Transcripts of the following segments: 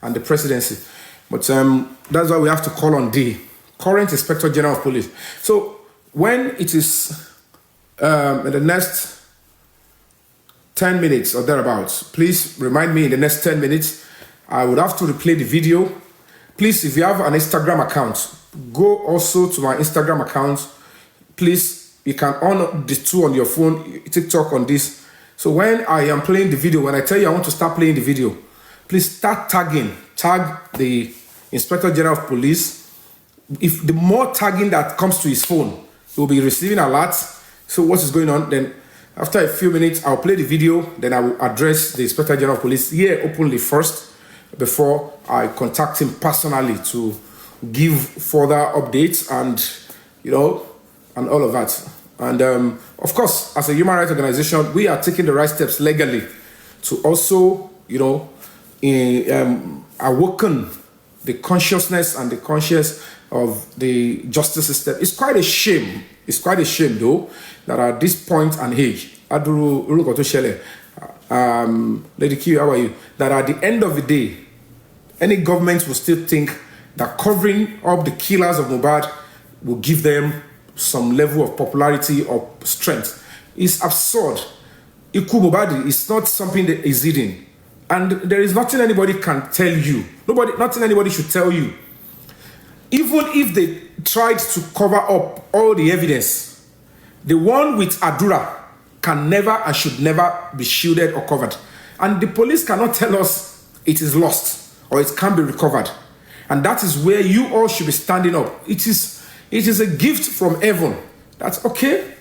and the presidency. But that's why we have to call on the current Inspector General of Police. So when it is in the next 10 minutes or thereabouts, please remind me in the next 10 minutes. I would have to replay the video. Please, if you have an Instagram account, go also to my Instagram account. Please, you can on the two on your phone, TikTok on this. So when I am playing the video, when I tell you I want to start playing the video, please start tag the Inspector General of Police. If the more tagging that comes to his phone, he will be receiving alerts. So what is going on? Then after a few minutes, I'll play the video. Then I will address the Inspector General of Police here openly first, before I contact him personally to give further updates and, and all of that. And of course, as a human rights organization, we are taking the right steps legally to also, awaken the consciousness and the conscience of the justice system. It's quite a shame. It's quite a shame, though, that at this point and age, Lady Q, how are you? That at the end of the day, any government will still think that covering up the killers of Mohbad will give them some level of popularity or strength. It's absurd. Iku Mohbad is not something that is hidden. And there is nothing anybody can tell you. Nothing anybody should tell you. Even if they tried to cover up all the evidence, the one with Adura can never and should never be shielded or covered. And the police cannot tell us it is lost or it can be recovered. And that is where you all should be standing up. It is a gift from heaven. That's okay.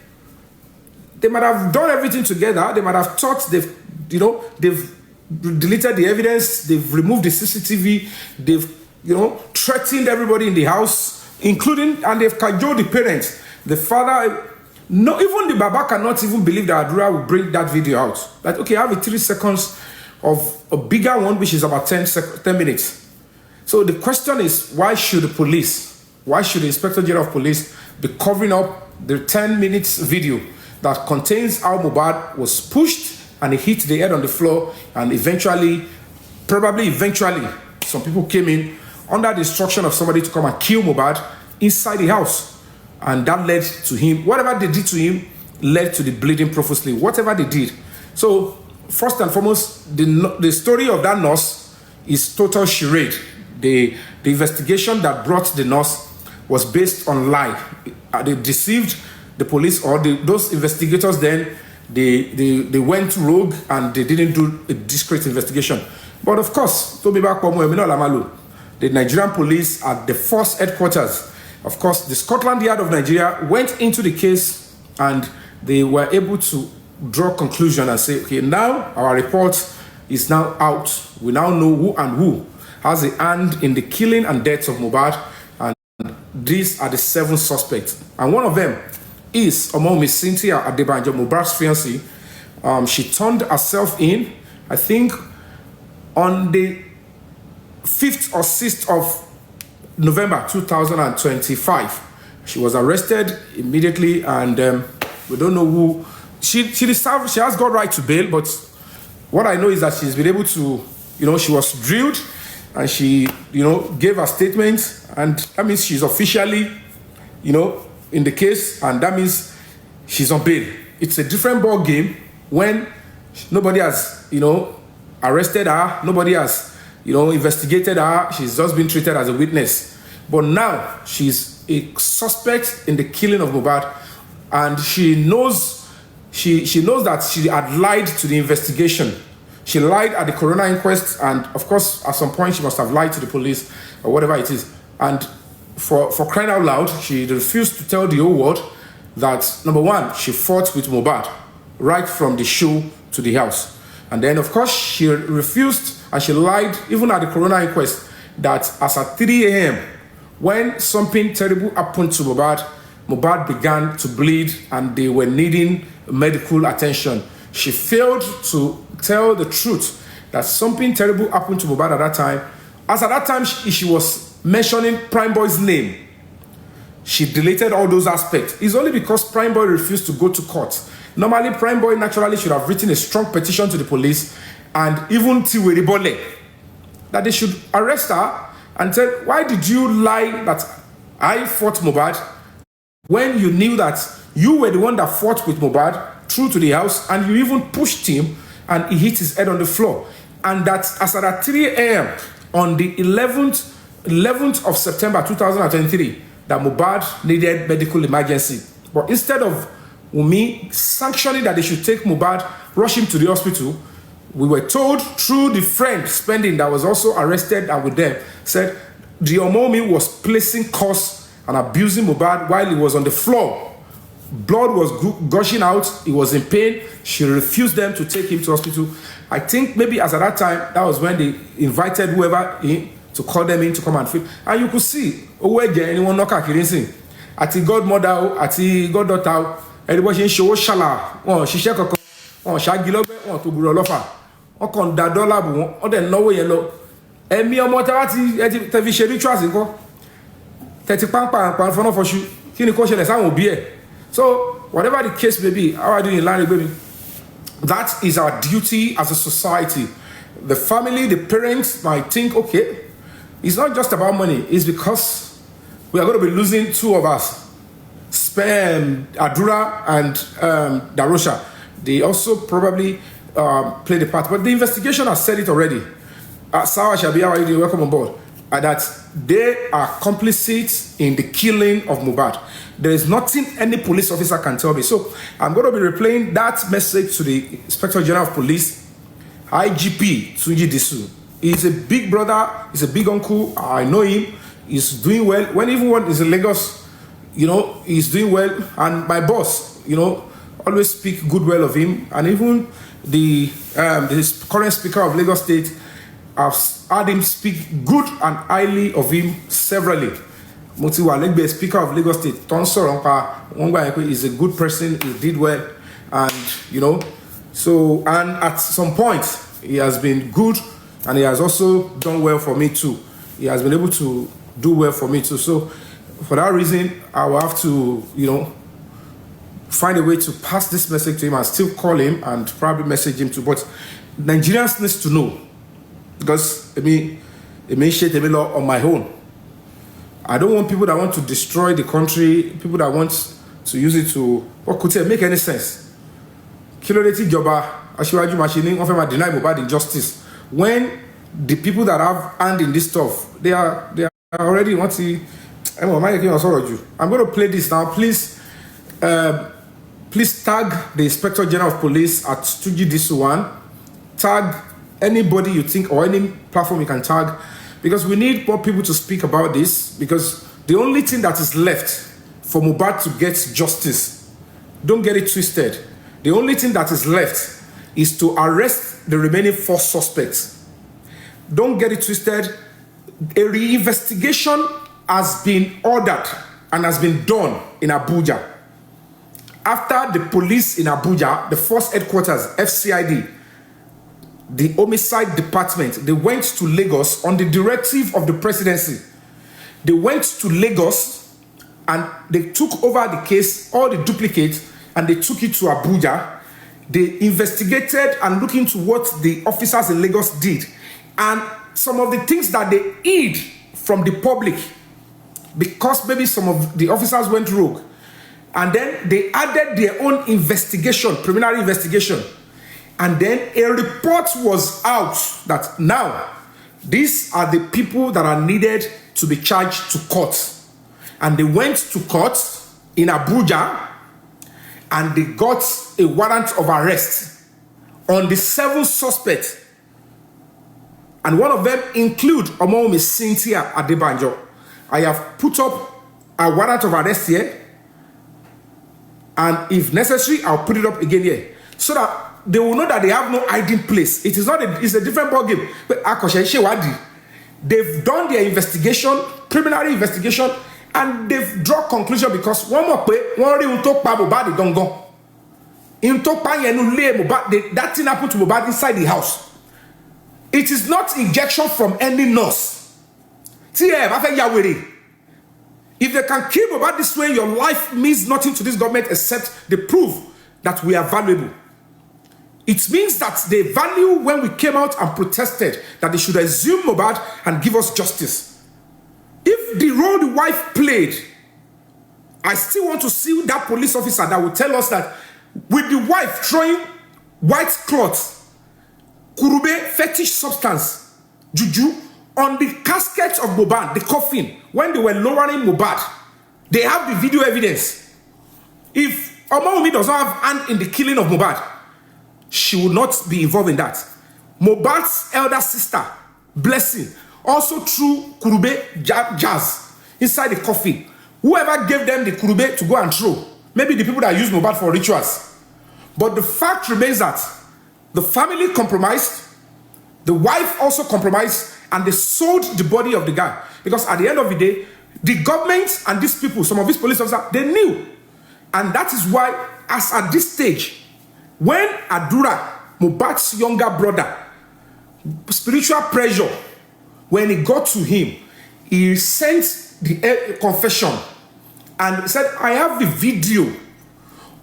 They might have done everything together. They might have thought they've deleted the evidence, they've removed the CCTV, they've, threatened everybody in the house, including, and they've cajoled the parents. The father, no, even the Baba cannot even believe that Adura will bring that video out. Like, okay, I have a 3 seconds of a bigger one, which is about 10 minutes. So the question is, why should the Inspector General of Police be covering up the 10 minutes video that contains how Mohbad was pushed and he hit the head on the floor, and eventually, some people came in under the instruction of somebody to come and kill Mohbad inside the house. And that led to him, whatever they did to him, led to the bleeding profusely, whatever they did. So, first and foremost, the story of that nurse is total charade. The investigation that brought the nurse was based on lie. They deceived the police, or those investigators then, they went rogue and they didn't do a discreet investigation. But of course, the Nigerian police at the force headquarters, of course, the Scotland Yard of Nigeria went into the case and they were able to draw conclusion and say, okay, now our report is now out. We now know who has a hand in the killing and death of Mohbad, and these are the 7 suspects. And one of them is Miss Cynthia Adebanjo, Mohbad's fiancée. She turned herself in, I think, on the 5th or 6th of November 2025. She was arrested immediately, and we don't know who. She has got right to bail, but what I know is that she's been able to, she was drilled and she, gave her statement, and that means she's officially, in the case, and that means she's on bail. It's a different ball game when nobody has, arrested her, nobody has, investigated her. She's just been treated as a witness. But now she's a suspect in the killing of Mohbad, and she knows that she had lied to the investigation. She lied at the coroner inquest, and of course, at some point, she must have lied to the police or whatever it is. And for crying out loud, she refused to tell the whole world that, number one, she fought with Mohbad right from the show to the house. And then, of course, she refused, and she lied even at the coroner inquest, that as at 3 a.m., when something terrible happened to Mohbad began to bleed and they were needing medical attention. She failed to tell the truth that something terrible happened to Mohbad at that time. As at that time, she was mentioning Prime Boy's name. She deleted all those aspects. It's only because Prime Boy refused to go to court. Normally, Prime Boy naturally should have written a strong petition to the police, and even Tiweribole that they should arrest her and tell, why did you lie that I fought Mohbad when you knew that you were the one that fought with Mohbad through to the house, and you even pushed him and he hit his head on the floor. And that as at 3 a.m. on the 11th of September 2023, that Mohbad needed medical emergency. But instead of Wunmi sanctioning that they should take Mohbad, rush him to the hospital, we were told through the friend Spending that was also arrested and with them, said the Omomi was placing curse and abusing Mohbad while he was on the floor. Blood was gushing out. He was in pain. She refused them to take him to hospital. I think maybe as at that time, that was when they invited whoever in to call them in to come and feed. And you could see, anyone knock at Ati godmother, ati goddaughter, everybody show shala, she shake a shaggy to grow lofa. On that dollar, on the low yellow. And me, Motarati, television rituals in go. 30 pound for you. Can you question the will be here? So, whatever the case may be, how are you doing in line, baby? That is our duty as a society. The family, the parents might think, okay, it's not just about money. It's because we are going to be losing two of us, Adura and Darosha. They also probably play the part. But the investigation has said it already. Sawa Shabi, how are you doing? Welcome on board. That they are complicit in the killing of Mohbad. There is nothing any police officer can tell me. So I'm going to be replaying that message to the Inspector General of Police, IGP Tunji Disu. He's a big brother. He's a big uncle. I know him. He's doing well. When everyone is in Lagos, you know, he's doing well. And my boss, you know, always speak good well of him. And even the current Speaker of Lagos State, I've had him speak good and highly of him severally. Motiwa Legbe, Speaker of Lagos State, Tonso Rompa, is a good person. He did well, and you know, so and at some point he has been good, and he has also done well for me too. He has been able to do well for me too. So for that reason, I will have to, you know, find a way to pass this message to him and still call him and probably message him too. But Nigerians needs to know. Because it may shade a law on my own. I don't want people that want to destroy the country, people that want to use it to what could it make any sense. Kiloreti Joba, Ashiwaju Machine, often deny Mohbad injustice. When the people that have hand in this stuff, they are already want to. I'm going to play this now. Please tag the Inspector General of Police at Tuji Disu1. Tag anybody you think or any platform you can tag, because we need more people to speak about this, because the only thing that is left for Mohbad to get justice, don't get it twisted, the only thing that is left is to arrest the remaining 4 suspects. Don't get it twisted. A reinvestigation has been ordered and has been done in Abuja. After the police in Abuja, the force headquarters, FCID, the homicide department, they went to Lagos on the directive of the presidency. They went to Lagos and they took over the case, all the duplicates, and they took it to Abuja. They investigated and looked into what the officers in Lagos did. And some of the things that they hid from the public, because maybe some of the officers went rogue. And then they added their own investigation, preliminary investigation. And then a report was out that now these are the people that are needed to be charged to court. And they went to court in Abuja and they got a warrant of arrest on the 7 suspects. And one of them include Omomi Cynthia Adebanjo. I have put up a warrant of arrest here. And if necessary, I'll put it up again here. So that they will know that they have no hiding place. It is not it's a different ballgame. But they've done their investigation, preliminary investigation, and they've drawn conclusion, because one more way, that thing happened to Mohbad inside the house. It is not injection from any nurse. If they can kill Mohbad this way, your life means nothing to this government except they prove that we are valuable. It means that they value when we came out and protested that they should assume Mohbad and give us justice. If the role the wife played, I still want to see that police officer that will tell us that with the wife throwing white cloth, kurube, fetish substance, juju, on the casket of Mohbad, the coffin, when they were lowering Mohbad, they have the video evidence. If Omomi does not have hand in the killing of Mohbad, she would not be involved in that. Mohbad's elder sister, Blessing, also threw kurube jazz inside the coffin. Whoever gave them the kurube to go and throw, maybe the people that use Mohbad for rituals. But the fact remains that the family compromised, the wife also compromised, and they sold the body of the guy. Because at the end of the day, the government and these people, some of these police officers, they knew. And that is why, as at this stage, when Adura, Mohbad's younger brother, spiritual pressure, when it got to him, he sent the confession and said, I have the video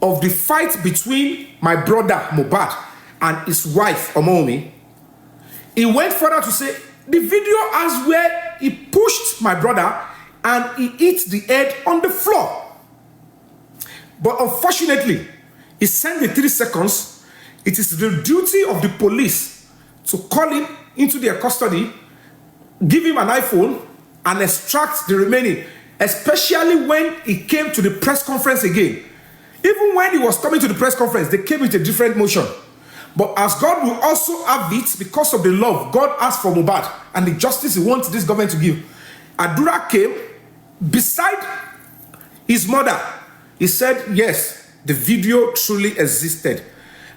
of the fight between my brother Mohbad and his wife Omomi. He went further to say, the video has where he pushed my brother and he hit the head on the floor. But unfortunately, he sent the 3 seconds. It is the duty of the police to call him into their custody, give him an iPhone, and extract the remaining, especially when he came to the press conference again. Even when he was coming to the press conference, they came with a different motion. But as God will also have it, because of the love God asked for Mohbad and the justice he wants this government to give, Adura came beside his mother. He said, yes, the video truly existed,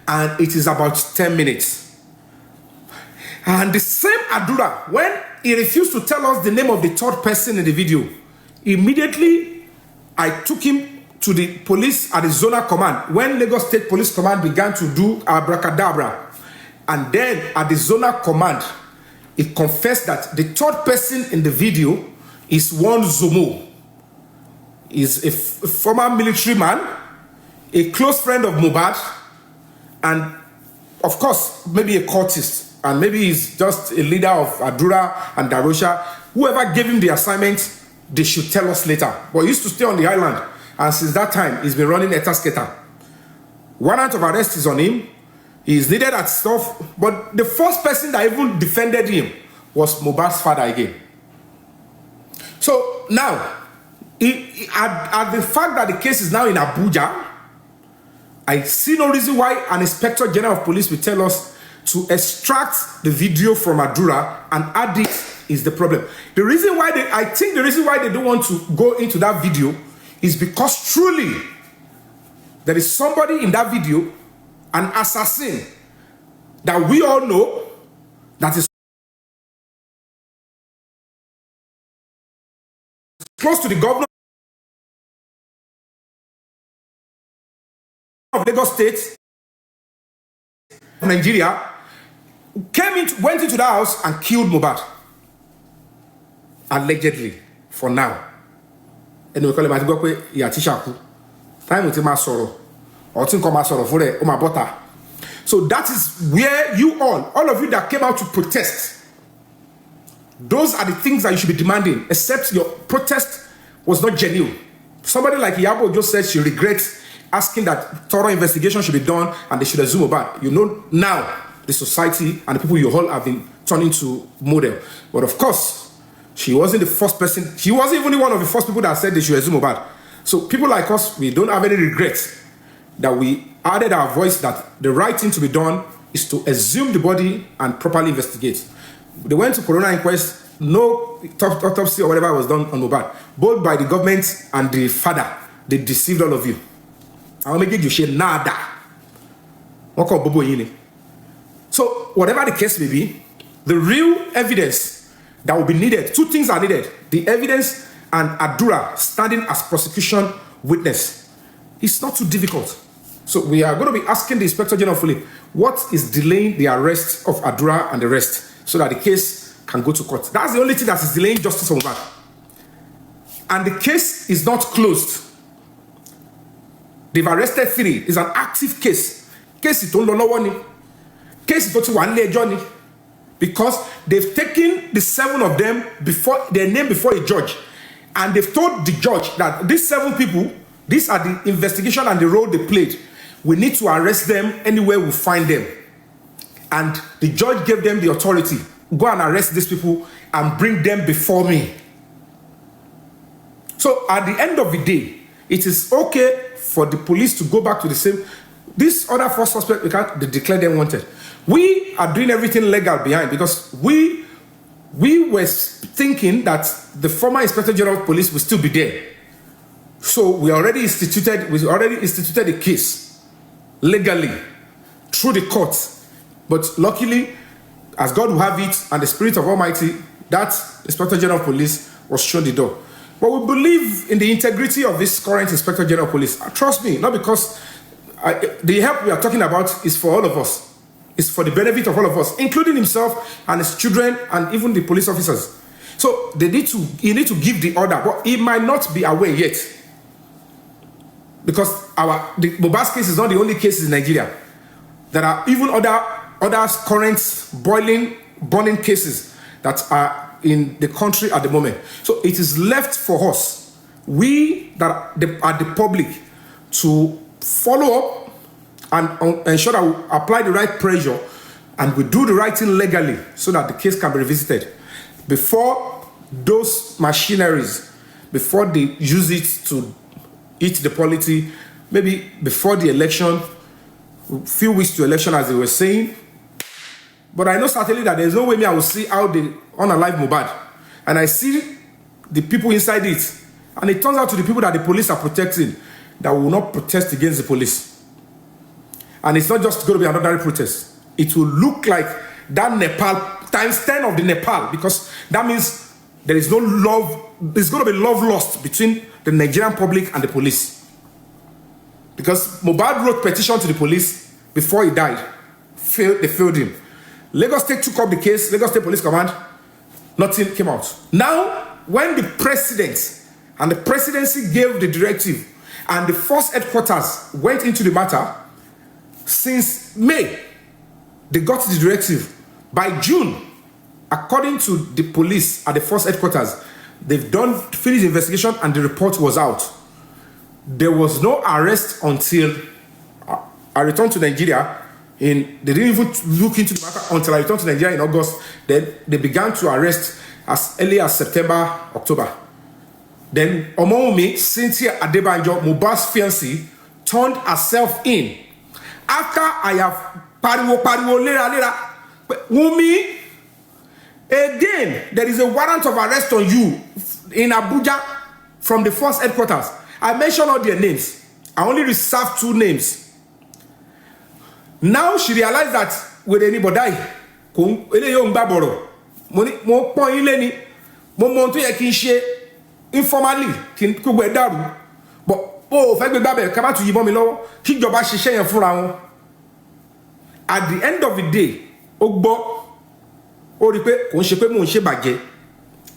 and it is about 10 minutes. And the same Adura, when he refused to tell us the name of the third person in the video, immediately I took him to the police at the zonal command. When Lagos State Police Command began to do abracadabra, and then at the zonal command, it confessed that the third person in the video is one Zomo. He's a former military man, a close friend of Mohbad, and of course, maybe a cultist, and maybe he's just a leader of Adura and Darosha. Whoever gave him the assignment, they should tell us later. But he used to stay on the island, and since that time, he's been running Etasketa. Warrant of arrest is on him. He is needed at stuff, but the first person that even defended him was Mohbad's father again. So now, at the fact that the case is now in Abuja, I see no reason why an Inspector General of Police will tell us to extract the video from Adura and add it is the problem. The reason why I think the reason why they don't want to go into that video is because truly there is somebody in that video, an assassin that we all know, that is close to the governor of Lagos State, Nigeria, went into that house and killed Mohbad. Allegedly, for now. And we call him Atigokwe Yatishaku. Time with him sorrow. Or think of my sorrow for the Omabota. So that is where you all of you that came out to protest, those are the things that you should be demanding, except your protest was not genuine. Somebody like Yabo just said she regrets asking that thorough investigation should be done and they should assume about. You know now the society and the people you all have been turned into model. But of course, she wasn't the first person. She wasn't even one of the first people that said they should assume about. So people like us, we don't have any regrets that we added our voice that the right thing to be done is to exhume the body and properly investigate. They went to coroner inquest, no autopsy or whatever was done on Mohbad, both by the government and the father. They deceived all of you. I want to make you share nada. So whatever the case may be, the real evidence that will be needed, two things are needed: the evidence and Adura standing as prosecution witness. It's not too difficult. So we are going to be asking the Inspector General of Police what is delaying the arrest of Adura and the rest, so that the case can go to court. That's the only thing that is delaying justice for Mohbad. And the case is not closed. They've arrested 3. It's an active case. Case is no one. case tó ti wà nílé ẹjọ́ ni, because they've taken the 7 of them before their name before a judge, and they've told the judge that these 7 people, these are the investigation and the role they played. We need to arrest them anywhere we find them. And the judge gave them the authority. Go and arrest these people and bring them before me. So at the end of the day, it is okay for the police to go back to the same. These other 4 suspects, they declare them wanted. We are doing everything legal behind, because we were thinking that the former Inspector General of Police will still be there. So we already instituted a case legally through the courts. But luckily, as God will have it, and the Spirit of Almighty, that Inspector General of Police was shown the door. But we believe in the integrity of this current Inspector General of Police. Trust me, not because the help we are talking about is for all of us. It's for the benefit of all of us, including himself and his children and even the police officers. So he need to give the order, but he might not be aware yet. Because the Mohbad's case is not the only case in Nigeria. There are even other current burning cases that are in the country at the moment. So it is left for us, we that are the public, to follow up and ensure that we apply the right pressure and we do the right thing legally so that the case can be revisited. Before those machineries, before they use it to eat the polity, maybe before the election, few weeks to election as they were saying. But I know certainly that there's no way I will see how they unalive Mohbad. And I see the people inside it. And it turns out to the people that the police are protecting that will not protest against the police. And it's not just going to be another protest. It will look like that Nepal times 10 of the Nepal, because that means there is no love. There's going to be love lost between the Nigerian public and the police. Because Mohbad wrote petition to the police before he died. They failed him. Lagos State took up the case. Lagos State Police Command. Nothing came out. Now, when the president and the presidency gave the directive and the force headquarters went into the matter, since May, they got the directive. By June, according to the police at the force headquarters, they've finished the investigation and the report was out. There was no arrest until I returned to Nigeria. They didn't even look into the matter until I returned to Nigeria in August. Then they began to arrest as early as September, October. Then Omoumi, Cynthia Adebanjo, Mohbad's fiancée, turned herself in. After I have pariwo lera. Wumi, again, there is a warrant of arrest on you in Abuja from the force headquarters. I mentioned all their names. I only reserved 2 names. Now she realized that with anybody, informally, at the end of the day,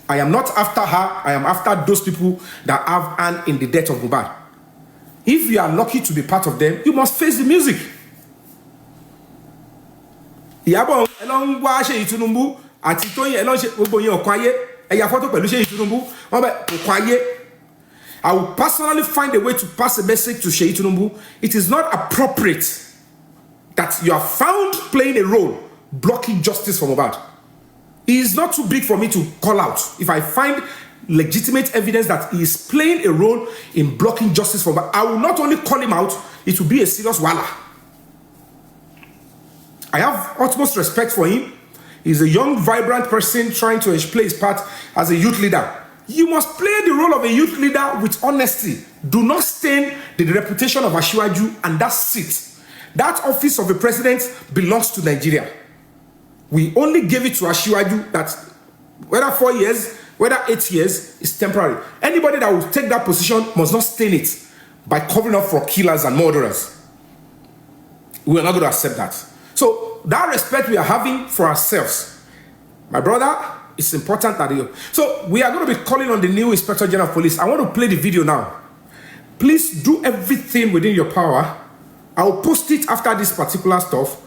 I am not after her, I am after those people that have hand in the death of Mohbad. If you are lucky to be part of them, you must face the music. Ìyábọ̀ ẹlọ́n wá Ṣèyí Tinubu àti Tóyìn ẹlọ́n ṣe gbogbo yẹn ọ̀kan ayé ẹ̀yà fọ́tò pẹ̀lú Ṣèyí Tinubu wọ́n bẹ̀ ọ̀kan ayé. I will personally find a way to pass a message to Ṣèyí Tinubu. It is not appropriate that you are found playing a role blocking justice for Mohbad. It is not too big for me to call out. If I find legitimate evidence that he is playing a role in blocking justice for Mohbad, I will not only call him out, it will be a serious wala. I have utmost respect for him. He's a young, vibrant person trying to play his part as a youth leader. You must play the role of a youth leader with honesty. Do not stain the reputation of Asiwaju and that seat. That office of the president belongs to Nigeria. We only gave it to Asiwaju that whether 4 years, whether 8 years, is temporary. Anybody that will take that position must not stain it by covering up for killers and murderers. We are not going to accept that. So that respect we are having for ourselves, my brother, it's important that you. So we are going to be calling on the new Inspector General of Police. I want to play the video now. Please do everything within your power. I'll post it after this particular stuff.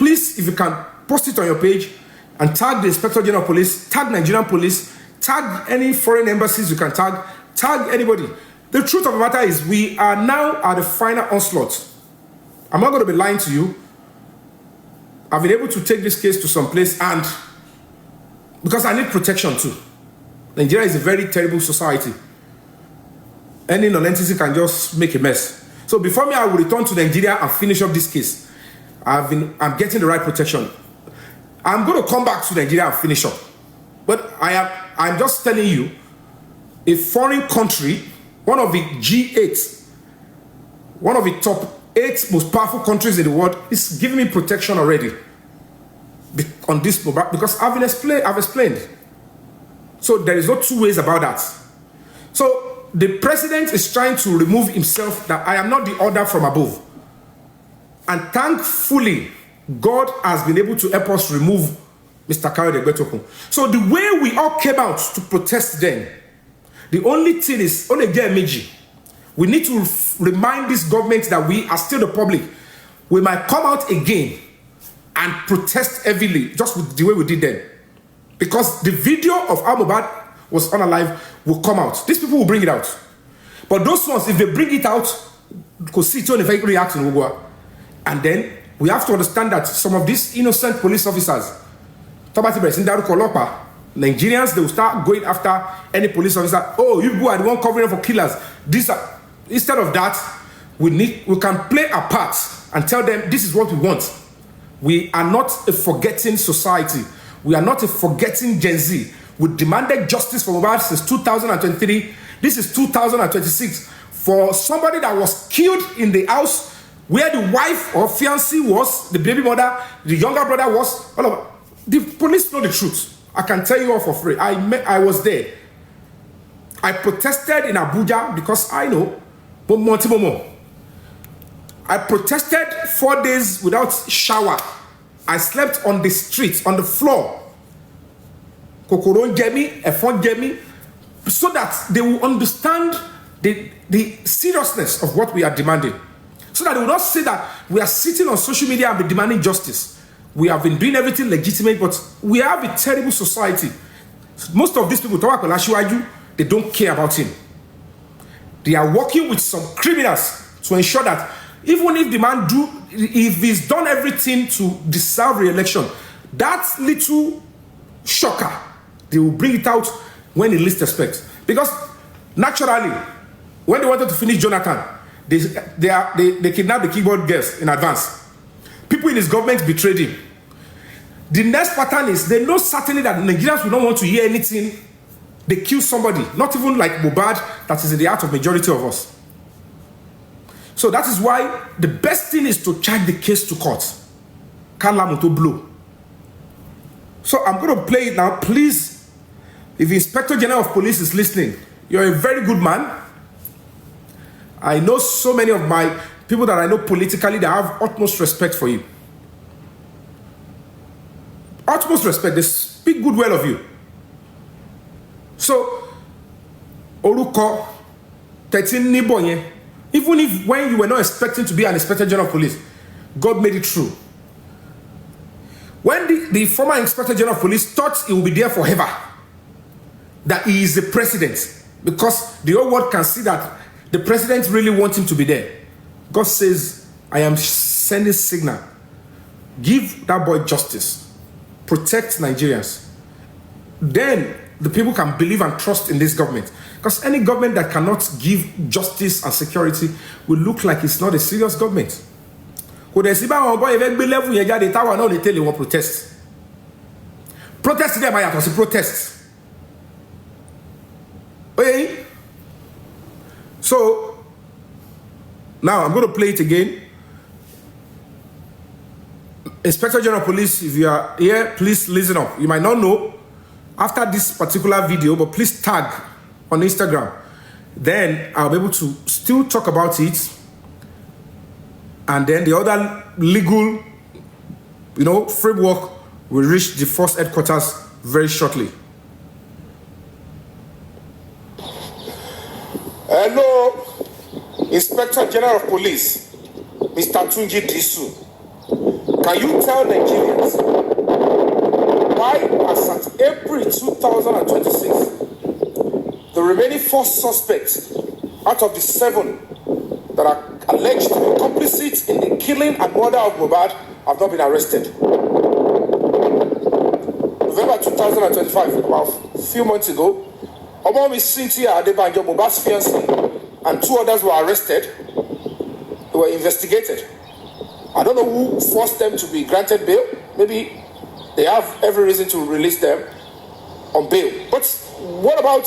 Please, if you can, post it on your page and tag the Inspector General of Police, tag Nigerian police, tag any foreign embassies you can tag anybody. The truth of the matter is we are now at the final onslaught. I'm not going to be lying to you. I've been able to take this case to some place, and because I need protection too. Nigeria is a very terrible society. Any non-entity can just make a mess. So before me, I will return to Nigeria and finish up this case. I'm getting the right protection. I'm going to come back to Nigeria and finish up. But I'm just telling you, a foreign country, one of the G8, one of the top 8 most powerful countries in the world, is giving me protection already on this mobile, because I've explained. So there is no two ways about that. So the president is trying to remove himself, that I am not the order from above. And thankfully, God has been able to help us remove Mr. Kayode Egbetokun. So the way we all came out to protest then, the only thing is, we need to remind this government that we are still the public. We might come out again and protest heavily, just with the way we did then. Because the video of how Mohbad was unalive will come out. These people will bring it out. But those ones, if they bring it out, because see, reaction, and then we have to understand that some of these innocent police officers, Nigerians, they will start going after any police officer. Oh, you are the one covering for killers. Instead of that, we can play a part and tell them this is what we want. We are not a forgetting society. We are not a forgetting Gen Z. We demanded justice for Mohbad since 2023. This is 2026. For somebody that was killed in the house where the wife or fiancé was, the baby mother, the younger brother was, all of the police know the truth. I can tell you all for free. I was there. I protested in Abuja because I know. I protested 4 days without shower. I slept on the streets, on the floor. Kokoro Jemi, Efon Jemi, so that they will understand the seriousness of what we are demanding. So that they will not say that we are sitting on social media and be demanding justice. We have been doing everything legitimate, but we have a terrible society. Most of these people, they don't care about him. They are working with some criminals to ensure that even if the man if he's done everything to deserve re-election, that little shocker, they will bring it out when he least expects. Because naturally, when they wanted to finish Jonathan, they kidnapped the keyboard girls in advance. People in his government betrayed him. The next pattern is they know certainly that Nigerians will not want to hear anything. They kill somebody, not even like Mohbad, that is in the heart of majority of us. So that is why the best thing is to charge the case to court. Kalamuto blow. So I'm going to play it now. Please, if the Inspector General of Police is listening, you're a very good man. I know so many of my people that I know politically, they have utmost respect for you. Utmost respect. They speak good well of you. So, Oruko, 13 Nibonye, even if when you were not expecting to be an Inspector General of Police, God made it true. When the former Inspector General of Police thought he would be there forever, that he is the president, because the whole world can see that the president really wants him to be there. God says, I am sending signal. Give that boy justice. Protect Nigerians. Then the people can believe and trust in this government. Because any government that cannot give justice and security will look like it's not a serious government. Protest. Protest them, I have to protest. Okay? So, now I'm going to play it again. Inspector General of Police, if you are here, please listen up. You might not know after this particular video, but please tag on Instagram. Then I'll be able to still talk about it. And then the other legal, framework will reach the first headquarters very shortly. Hello, Inspector General of Police, Mr. Tunji Disu. Can you tell Nigerians why, as at April 2026, the remaining 4 suspects out of the 7 that are alleged to be complicit in the killing and murder of Mohbad have not been arrested? November 2025, about a few months ago, Omomi Cynthia Adebanjo, Mohbad's fiancé, and 2 others were arrested. They were investigated. I don't know who forced them to be granted bail. Maybe they have every reason to release them on bail. But what about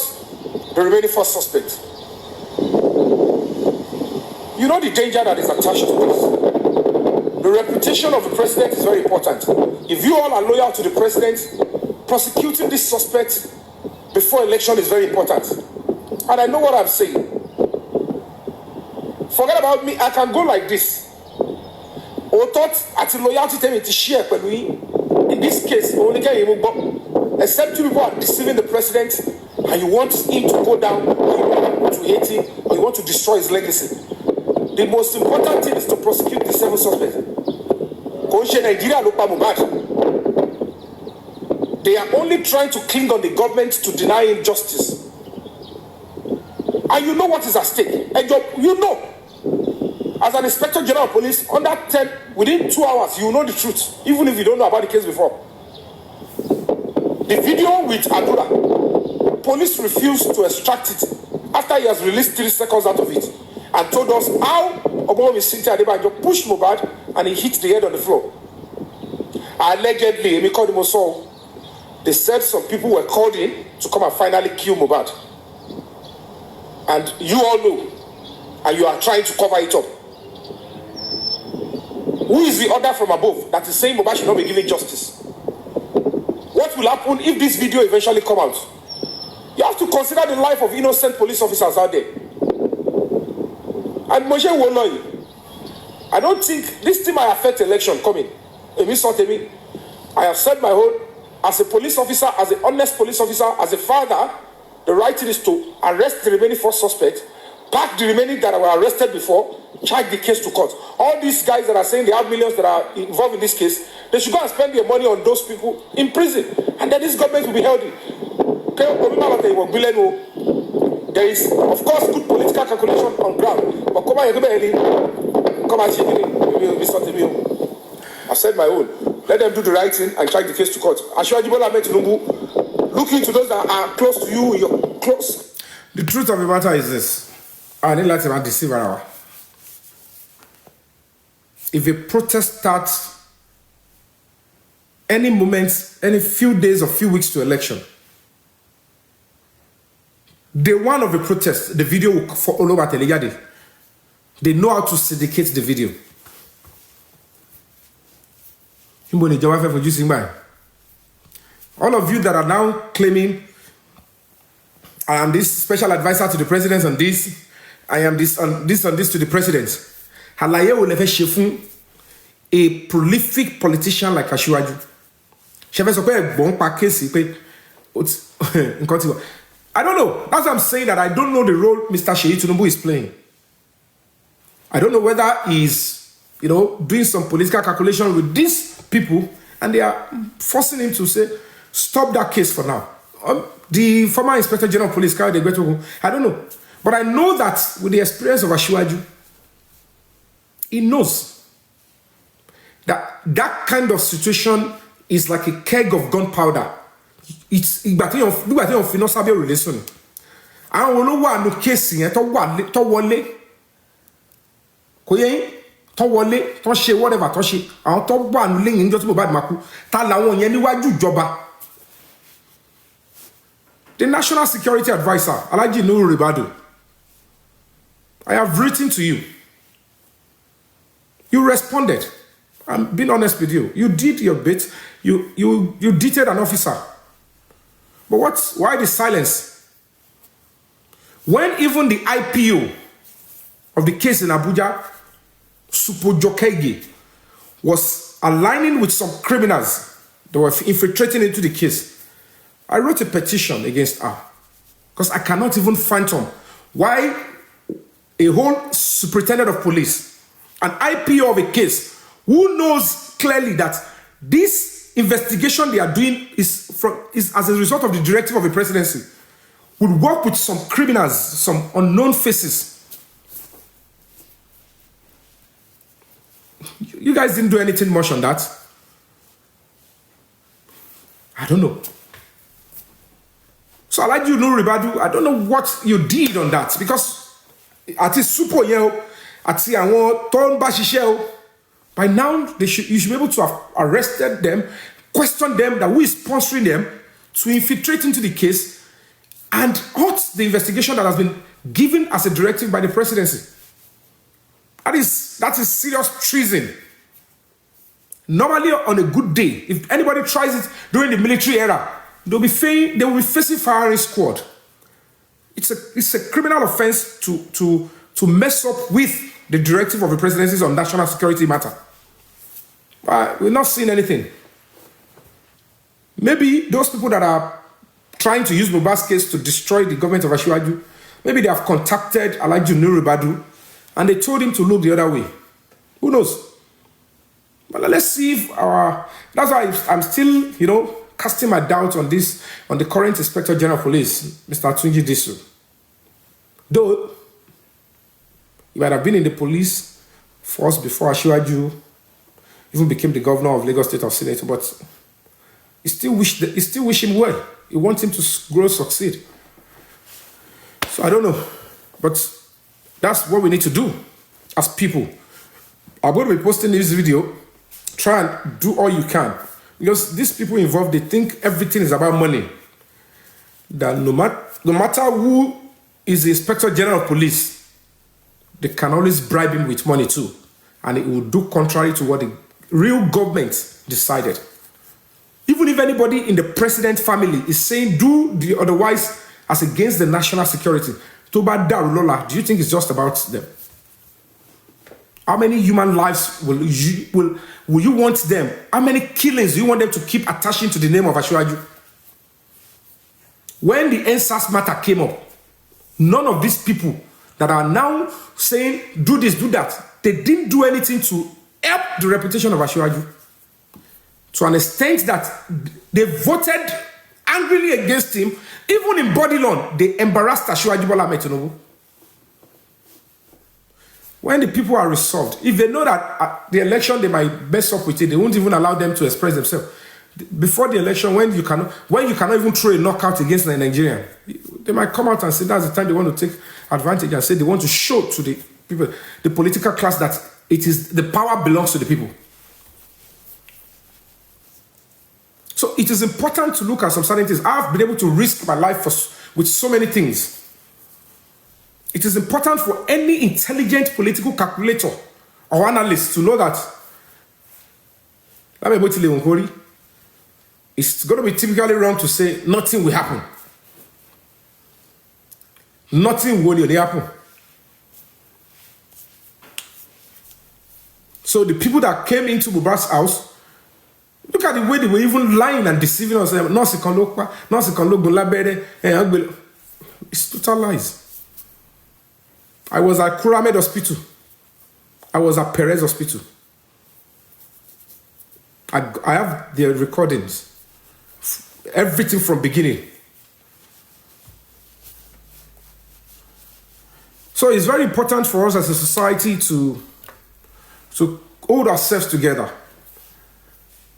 the remaining 4 suspects? You know the danger that is attached to this. The reputation of the president is very important. If you all are loyal to the president, prosecuting this suspect before election is very important. And I know what I'm saying. Forget about me, I can go like this. Or thought at the loyalty time to share with me. In this case, except 2 people are deceiving the president and you want him to go down, or you want to hate him, or you want to destroy his legacy. The most important thing is to prosecute the 7 suspects. They are only trying to cling on the government to deny him justice. And you know what is at stake. And you know, as an Inspector General of Police, within 2 hours, you know the truth, even if you don't know about the case before. The video with Adura, police refused to extract it after he has released 3 seconds out of it and told us how Omomi Cynthia Adebanjo pushed Mohbad and he hit the head on the floor. Allegedly, they said some people were called in to come and finally kill Mohbad. And you all know, and you are trying to cover it up. Who is the order from above that is saying Mohbad should not be given justice? What will happen if this video eventually comes out? You have to consider the life of innocent police officers out there. And Moshe will know you. I don't think this thing might affect election coming. I have said my whole, as a police officer, as an honest police officer, as a father, the right thing is to arrest the remaining 4 suspects, pack the remaining that were arrested before, charge the case to court. All these guys that are saying they have millions that are involved in this case, they should go and spend their money on those people in prison. And then this government will be healthy. There is, of course, good political calculation on ground. But I've said my own. Let them do the right thing and charge the case to court. Look into those that are close to you. You're close. The truth of the matter is this. I didn't let him deceive her. If a protest starts any moment, any few days or few weeks to election, day 1 of the protest, the video will fall all over Teleyade. They know how to syndicate the video. All of you that are now claiming I am this special advisor to the president on this, I am this on this to the president. Halaye will never shefun a prolific politician like Asiwaju. I don't know. That's what I'm saying, that I don't know the role Mr. Seyi Tinubu is playing. I don't know whether he's, doing some political calculation with these people and they are forcing him to say, stop that case for now. The former Inspector General of Police, I don't know. But I know that with the experience of Asiwaju, he knows that that kind of situation is like a keg of gunpowder. It's financial relation. I don't know no case yẹn to wọlé kò yẹn to wọlé to ṣe whatever to ṣe àwọn to wà no lẹ́yìn njo tí Mohbad máa kú ta làwọn yẹn níwájú ìjọba. The National Security Advisor Alhaji Nuhu Ribadu, I have written to you. You responded. I'm being honest with you. You did your bit. You detailed an officer. But why the silence? When even the IPO of the case in Abuja, Supo Jokege, was aligning with some criminals that were infiltrating into the case, I wrote a petition against her. Because I cannot even fathom why a whole superintendent of police, an IPO of a case, who knows clearly that this investigation they are doing is as a result of the directive of the presidency, would work with some criminals, some unknown faces. You guys didn't do anything much on that. I don't know. So I like you know, Ribadu, I don't know what you did on that, because at least super yell, at by now you should be able to have arrested them, questioned them, that who is sponsoring them to infiltrate into the case, and halt the investigation that has been given as a directive by the presidency. That is serious treason. Normally, on a good day, if anybody tries it during the military era, they will be facing firing squad. It's a criminal offense to mess up with the directive of the presidency on national security matter. But we're not seeing anything. Maybe those people that are trying to use Mohbad's case to destroy the government of Asiwaju, maybe they have contacted Alhaji Nuribadu and they told him to look the other way. Who knows? But let's see if that's why I'm still, casting my doubt on the current Inspector General of Police, Mr. Tunji Disu. Though he might have been in the police force before Asiwaju even became the governor of Lagos State of Senate, but he still wish him well. He wants him to succeed. So I don't know, but that's what we need to do as people. I'm going to be posting this video. Try and do all you can, because these people involved, they think everything is about money. That no matter who is the Inspector General of Police, they can always bribe him with money too, and it will do contrary to what the real government decided. Even if anybody in the president family is saying do the otherwise as against the national security, Toba Darulola, do you think it's just about them? How many human lives will you want them? How many killings do you want them to keep attaching to the name of Asiwaju? When the NSAS matter came up, none of these people that are now saying do this, do that, they didn't do anything to help the reputation of Asiwaju. To an extent that they voted angrily against him, even in body law, they embarrassed Asiwaju Bola Ahmed Tinubu. When the people are resolved, if they know that at the election they might mess up with it, they won't even allow them to express themselves. Before the election, when you cannot even throw a knockout against the Nigerian, they might come out and say that's the time they want to take advantage and say they want to show to the people, the political class, that it is the power belongs to the people. So it is important to look at some certain things. I've been able to risk my life with so many things. It is important for any intelligent political calculator or analyst to know that it's going to be typically wrong to say nothing will happen. Nothing will happen. So the people that came into Mohbad's house, look at the way they were even lying and deceiving us. It's total lies. I was at Kuramed Hospital. I was at Perez Hospital. I have the recordings. Everything from beginning. So it's very important for us as a society to hold ourselves together.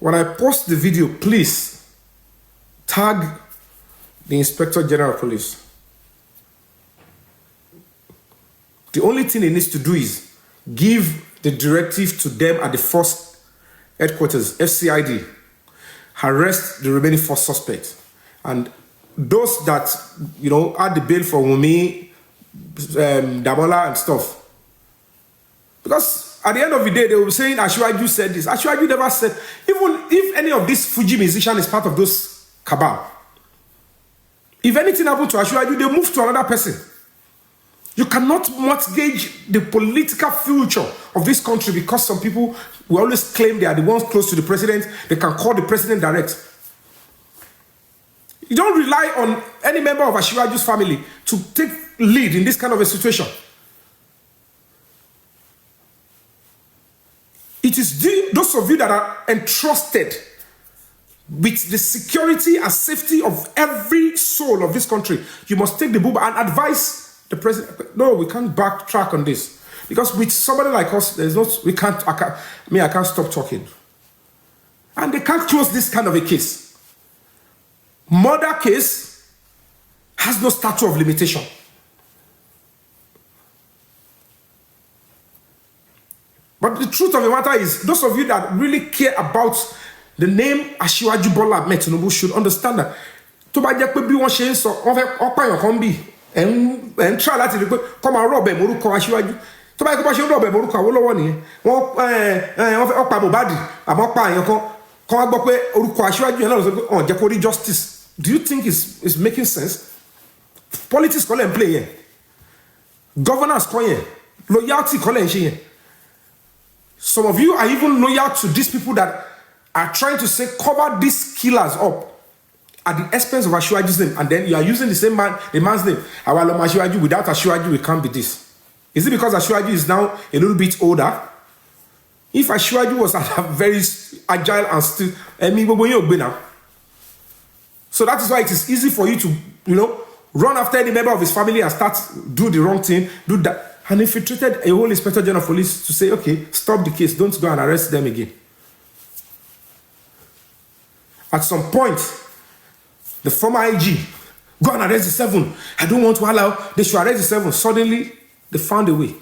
When I post the video, please tag the Inspector General of Police. The only thing he needs to do is give the directive to them at the first headquarters, FCID, arrest the remaining 4 suspects. And those that, had the bail for Yomi, Damola and stuff. Because at the end of the day, they will be saying Asiwaju said this. Asiwaju never said, even if any of these Fuji musicians is part of those cabal, if anything happened to Asiwaju, they move to another person. You cannot mortgage the political future of this country because some people will always claim they are the ones close to the president. They can call the president direct. You don't rely on any member of Asiwaju's family to take lead in this kind of a situation. It It is those of you that are entrusted with the security and safety of every soul of this country. You must take the book and advise the president. No, we can't backtrack on this. Because with somebody like us, I can't stop talking. And they can't close this kind of a case. Murder case has no statute of limitation. But the truth of the matter is, those of you that really care about the name Asiwaju Bola Ahmed Tinubu should understand that. To ba jẹ́ pé bí wọ́n ṣe ń sọ, wọ́n fẹ́ ọ̀pàyàn kan bí ń try láti rí pé kọ́ máa rọ̀bẹ̀ morúkọ Aṣíwájú. Tó bá yẹ kó bá ṣe ń rọ̀bẹ̀ morúkọ Awólọ́wọ̀ nìyẹn. Wọ́n fẹ́ ọ̀pá Mohbad àmọ́ pa àyàn kan wá gbọ́ pé orúkọ Aṣíwájú yẹn náà lọ sọ pé ọ̀n jẹ́ kó rí justice. Do you think it's making sense? Politics kọ́ lẹ̀ ń play yẹn. Governance kọ́ yẹn. Loyalty kọ́ lẹ̀ ń ṣe yẹn. Some of you are even loyal to these people that are trying to say cover these killers up at the expense of Asiwaju's name, and then you are using the man's name. Awaloma Asiwaju, without Asiwaju, we can't be this. Is it because Asiwaju is now a little bit older? If Asiwaju was very agile and still, so that is why it is easy for you to, run after any member of his family and start do the wrong thing, do that. And infiltrated a whole inspector general of police to say, okay, stop the case, don't go and arrest them again. At some point, the former IG, go and arrest the 7. I don't want to allow, they should arrest the 7. Suddenly, they found a way.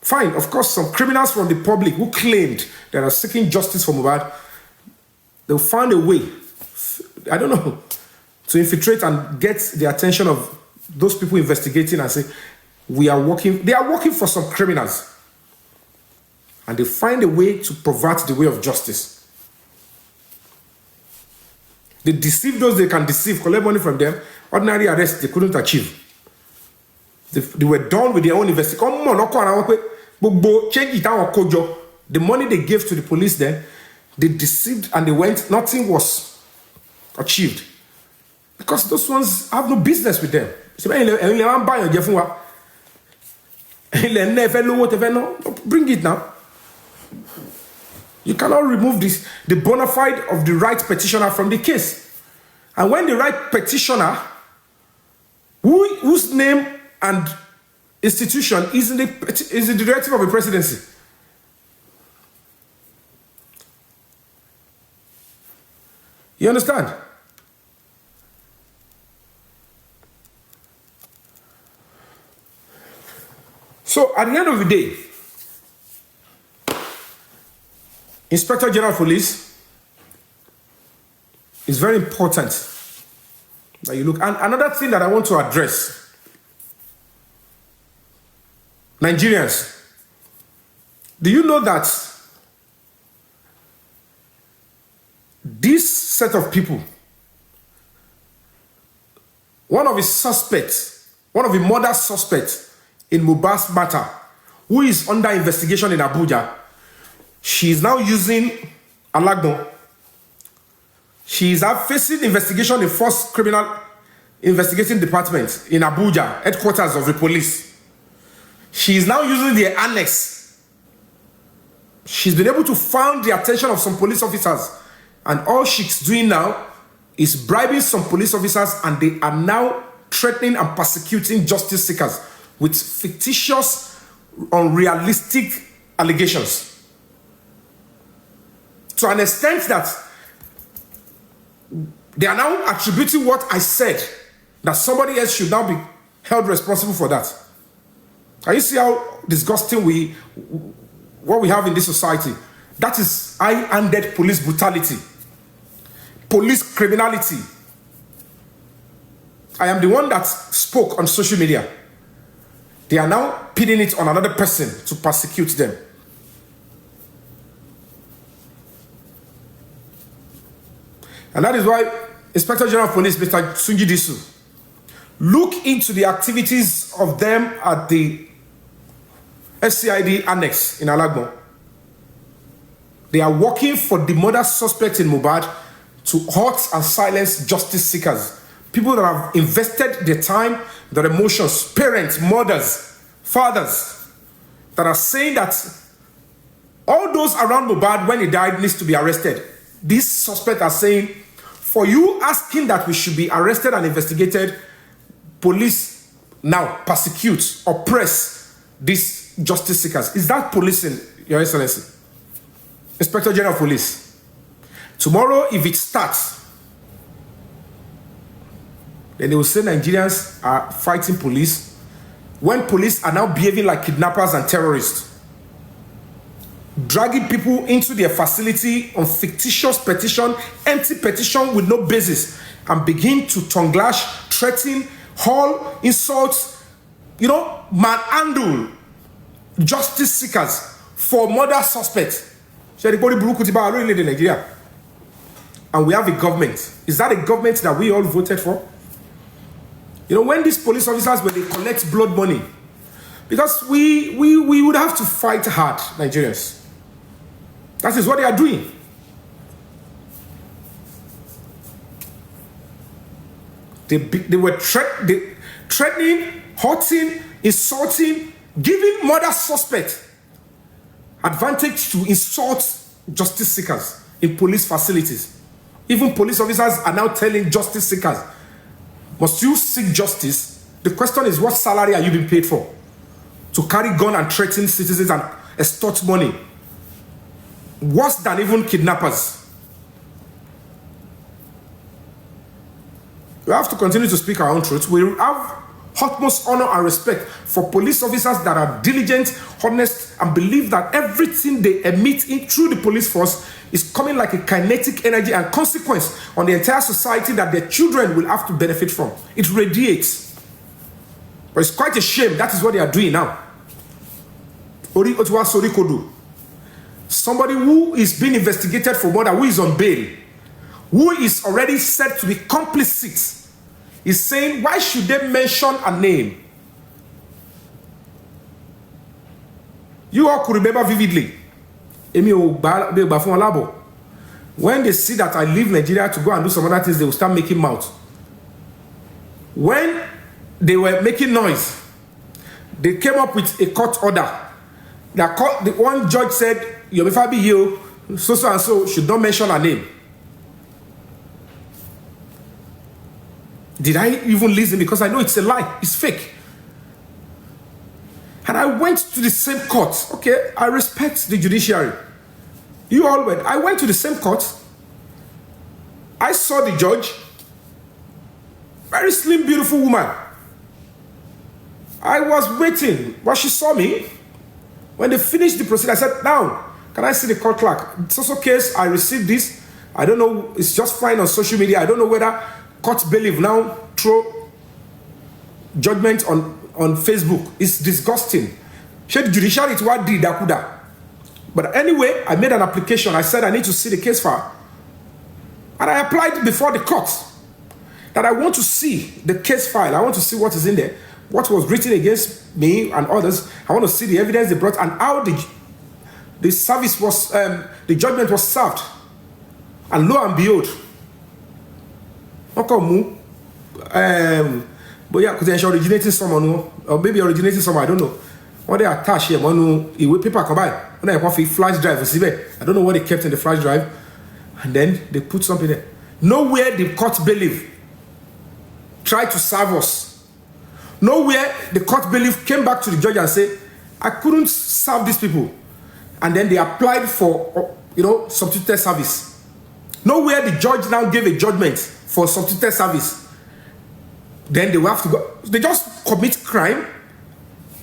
Fine, of course, some criminals from the public who claimed they are seeking justice for Mohbad, they'll find a way, I don't know, to infiltrate and get the attention of those people investigating and say, they are working for some criminals. And they find a way to pervert the way of justice. They deceive those they can deceive, collect money from them. Ordinary arrest, they couldn't achieve. They were done with their own investigation. The money they gave to the police then, they deceived and they went, nothing was achieved. Because those ones have no business with them. Bring it now. You cannot remove the bona fide of the right petitioner from the case. And when the right petitioner, whose name and institution is the directive of the presidency. You understand? So at the end of the day, Inspector General of Police is very important that you look. And another thing that I want to address, Nigerians, do you know that this set of people, one of the murder suspects in Mohbad's matter, who is under investigation in Abuja, she is now using Alagbon. She is facing investigation in First Criminal Investigating Department in Abuja, headquarters of the police. She is now using the annex. She's been able to find the attention of some police officers, and all she's doing now is bribing some police officers, and they are now threatening and persecuting justice seekers with fictitious, unrealistic allegations. To an extent that they are now attributing what I said, that somebody else should now be held responsible for that. Can you see how disgusting what we have in this society? That is high-handed police brutality, police criminality. I am the one that spoke on social media. They are now pinning it on another person to persecute them. And that is why Inspector General of Police, Mr. Sunji Disu, look into the activities of them at the SCID annex in Alagbon. They are working for the murder suspect in Mohbad to hurt and silence justice seekers. People that have invested their time, their emotions, parents, mothers, fathers, that are saying that All those around Mohbad when he died needs to be arrested. These suspects are saying, for you asking that we should be arrested and investigated, police now persecute, oppress these justice seekers. Is that policing, Your Excellency? Inspector General of Police. Tomorrow, if it starts, then they will say Nigerians are fighting police when police are now behaving like kidnappers and terrorists, dragging people into their facility on fictitious petition, empty petition with no basis, and begin to tongue lash, threaten, haul, insult, manhandle justice seekers for murder suspects. And we have a government. Is that a government that we all voted for? When these police officers, when they collect blood money, because we would have to fight hard, Nigerians. That is what they are doing. They were threatening, hurting, insulting, giving murder suspects advantage to insult justice seekers in police facilities. Even police officers are now telling justice seekers, must you seek justice? The question is, what salary are you being paid for? To carry gun and threaten citizens and extort money? Worse than even kidnappers. We have to continue to speak our own truth. We have utmost honor and respect for police officers that are diligent, honest, and believe that everything they emit in through the police force is coming like a kinetic energy and consequence on the entire society that their children will have to benefit from. It radiates. But it's quite a shame that is what they are doing now. Somebody who is being investigated for murder, who is on bail, who is already said to be complicit, is saying, why should they mention a name? You all could remember vividly. When they see that I leave Nigeria to go and do some other things, they will start making mouth. When they were making noise, they came up with a court order. The one judge said, Yomi fabiyi, so and so should not mention her name. Did I even listen? Because I know it's a lie. It's fake. And I went to the same court. Okay, I respect the judiciary. You all went. I went to the same court. I saw the judge. Very slim, beautiful woman. I was waiting, but she saw me. When they finished the proceeding, I said, now, can I see the court clerk? It's also case, I received this. I don't know, it's just fine on social media. I don't know whether court bailiff now throw judgment on Facebook. It's disgusting. The judiciary is what did that. But anyway, I made an application. I said I need to see the case file. And I applied before the court that I want to see the case file. I want to see what is in there, what was written against me and others. I want to see the evidence they brought and how the service was, the judgment was served. And lo and behold, but yeah, because they're originating someone, or maybe originating someone, I don't know. What they attach here, when paper come by, when I want a flash drive, I don't know what they kept in the flash drive, and then they put something there. Nowhere the court bailiff tried to serve us. Nowhere the court bailiff came back to the judge and said, I couldn't serve these people. And then they applied for, substituted service. Nowhere the judge now gave a judgment for substituted service. Then they will have to go. They just commit crime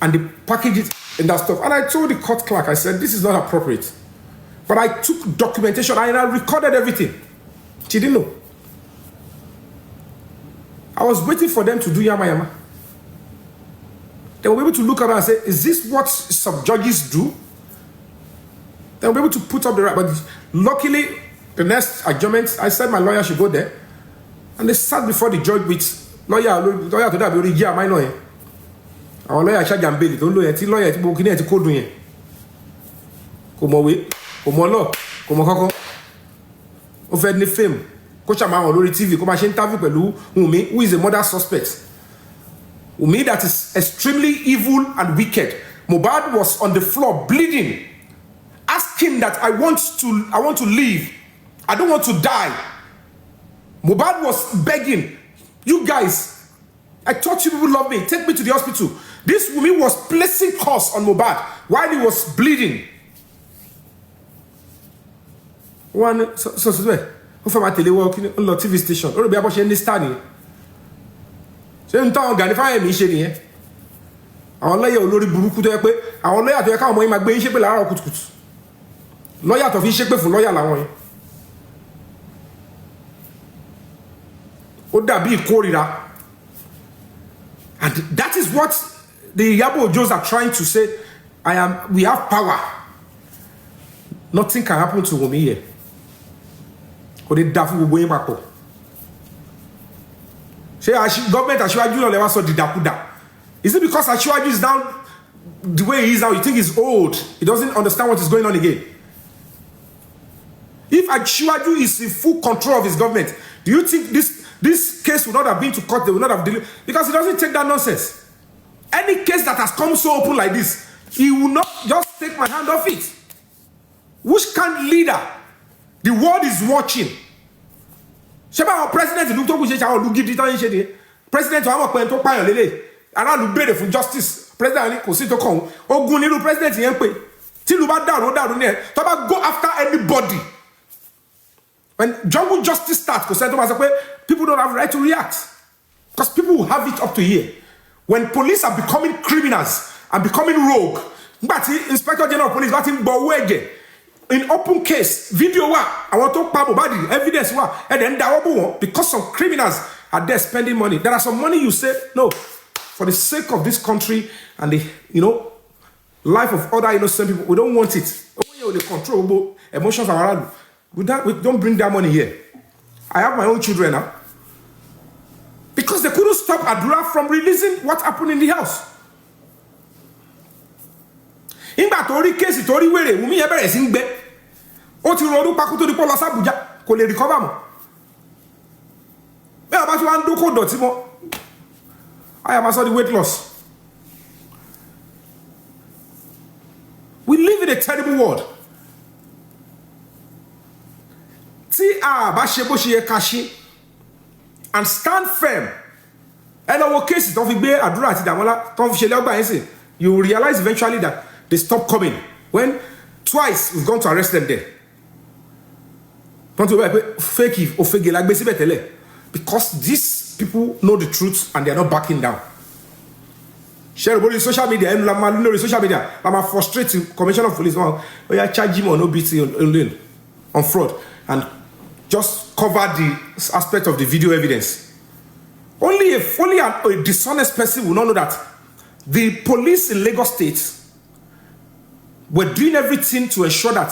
and they package it in that stuff. And I told the court clerk, I said, this is not appropriate. But I took documentation and I recorded everything. She didn't know. I was waiting for them to do yama yama. They were able to look at her and say, is this what some judges do? They were able to put up the right. But luckily, the next adjournment, I said my lawyer should go there. And they sat before the judge with lawyer to that be yeah, my lawyer. Our lawyer charge and bail. Don't lawyer, lawyer to book in to code doing. Come away, come on law, come on koko. Offered the fame. Coach Ama on TV, come and interview Pelu, who is a murder suspect. Umi that is extremely evil and wicked. Mohbad was on the floor bleeding. Ask him that I want to live. I don't want to die. Mohbad was begging, you guys, I thought you people love me. Take me to the hospital. This woman was placing curse on Mohbad while he was bleeding. One so from a teleworking on the TV station. Or be able to understand. So in town, Ganify me shady. Àwọn lawyer olórí burúkú tó yẹ pé àwọn lawyer tó yẹ káwọn ọmọ yín máa gbé yín ṣépè láàárọ̀ kùtùkùtù. Lawyer tó fi ṣépè fún lawyer làwọn yín. Ó dàbí ìkórìíra. And that is what the Yabo Ojos are trying to say. We have power. Nothing can happen to Wunmi here. Kò dé dá fún gbogbo yín papọ̀. Ṣé government Aṣíwájú náà lè wá sọ dìdàkudà? Is it because Aṣíwájú is now the way he is now, you think he's old? He doesn't understand what is going on again. If Aṣíwájú is in full control of his government, do you think this case would not have been to court? They would not have delivered, because he doesn't take that nonsense. Any case that has come so open like this, he will not just take my hand off it. Which kind leader? The world is watching. Ṣé bá àwọn president ìlú tó kù ṣe àwọn olùgidi tó ń ṣe ni? President wa mọ̀ pé tó pààyàn lélẹ̀. Aráàlú béèrè fún justice. President ní kò sí tó kàn. Ogun nínú president yẹn pé. Tí ìlú bá dàrú ní ẹ̀. Tó bá go after anybody. When jungle justice starts, kò sẹ́ni tó máa sọ pé people don't have right to react. Because people will have it up to here. When police are becoming criminals and becoming rogue, but Inspector General of Police bá ti ń gbọ́ owó ẹ̀jẹ̀. In open case, video wa, àwọn tó pa Mohbad, evidence wa, and then because some criminals are there spending money. There are some money you say, no, for the sake of this country and the, life of other innocent people, we don't want it. We control emotions around. We don't bring that money here. I have my own children now. Because they couldn't stop Adura from releasing what happened in the house. Ìgbà tó rí kéèsì tó rí wèrè Wunmi yẹn bẹ̀rẹ̀ sí ń gbé ó ti rọrùn pakú tó di pọ́ lọ sí Àbújá kò lè recover mọ́ bẹ́ẹ̀ bá tí wọ́n á ń dókò dọ̀tí mọ́ I am also the weight loss. We live in a terrible world. Tí a bá ṣe bó ṣe yẹ ká ṣe and stand firm ẹ lọ wo kéèsì tó fi gbé Àdúrà àti Dàmọ́lá tó fi ṣe lẹ́gbàá yẹn sìn, you will realize eventually that they stop coming. When twice we've gone to arrest them there. Because these people know the truth and they are not backing down. Share about social media and social media. I'm frustrating Commissioner of Police. Oh, yeah, charge him on OBT on fraud and just cover the aspect of the video evidence. Only a dishonest person will not know that the police in Lagos State were doing everything to ensure that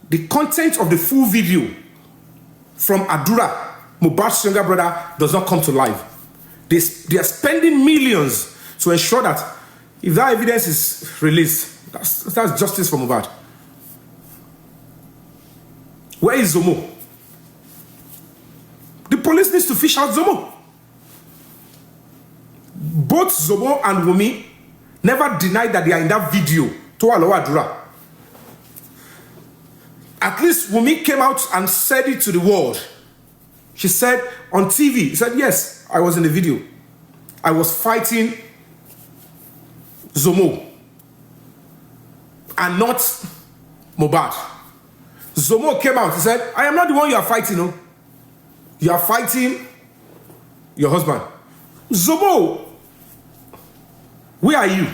the content of the full video from Adura, Mohbad's younger brother, does not come to life. They are spending millions to ensure that if that evidence is released, that's justice for Mohbad. Where is Zomo? The police needs to fish out Zomo. Both Zomo and Wunmi never denied that they are in that video to Aloha Adura. At least Wunmi came out and said it to the world. She said on TV, she said, yes, I was in the video. I was fighting Zomo and not Mohbad. Zomo came out, he said, I am not the one you are fighting, no. You are fighting your husband. Zomo, where are you?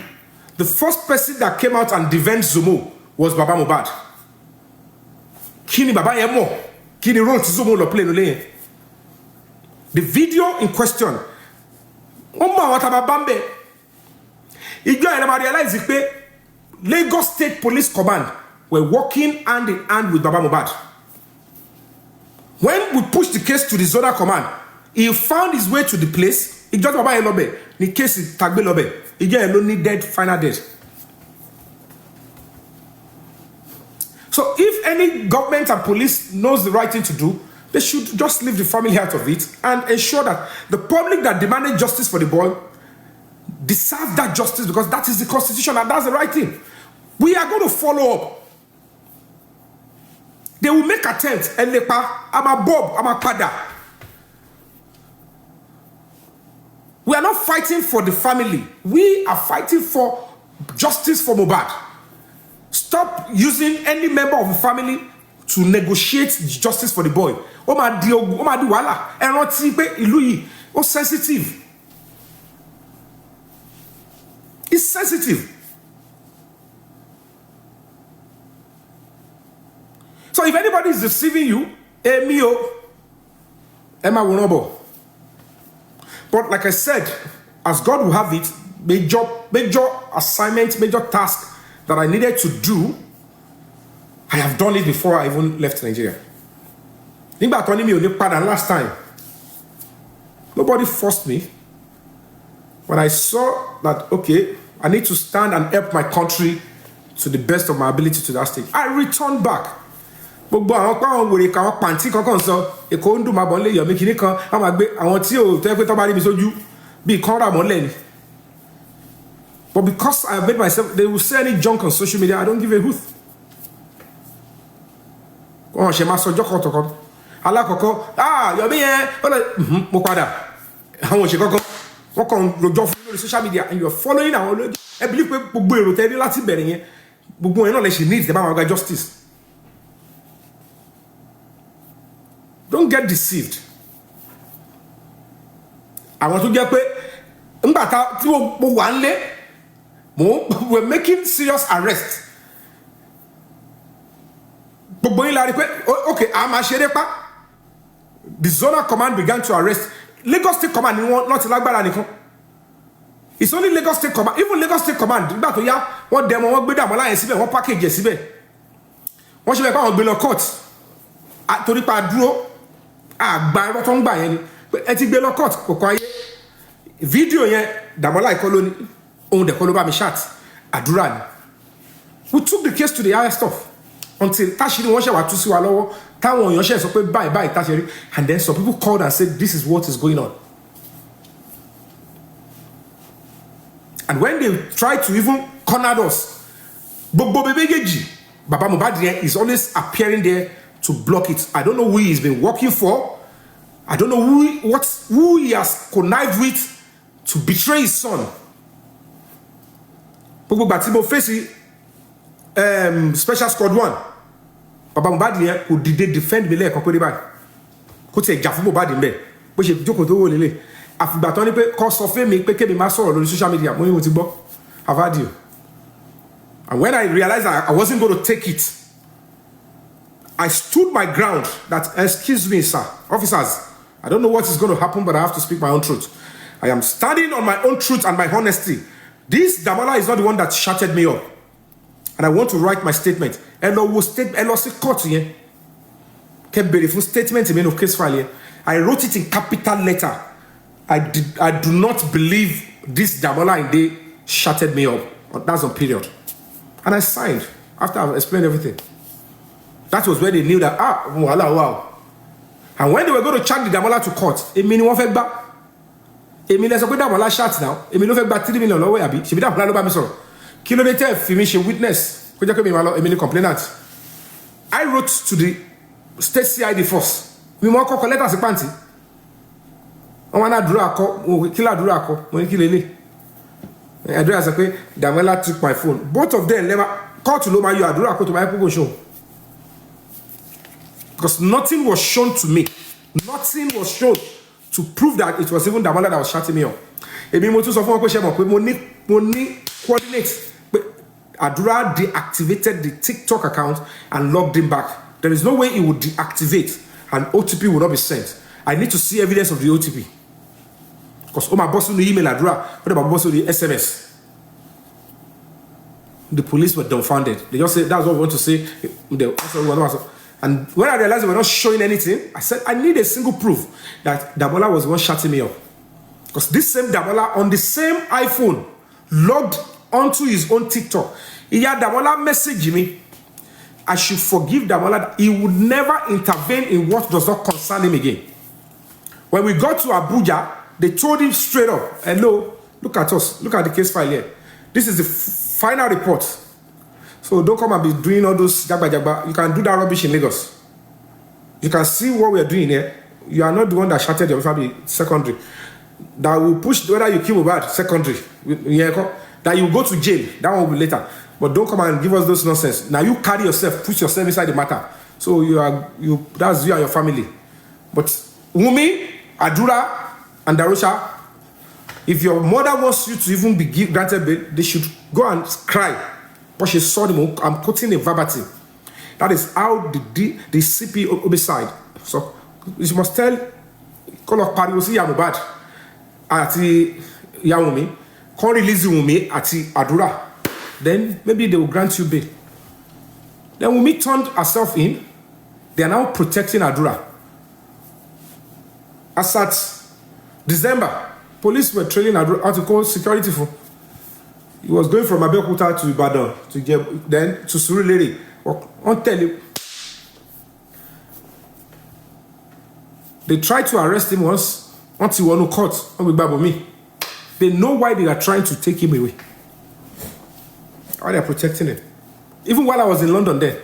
The first person that came out and defended Zomo was Baba Mohbad. Kini Baba Yemo, Kini wrote Zomo lo play no le. The video in question, Oma watababambe. Ijo I realize it. Lagos State Police Command were working hand in hand with Baba Mohbad. When we pushed the case to the Zonal Command, he found his way to the place. He just Baba Elobe. The case is Tagbe Lobe. He just only dead, final death. So if any government and police knows the right thing to do, they should just leave the family out of it and ensure that the public that demanded justice for the boy deserve that justice, because that is the constitution and that's the right thing. We are going to follow up. They will make attempts. Elepa, I'm a Bob, I'm a Pada. We are not fighting for the family. We are fighting for justice for Mohbad. Stop using any member of the family to negotiate justice for the boy. O ma di wala. Ẹ rántí pé ìlú yìí ó sensitive. It's sensitive. So if anybody is deceiving you, Emi o, Emma Wonobo. But like I said, as God will have it, major assignment, major task that I needed to do, I have done it before I even left Nigeria. Last time, nobody forced me. When I saw that, okay, I need to stand and help my country to the best of my ability to that stage, I returned back. Gbogbo àwọn pa àwọn wèrè kan panti kankan sọ Èkó ń dùn máa bọ̀ nílé Yomi kìíní kan á máa gbé àwọn tí ò tẹ́ pé tó bá rí mi sójú bíi kan rà mọ́lẹ̀ ni. But because I have made myself, they will say any junk on social media, I don't give a hoot. Wọ́n ṣe máa sọ jọ́kọ̀tọ̀kọ̀ alákọ̀ọ́kọ́ Yomi yẹn mo padà àwọn òṣè kankan wọ́n kàn rojọ́ fún lórí social media and you are following àwọn olóògbé ẹ believe pé gbogbo èrò tẹ́ ní láti bẹ̀rẹ̀ yẹn gbogbo yẹn náà lè ṣe need tẹ́ bá wọn gba justice. Don't get deceived. Àwọn tó jẹ́ pé ńgbà tí mo wà ń lé we're making serious arrest. Gbogbo yín la rí pé okay a máa ṣeré pa. The zonal command began to arrest. Lagos State Command ni wọ́n láti lágbára nìkan. It's only Lagos State Command. Even Lagos State Command nígbà tó yá wọ́n dẹ̀mọ́ wọ́n gbé Dàmọ́lá yẹn síbẹ̀ wọ́n package ẹ̀ síbẹ̀. Wọ́n ṣe bẹ́ẹ̀ pé àwọn gbé lọ court. Torí pa dúró àgbà ẹ̀rọ tó ń gbà yẹn ni ẹ ti gbé lọ court kò kọ́ ayé fídíò yẹn Dàmọ́lá ìkọlù ni ohun dẹ̀kọ́ ló bá mi ṣáàtì àdúrà ni. We took the case to the higher stuff until táṣìírí wọ́n ṣe wá tú sí wa lọ́wọ́ táwọn èèyàn ṣe sọ pé báyìí táṣìírí and then some people called and said this is what is going on. And when they try to even corner us gbogbo méjèèjì Baba Mohbad is always appearing there to block it. I don't know who he's been working for. I don't know who he has connived with to betray his son. Gbogbo gbà tí mo face special squad 1. Baba Mohbad yẹn kò dìde defend me lẹ́ẹ̀kan péré báyìí. Kò tiẹ̀ jà fún Mohbad ńbẹ̀. Bó ṣe jókòó tó wò lélẹ̀. Àfìgbà tán ní pé kó sọ fún mi pé kémi má sọ̀rọ̀ lórí social media. Mo ní mo ti gbọ́. I've heard you. And when I realized that I wasn't going to take it, I stood my ground that, excuse me, sir, officers, I don't know what is going to happen, but I have to speak my own truth. I am standing on my own truth and my honesty. This Dàmọ́lá is not the one that shouted me up. And I want to write my statement. Statement case file. I wrote it in capital letter. I do not believe this Dàmọ́lá Inde shouted me up. That's on period. And I signed after I've explained everything. That was when they knew that, wow. And when they were going to charge the Dàmọ́lá to court, èmi ni wọ́n fẹ́ gbà. Èmi lẹ sọ pé Dàmọ́lá shot now. Èmi ló fẹ́ gbà 3 million lọ́wọ́ àbí. Ṣebí Dàmọ́lá ló bá mi sọ̀rọ̀. Kí ló dé tẹ́ fi mi ṣe witness. Kó jẹ́ pé mi máa lọ, èmi ni complainant. I wrote to the state CID first. Mi mọ́ kọ́kọ́ lẹ́tà sí pàǹtí. Wọ́n wá náà dúró akọ, kí lá dúró akọ, mo ní kí lélẹ̀. Àdúrà sọ pé Dàmọ́lá took my phone. Both of them never court ló máa yọ àdúrà akọ tó máa kó show. Because nothing was shown to me. Nothing was shown to prove that it was even Dàmọ́lá that was shouting me up. Èmi mo tún sọ fún wọn pé ṣe mọ̀ pé mo ní coordinates. Àdúrà deactivated the TikTok account and logged him back. There is no way he would deactivate and OTP will not be sent. I need to see evidence of the OTP. Because my boss on the email Àdúrà, but my boss on the SMS. The police were dumbfounded. They just said, that's what we want to say. And when I realized they were not showing anything, I said, I need a single proof that Dàmọ́lá was the one shutting me up. Because this same Dàmọ́lá on the same iPhone logged onto his own TikTok. Ìyá Dàmọ́lá messaged me. I should forgive Dàmọ́lá that he would never intervene in what does not concern him again. When we got to Abuja, they told him straight up, hello, look at us, look at the case file here. This is the final report. So don't come and be doing all those jagba jagba. You can do that rubbish in Lagos. You can see what we are doing here. You are not the one that shouted your family secondary. That will push whether you kill Mohbad secondary. That you go to jail. That one will be later. But don't come and give us those nonsense. Now you carry yourself, put yourself inside the matter. So that's you and your family. But Wumi, Adura, and Darusha, if your mother wants you to even be granted bail, they should go and cry. But she saw them. I'm quoting a verbatim. That is how the CP homicide. So you must tell call of Pariwosi Yamubad ati Yaomi, can release Wumi ati Adura. Then maybe they will grant you bail. Then Wumi turned herself in. They are now protecting Adura. As at December, police were trailing Adura how to call security for. He was going from Abeokuta to Ibadan then to Surulere. I'll tell you. They tried to arrest him once until one caught me. They know why they are trying to take him away. Why they are protecting him. Even while I was in London there.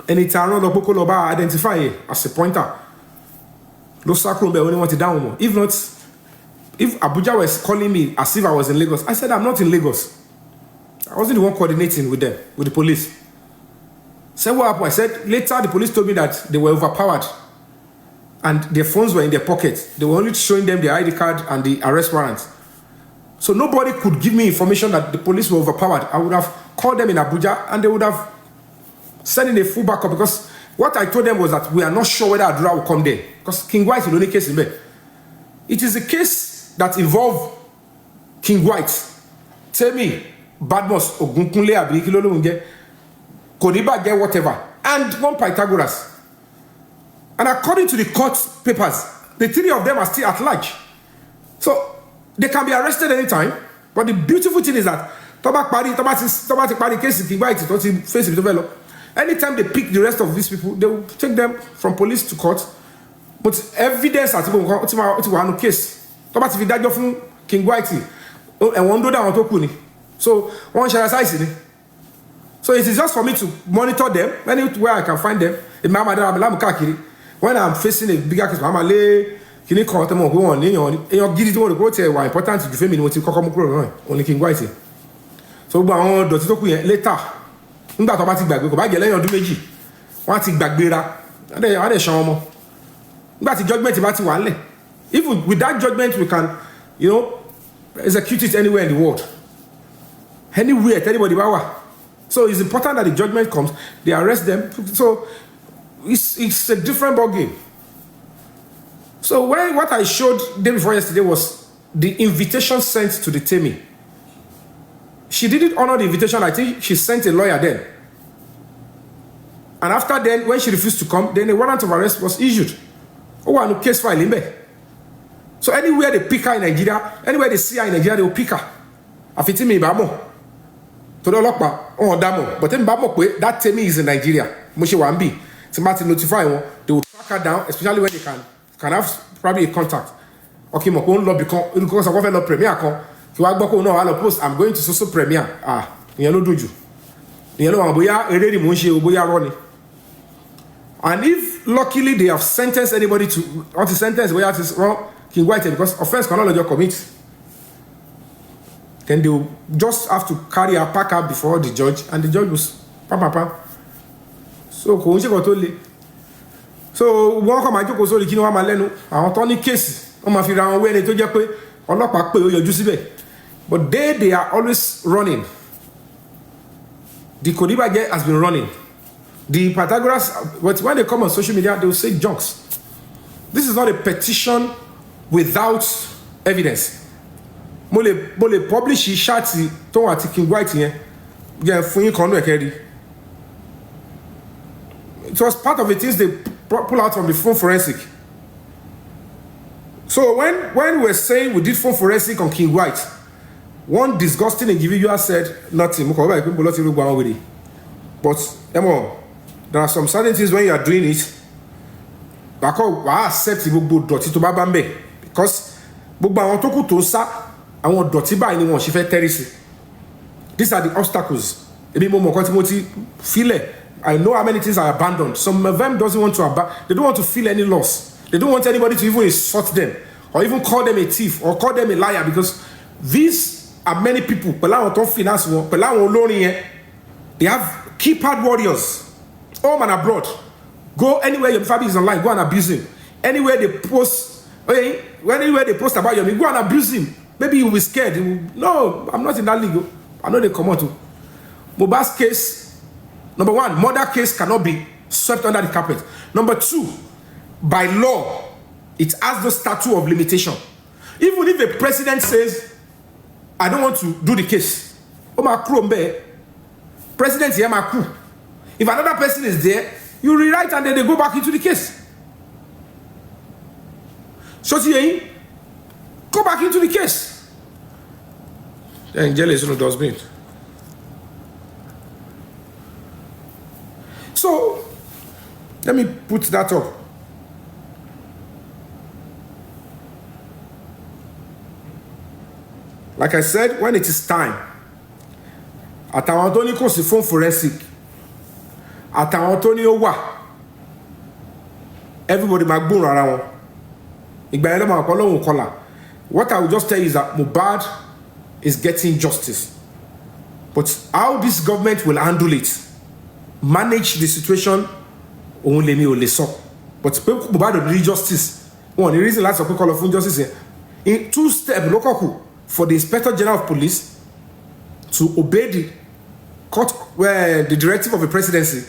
And it's around the identify as a pointer. No sacrum when he wanted down. If not, if Abuja was calling me as if I was in Lagos, I said I'm not in Lagos. I wasn't the one coordinating with them, with the police. Said what happened? I said later the police told me that they were overpowered and their phones were in their pockets. They were only showing them the ID card and the arrest warrants. So nobody could give me information that the police were overpowered. I would have called them in Abuja and they would have sent in a full backup because what I told them was that we are not sure whether Adura will come there because King White is the only case in there. It is a case that involves King White. Tell me, Badmus, Ogunkunle, Abirikilolunge, Koniba, get whatever, and one Pythagoras. And according to the court papers, the three of them are still at large. So they can be arrested anytime. But the beautiful thing is that case King White face develop. Anytime they pick the rest of these people, they will take them from police to court. But evidence at the case. King White and one do that. So one shall size. So it is just for me to monitor them anywhere I can find them. When I'm facing a bigger case, I'm lay can you call them go on your giddy to go to why important to defend me what you call only King White. So later. Nígbà tó bá ti gbàgbé kò bá jẹ́ lẹ́yìn ọdún méjì wọ́n ti gbàgbéra ade ṣan ọmọ nígbà tí judgment bá ti wà ńlẹ̀ even with that judgment we can execute it anywhere in the world anywhere anybody bá wà so it's important that the judgment comes they arrest them so it's a different ball game. So what I showed day before yesterday was the invitation sent to the Temi. She didn't honor the invitation. I think she sent a lawyer then. And after then, when she refused to come, then a warrant of arrest was issued. Oh, and a case file in there. So anywhere they pick her in Nigeria, anywhere they see her in Nigeria, they will pick her. Afitimi Bamo. To the Lokpa, oh, Damo. But then Bamo, that Temi is in Nigeria. Moshi Wambi. Somebody notify her, they will track her down, especially when they can have probably a contact. Okay, my own law because I want to premier. I'm going to social premier. And if luckily they have sentenced anybody to sentence where it is wrong, King White because offense cannot let commit, then they will just have to carry a pack up before the judge, and the judge was papa. So so one come and so the kino wa malenu àwọn tó ní case wọ́n máa fi ra wọn wé ẹni tó jẹ́ pé ọlọ́pàá pé ó yọjú síbẹ̀. But they are always running. The Kodiba has been running. The Pythagoras, but when they come on social media, they will say junks. This is not a petition without evidence. Mole publish shati to ati King White here. It was part of the things they pull out from the phone forensic. So when we were saying we did phone forensic on King White, one disgusting individual said nothing. But there are some certain things when you are doing it. Because these are the obstacles. I know how many things are abandoned. Some of them doesn't want to they don't want to feel any loss. They don't want anybody to even insult them or even call them a thief or call them a liar, because these are many people. They have keypad warriors, home and abroad. Go anywhere your family is online, go and abuse him. Anywhere they post, anywhere they post about Yomi, go and abuse him. Maybe you will be scared. No, I'm not in that league. I know they come out to. Mohbad's case, number one, murder case cannot be swept under the carpet. Number two, by law, it has the statute of limitation. Even if a president says, I don't want to do the case, president here, if another person is there, you rewrite and then they go back into the case. So go back into the case. The angel is no dustbin. So let me put that up. Like I said, when it is time, àtàwọn tó ní kò sí fún forensic, àtàwọn tó ní ó wà, everybody máa gbóhùn ara wọn. Ìgbà yẹn ló máa kọ́ lóhùn kọlà. What I will just tell you is that Mohbad is getting justice. But how this government will handle it, manage the situation, òun lèmi ò lè sọ. But Mohbad will need justice. One, the reason láti sọ pé call of justice here. In 2 steps, local for the Inspector General of Police to obey the court, the directive of the presidency,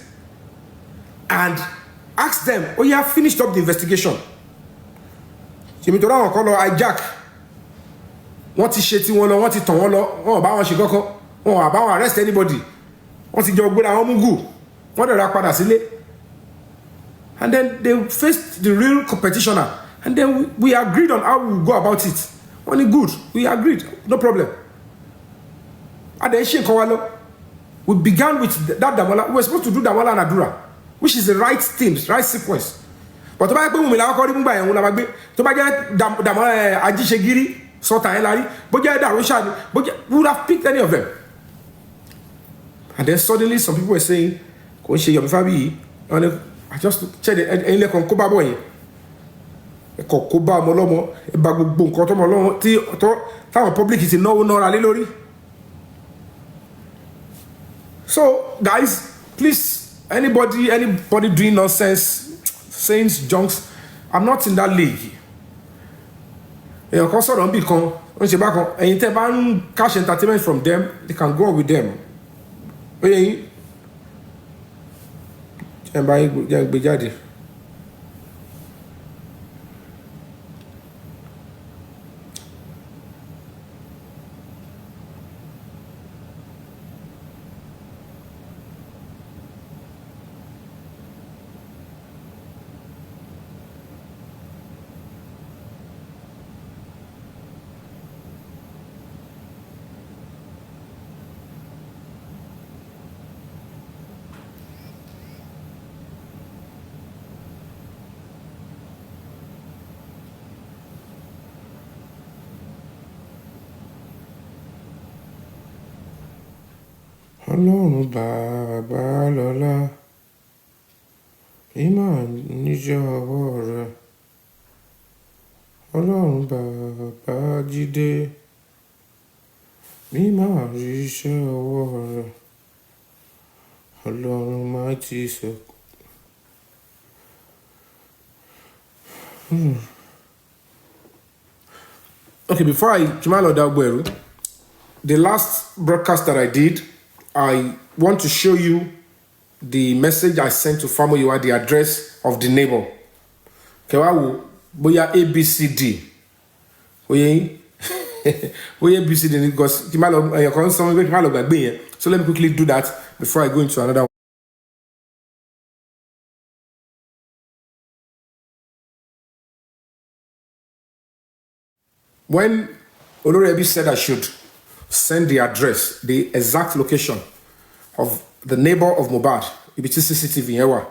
and ask them, oh, you have finished up the investigation. Ṣèmi tó dáwọn kan lọ hijack, wọ́n ti ṣe tí wọ́n lọ, wọ́n ti tàn wọ́n lọ, wọ́n ò bá wọn ṣe kọ́kọ́, wọ́n ò bá wọn arrest anybody, wọ́n ti jọ gbéra wọn mú gù, wọ́n dẹ̀ ra padà sílé. And then they faced the real competitioner, and then we agreed on how we will go about it. Only good, we agreed, no problem. And then we began with that Damola. We were supposed to do Damola and Adura, which is the right thing, right sequence. But to buy we Damola Ajishegiri, Sota Elari, we would have picked any of them. And then suddenly some people were saying, Yomi fabiyi, I just checked it, Kokoba Molomo, Bagbo, Kotomolo, Town public is no lórí. So, guys, please, anybody doing nonsense, saying junks, I'm not in that league. You can become, and cash entertainment from them, they can go with them. Ọlọ́run bàbá lọ́lá, ìmọ̀ níjọ́ ọwọ́ rẹ̀. Ọlọ́run bàbá jídé, mímọ̀ ríṣẹ́ ọwọ́ rẹ̀. Ọlọ́run má ti sọ̀kò. Okay, before I Jumalo Dagberu, the last broadcast that I did, I want to show you the message I sent to Famoyiwa, the address of the neighbor. Kewawu, boya ABCD. Boya ABCD because so let me quickly do that before I go into another one. When Olorebi said I should send the address, the exact location of the neighbor of Mohbad, Ibiti CCTV Ewa,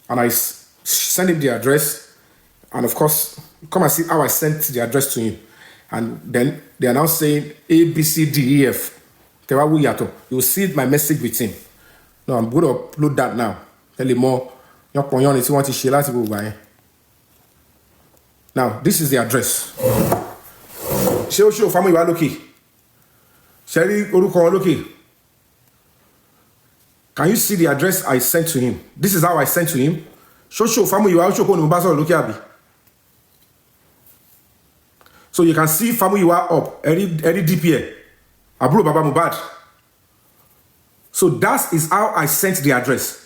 and I sent him the address, and of course, come and see how I sent the address to him. And then they are now saying A, B, C, D, E, F. You will see my message with him. No, I'm going to upload that now. Tell you more. If you want to share that, go by. Now, this is the address. Show family you are looking. Sherry Oruko looking. Can you see the address I sent to him? This is how I sent to him. Show family you are looking. So you can see family you are up. Any DPA. Abro Baba Mubad. So that is how I sent the address.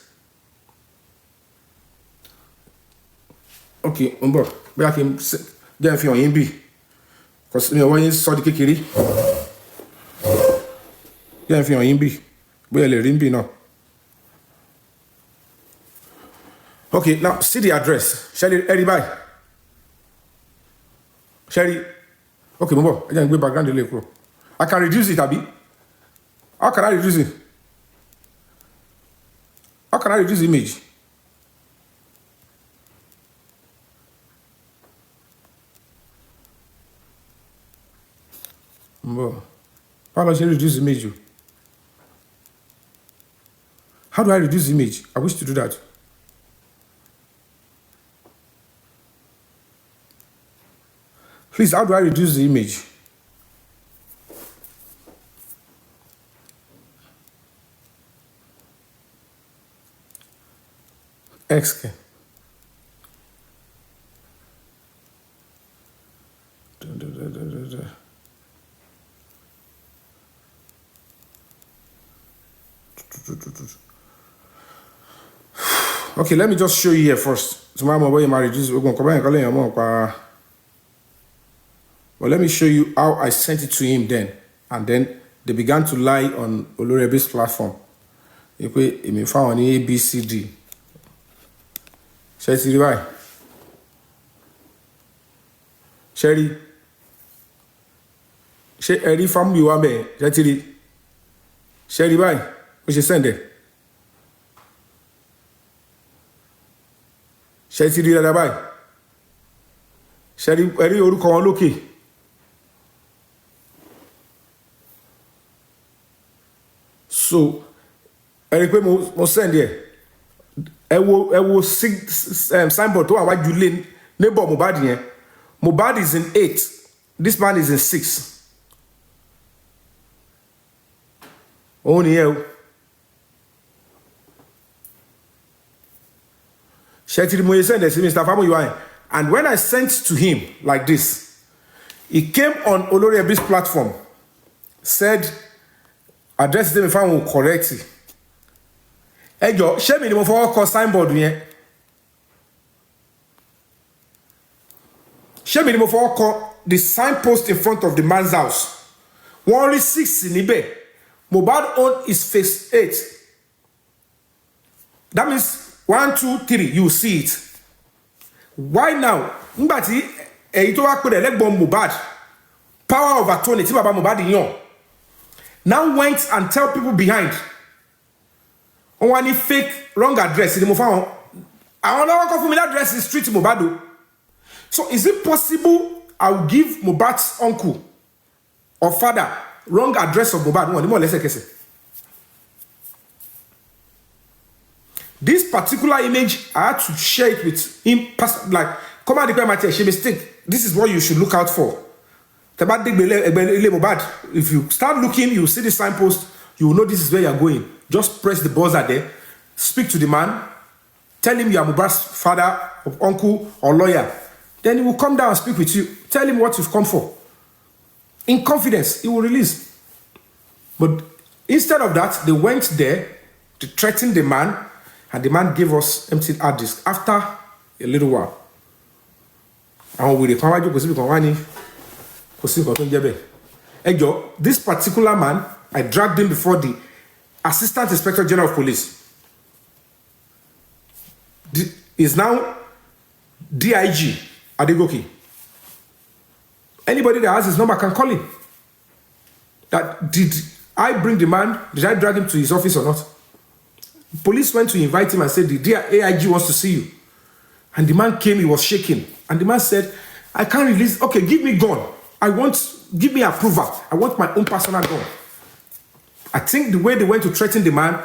Okay, we have him get for him be. Because when you saw the kikiri. Get for him be. We are rimbi now. Okay, now see the address. Sherry, everybody. Sherry. Okay, Mumbo, I can go background the lake. I can reduce it, Abi. How can I reduce it? How can I reduce the image? Mumbo, how do I reduce the image? How do I reduce the image? I wish to do that. Please, how do I reduce the image? X. Okay, let me just show you here first. Tomorrow, we're going to reduce. We're going to come and call him. Well, let me show you how I sent it to him then. And then they began to lie on Olorebe's platform. If we found A, B, C, D. Sherry, why? Sherry. Sherry, from you are me. Sherry, why? We should send it. Sherry, why? Sherry, you come look. So, Eric, we send here. I will signboard to our Julian neighbor Mubad here. Mubad is in 8. This man is in 6. Only here. Shetty Moye send this, Mr. Famo you. And when I sent to him like this, he came on Olorebe's platform, said, address them if I will correct it. Hey, yo, share me the for call signboard here. Share me the for call the signpost in front of the man's house. 106 in Ibe. Mobile on is face 8. That means 1, 2, 3. You see it. Why now? Mbati ito wa pede legbon Mobad. Power of attorney. Ti baba Mobad yon. Now went and tell people behind. On one fake wrong address in the Mofan. I don't know what that address is street Mobado. So is it possible I'll give Mobad's uncle or father wrong address of Mobad? No, less this particular image, I had to share it with him. Like, come on, the she mistake. This is what you should look out for. If you start looking, you see the signpost, you will know this is where you're going. Just press the buzzer there, speak to the man, tell him you are Mubad's father, or uncle, or lawyer. Then he will come down and speak with you. Tell him what you've come for. In confidence, he will release. But instead of that, they went there to threaten the man, and the man gave us empty hard disk after a little while. And with the this particular man, I dragged him before the Assistant Inspector General of Police. Is now DIG Adegoki. Anybody that has his number can call him. That did I bring the man? Did I drag him to his office or not? Police went to invite him and said, the AIG wants to see you. And the man came, he was shaking. And the man said, I can't release. Okay, give me gun. Give me approval. I want my own personal gun. I think the way they went to threaten the man,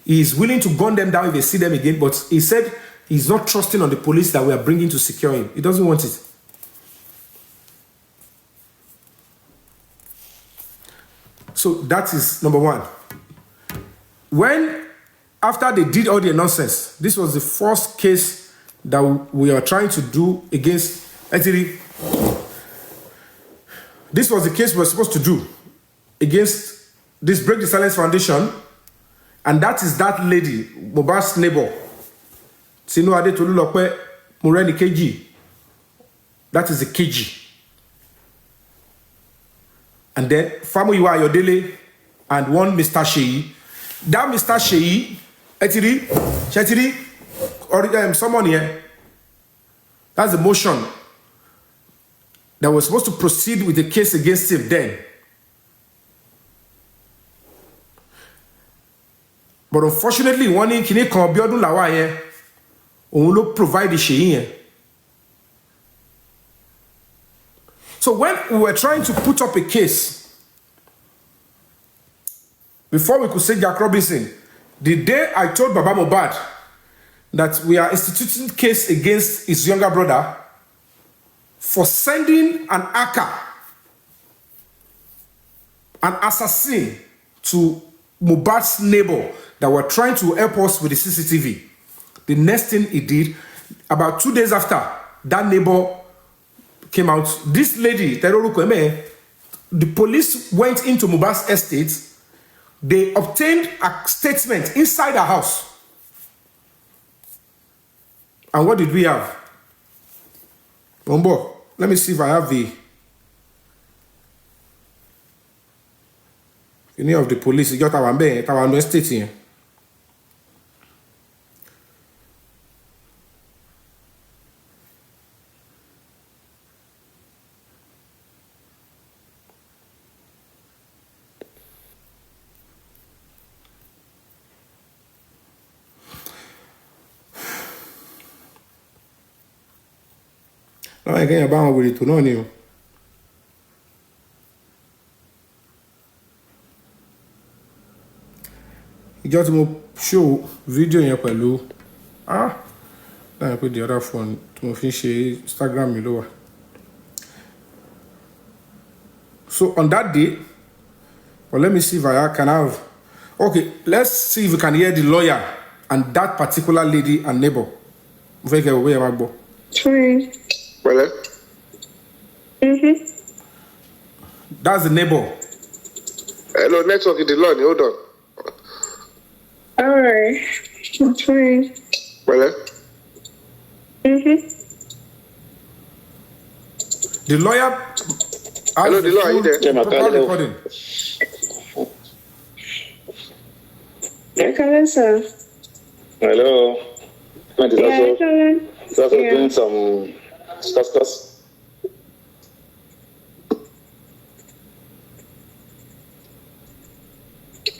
He is willing to gun them down if they see them again, but he said he's not trusting on the police that we are bringing to secure him. He doesn't want it. So that is number one. When, after they did all their nonsense, this was the first case that we are trying to do against, actually, this was the case we were supposed to do against this Break the Silence Foundation, and that is that lady, Mohbad's neighbor, Sinu Adetolulope Moreni KG. That is the KG. And then Famuyiwa Ayodele and one Mr. Sheyi. That Mr. Sheyi, or someone here, that's the motion that was supposed to proceed with the case against him then. But unfortunately, one in Kine Kambiodun Lawa here, only provide the Sheyi. So when we were trying to put up a case, before we could say Jack Robinson, the day I told Baba Mohbad that we are instituting case against his younger brother for sending an aka, an assassin, to Mohbad's neighbor that were trying to help us with the CCTV. The next thing he did, about 2 days after, that neighbor came out. This lady, the police went into Mohbad's estate. They obtained a statement inside her house. And what did we have? Bombo, let me see if I have the any of the police. You got our estate here. No, I can't buy with it to know you. You just to show video here pẹ̀lú then I put the other phone to finish Instagram me lower. So on that day, well, let me see if I can have. Okay, let's see if we can hear the lawyer and that particular lady and neighbor. Sorry. Well, That's the neighbor. hello, network in the line. Hold on. Alright. That's fine. Well, The lawyer. Hello, the lawyer, are you there? Recording. I can answer. Hello. Yeah, I can. So doing some stuff.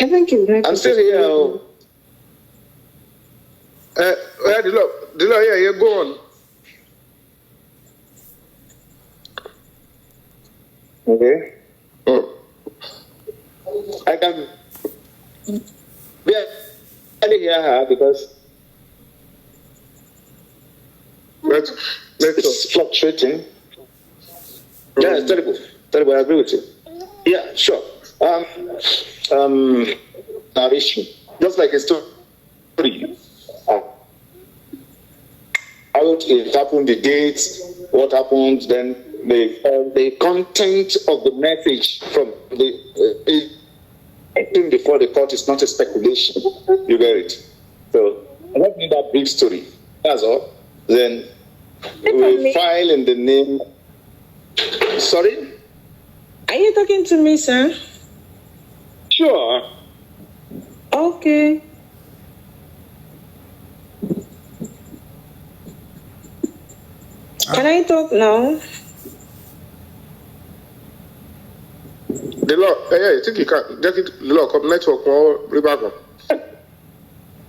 I think it's like I'm still here. yeah, the lawyer, yeah, go on. Okay. Oh. I can barely hear her because Let's it's fluctuating. Yeah, it's terrible. Terrible, I agree with you. Yeah, sure. Narration. Just like a story. How it happened, the dates, what happened, then the content of the message from the thing before the court is not a speculation. You get it? So I don't need that big story. That's all. Then we file in the name. Sorry? Are you talking to me, sir? Sure. Okay. Can I talk now? The law, yeah, I think you can. Just the law, come network or reback.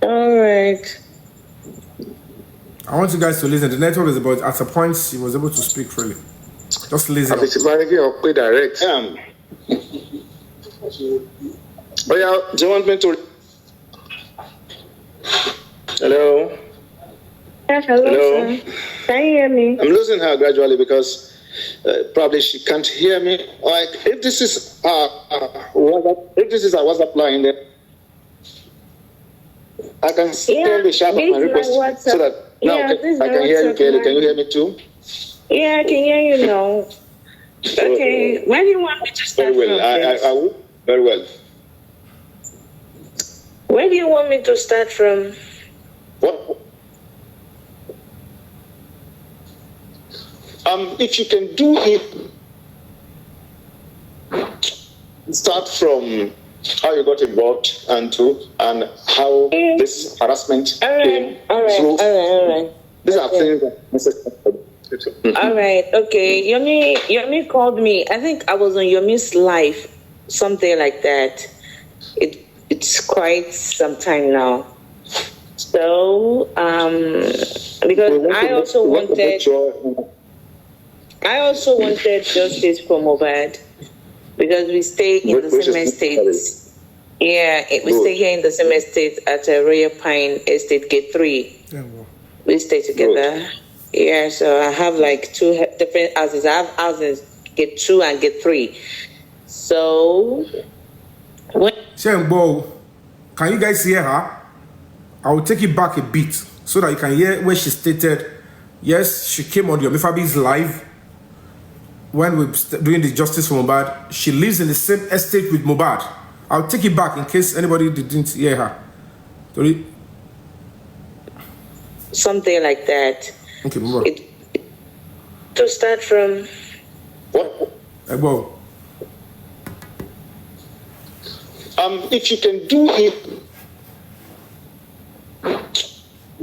All right. I want you guys to listen. The network is about, at a point, she was able to speak freely. Just listen. I'm managing or pay direct. Oh yeah, do you want me to? Hello. Hello, Hello. sir. Can you hear me? I'm losing her gradually because probably she can't hear me. Like if this is our WhatsApp line, then I can tell the sharp of my request so that now I can hear you clearly. Can you hear me too? Yeah, I can hear you now. Okay, where do you want me to start Very well. from? I will. Very well. Where do you want me to start from? What? If you can do it, start from how you got involved and how this harassment came through. All right. These are things that necessary. All right, okay. Yomi called me. I think I was on Yomi's live, something like that. It's quite some time now. So, because I also wanted justice for Mohbad because we stay in the same estate. Yeah, we stay here in the same estate at Royal Pine Estate Gate 3. Yeah, well. We stay together. Yeah, so I have like two different houses. I have houses Gate 2 and Gate 3. So, when can you guys hear her? I will take it back a bit so that you can hear where she stated, yes, she came on Yomi Fabiyi's live when we were doing the justice for Mohbad. She lives in the same estate with Mohbad. I'll take it back in case anybody didn't hear her. Sorry. Something like that. Okay, to start from. What? Well. If you can do it,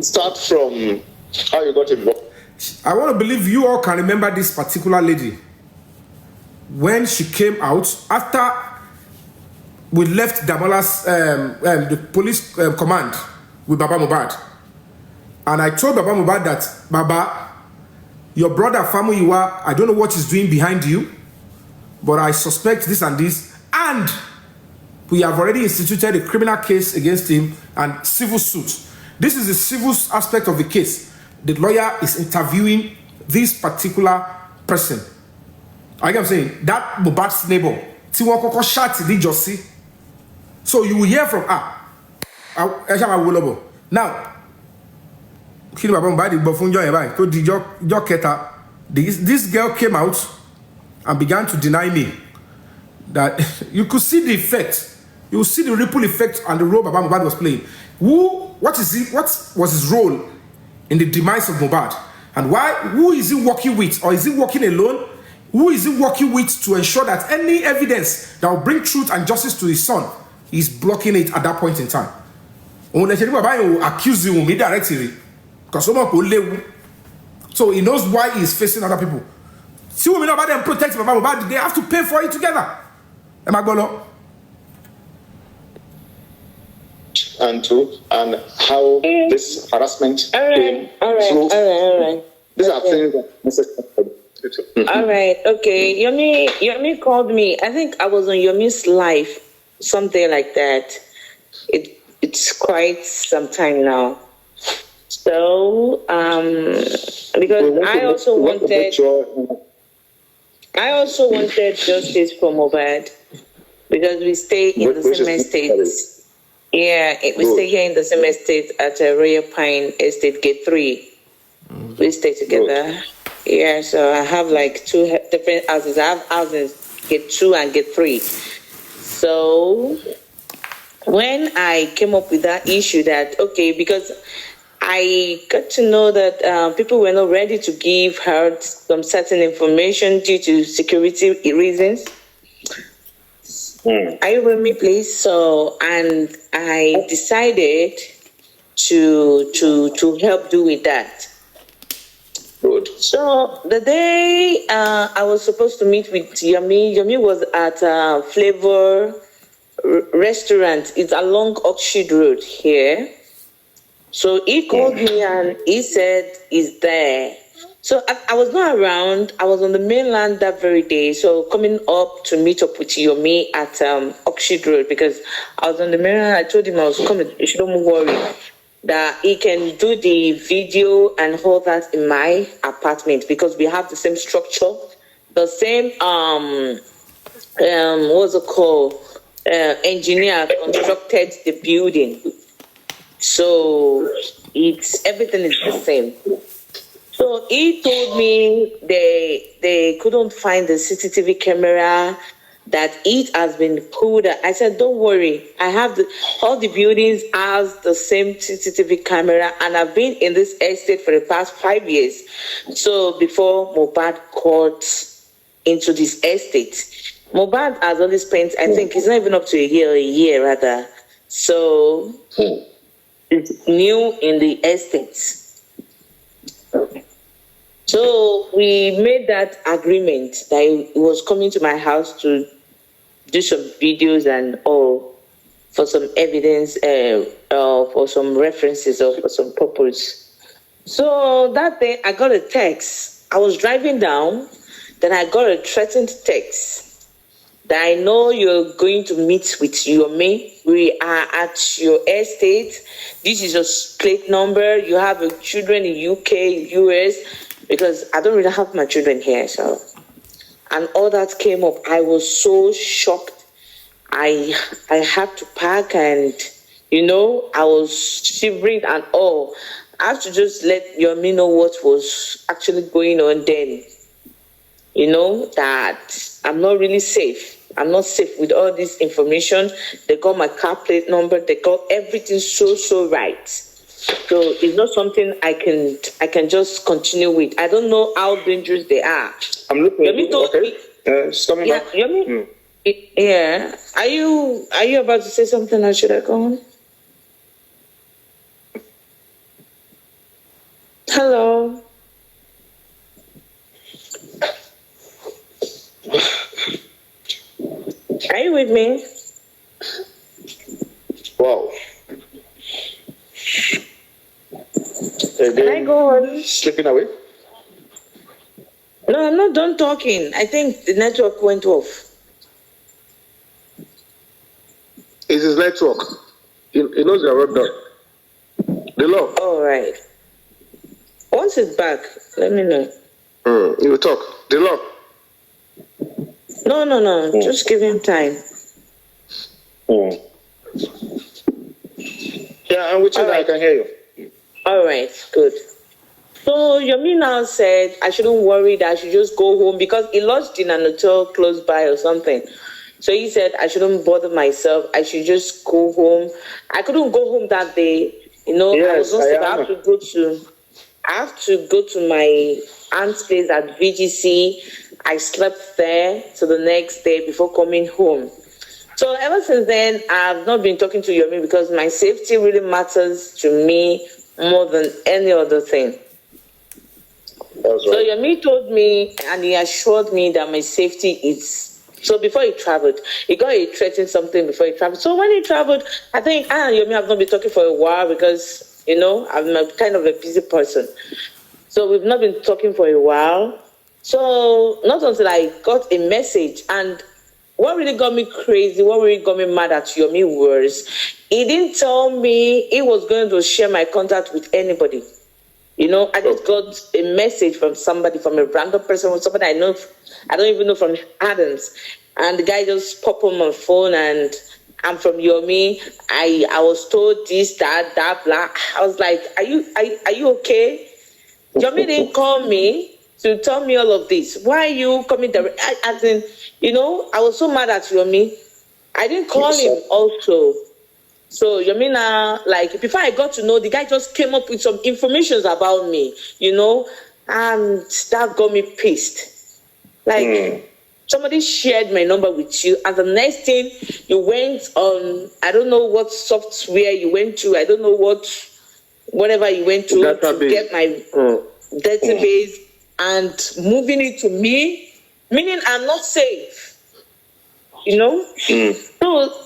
start from how you got involved. I want to believe you all can remember this particular lady. When she came out, after we left Damola's, the police command with Baba Mohbad. And I told Baba Mohbad that, Baba, your brother Famuyiwa, I don't know what he's doing behind you, but I suspect this and this. And we have already instituted a criminal case against him and civil suit. This is the civil aspect of the case. The lawyer is interviewing this particular person. I am saying that Mohbad's neighbor. So you will hear from now. This girl came out and began to deny me that you could see the effect. You will see the ripple effect and the role Baba Mohbad was playing. What was his role in the demise of Mohbad? And who is he working with? Or is he working alone? Who is he working with to ensure that any evidence that will bring truth and justice to his son is blocking it at that point in time? Accuse him directly. So he knows why he is facing other people. See women about them protect Baba Mohbad, they have to pay for it together. And how this harassment came through. All right. These are things that necessary. All right, okay. Yomi called me. I think I was on Yomi's live, something like that. It's quite some time now. So, because I also wanted justice for Mohbad because we stay in the same estate. Yeah, we stay here in the same estate at Royal Pine Estate Gate 3. We stay together. Yeah, so I have like two different houses. I have houses Gate 2 and Gate 3. So when I came up with that issue that, okay, because I got to know that people were not ready to give her some certain information due to security reasons. Are you with me, please? So, and I decided to help do with that. Good. So the day I was supposed to meet with Yomi was at Flavor Restaurant. It's along Oxford Road here. So he called me and he said he's there. So I was not around. I was on the mainland that very day. So coming up to meet up with Yomi at Oxford Road because I was on the mainland. I told him I was coming. You shouldn't worry. that he can do the video and all that in my apartment because we have the same structure, the same what's it called? Engineer constructed the building, so it's everything is the same. So he told me they couldn't find the CCTV camera, that it has been pulled. I said, don't worry. I have all the buildings has the same CCTV camera, and I've been in this estate for the past 5 years. So before Mohbad got into this estate, Mohbad has only spent, I think it's not even up to a year rather. So it's new in the estate. So we made that agreement that he was coming to my house to do some videos and all for some evidence, for some references or for some purpose. So that day I got a text. I was driving down, then I got a threatened text that I know you're going to meet with Yomi. We are at your estate. This is your plate number. You have children in UK, US. Because I don't really have my children here, so. And all that came up. I was so shocked. I had to pack and, I was shivering and all. I have to just let Yomi know what was actually going on then. That I'm not really safe. I'm not safe with all this information. They got my car plate number. They got everything so right. So it's not something I can just continue with. I don't know how dangerous they are. I'm looking. Yomi told me. It's coming back. Yomi. Yeah. Are you about to say something, or should I go on? Hello. Are you with me? Wow. Can I go on? Slipping away? No, I'm not done talking. I think the network went off. It's his network. He knows you're not done. The law. All right. Once it's back, let me know. You will talk. The law. No. Just give him time. Yeah, I'm with you now. I can hear you. All right, good. So Yomi now said I shouldn't worry, that I should just go home because he lodged in an hotel close by or something. So he said I shouldn't bother myself. I should just go home. I couldn't go home that day. Yes, I have to go to my aunt's place at VGC. I slept there till the next day before coming home. So ever since then, I've not been talking to Yomi because my safety really matters to me more than any other thing. That's So right. Yomi told me and he assured me that my safety is. So before he traveled, he got a threatened something before he traveled. So when he traveled, I think I and Yomi have not been talking for a while because, I'm a kind of a busy person. So we've not been talking for a while. So not until I got a message, and what really got me crazy, what really got me mad at Yomi was he didn't tell me he was going to share my contact with anybody. I just got a message from somebody, from a random person, from somebody I know, I don't even know, from Adams. And the guy just popped on my phone and I'm from Yomi. I was told this, that, blah. I was like, are you okay? Yomi didn't call me to tell me all of this. Why are you coming there? As in, I was so mad at Yomi. I didn't call him also. So Yomina, before I got to know, the guy just came up with some information about me, and that got me pissed. Somebody shared my number with you, and the next thing you went on, I don't know what software you went to, I don't know whatever you went to get my database and moving it to me, meaning I'm not safe. So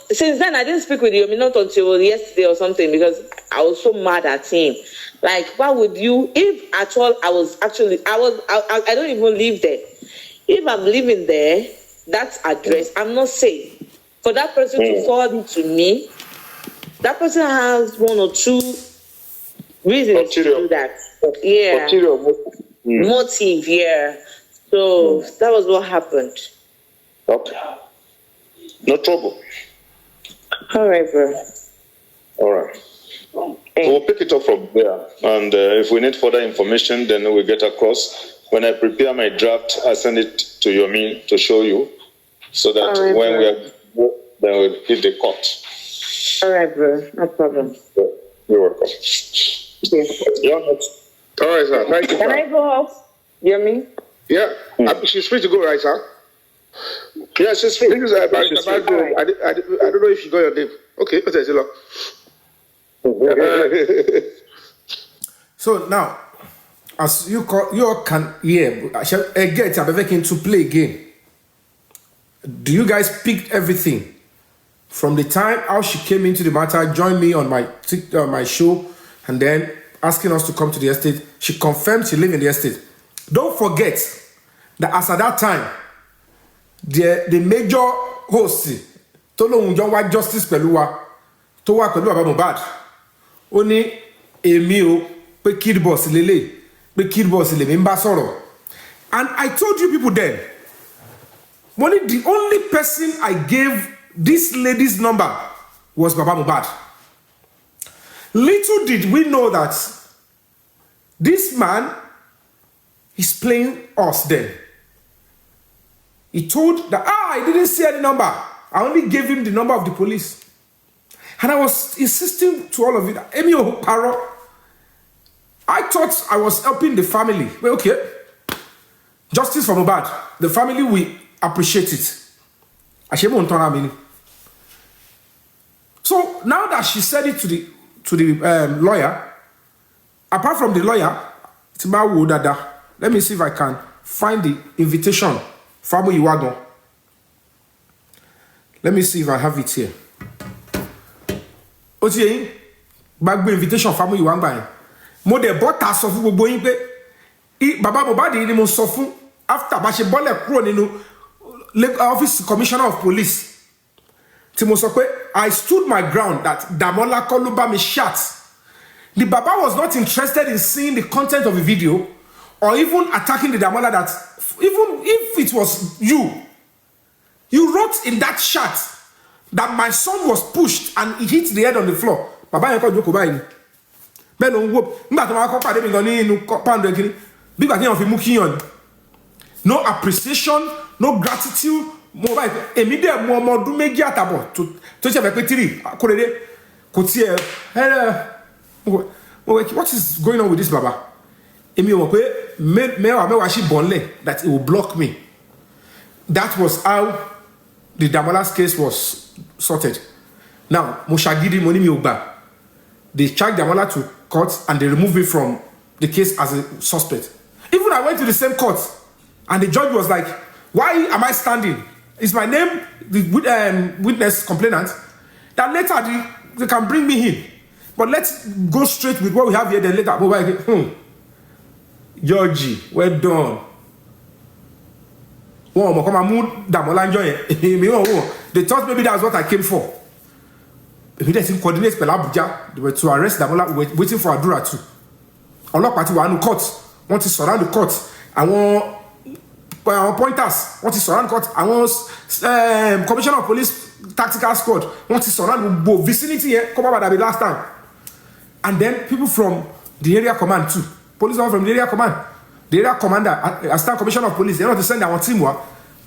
since then I didn't speak with Yomi, not until yesterday or something, because I was so mad at him. Why would you? If at all I don't even live there. If I'm living there, that address, I'm not safe. For that person to forward it to me, that person has one or two reasons to do that. Yeah. Motive, yeah. So that was what happened. Okay. No trouble. All right, bro. All right. We'll pick it up from there. And if we need further information, then we'll get across. When I prepare my draft, I send it to Yomi to show you. So that right, when bro. we are, then we'll hit the court. All right, bro. No problem. You're welcome. Okay. You're next. All right, sir. Thank you. Can sir. I go off? Yomi? Yeah. She's free to go, right, sir? Yeah, she's free. This is about She's free. I don't know if you got your name. Okay, what's that? So now, as you all can hear, I shall get Abevek to play again. Do you guys pick everything from the time how she came into the matter, joined me on my show, and then asking us to come to the estate? She confirmed she lived in the estate. Don't forget that as at that time, the major host tó lóun jọ wá justice pẹ̀lú wa tó wà pẹ̀lú bàbá Mohbad ó ní èmi o pé kid boss lélẹ̀ pé kid boss lèmi ń bá sọ̀rọ̀. And I told you people then, money, the only person I gave this lady's number was Baba Mohbad. Little did we know that this man is playing us then. He told that, I didn't see any number. I only gave him the number of the police. And I was insisting to all of you that, Emi Paro, I thought I was helping the family. Well, okay. Justice for Mohbad. The family will appreciate it. So now that she said it to the lawyer, apart from the lawyer, let me see if I can find the invitation. Fabiyi wagon. Let me see if I have it here. Otiye, bagbe invitation Fabiyi wagon. Mo de bota sọ fún gbogbo yín pé Baba Mohbad ni mo sọ fún after ba ṣe bọ́lẹ̀ kúrò nínú office commissioner of police. Tí mo sọ pé I stood my ground that Damola kọ́ ló bá mi shot. The Baba was not interested in seeing the content of the video or even attacking the Damola that even if it was you wrote in that chat that my son was pushed and he hit the head on the floor. Baba yẹn kọ́ jókòó báyìí. Bẹ́ẹ̀ ló ń wò nígbà tó máa kọ́ pàdé mi gan ní inú pàǹdù ẹ̀kíní bí ìgbà tí èèyàn fi mú kíyàn ni. No appreciation, no gratitude. Mo báyìí èmi dẹ̀ mú ọmọ ọdún méjì àtàbọ̀ tó ṣe fẹ́ pé tírì kórede kò tiẹ̀ what is going on with this Baba? Èmi ò mọ̀ pé mẹ́wàá ṣì bọ̀ ńlẹ̀ that it will block me. That was how the Damola's case was sorted. Now, mo ṣàgídí mo ní mi ò gbà. They charged Damola to court and they removed me from the case as a suspect. Even I went to the same court and the judge was like, why am I standing? Is my name the witness complainant? That later they can bring me in. But let's go straight with what we have here. Then later, Georgie, well done. They thought maybe that's what I came for. They didn't coordinate with Abuja. They were to arrest Damola. We were waiting for Adura too. Ọlọ́pàá party were in court. Want to surround the court. Àwọn pointers want to surround the court. Àwọn commissioner of police tactical squad want to surround the vicinity here. Come about the last time. And then people from the area command too. Police from the area command. The area commander, assistant commissioner of police, they want to send our team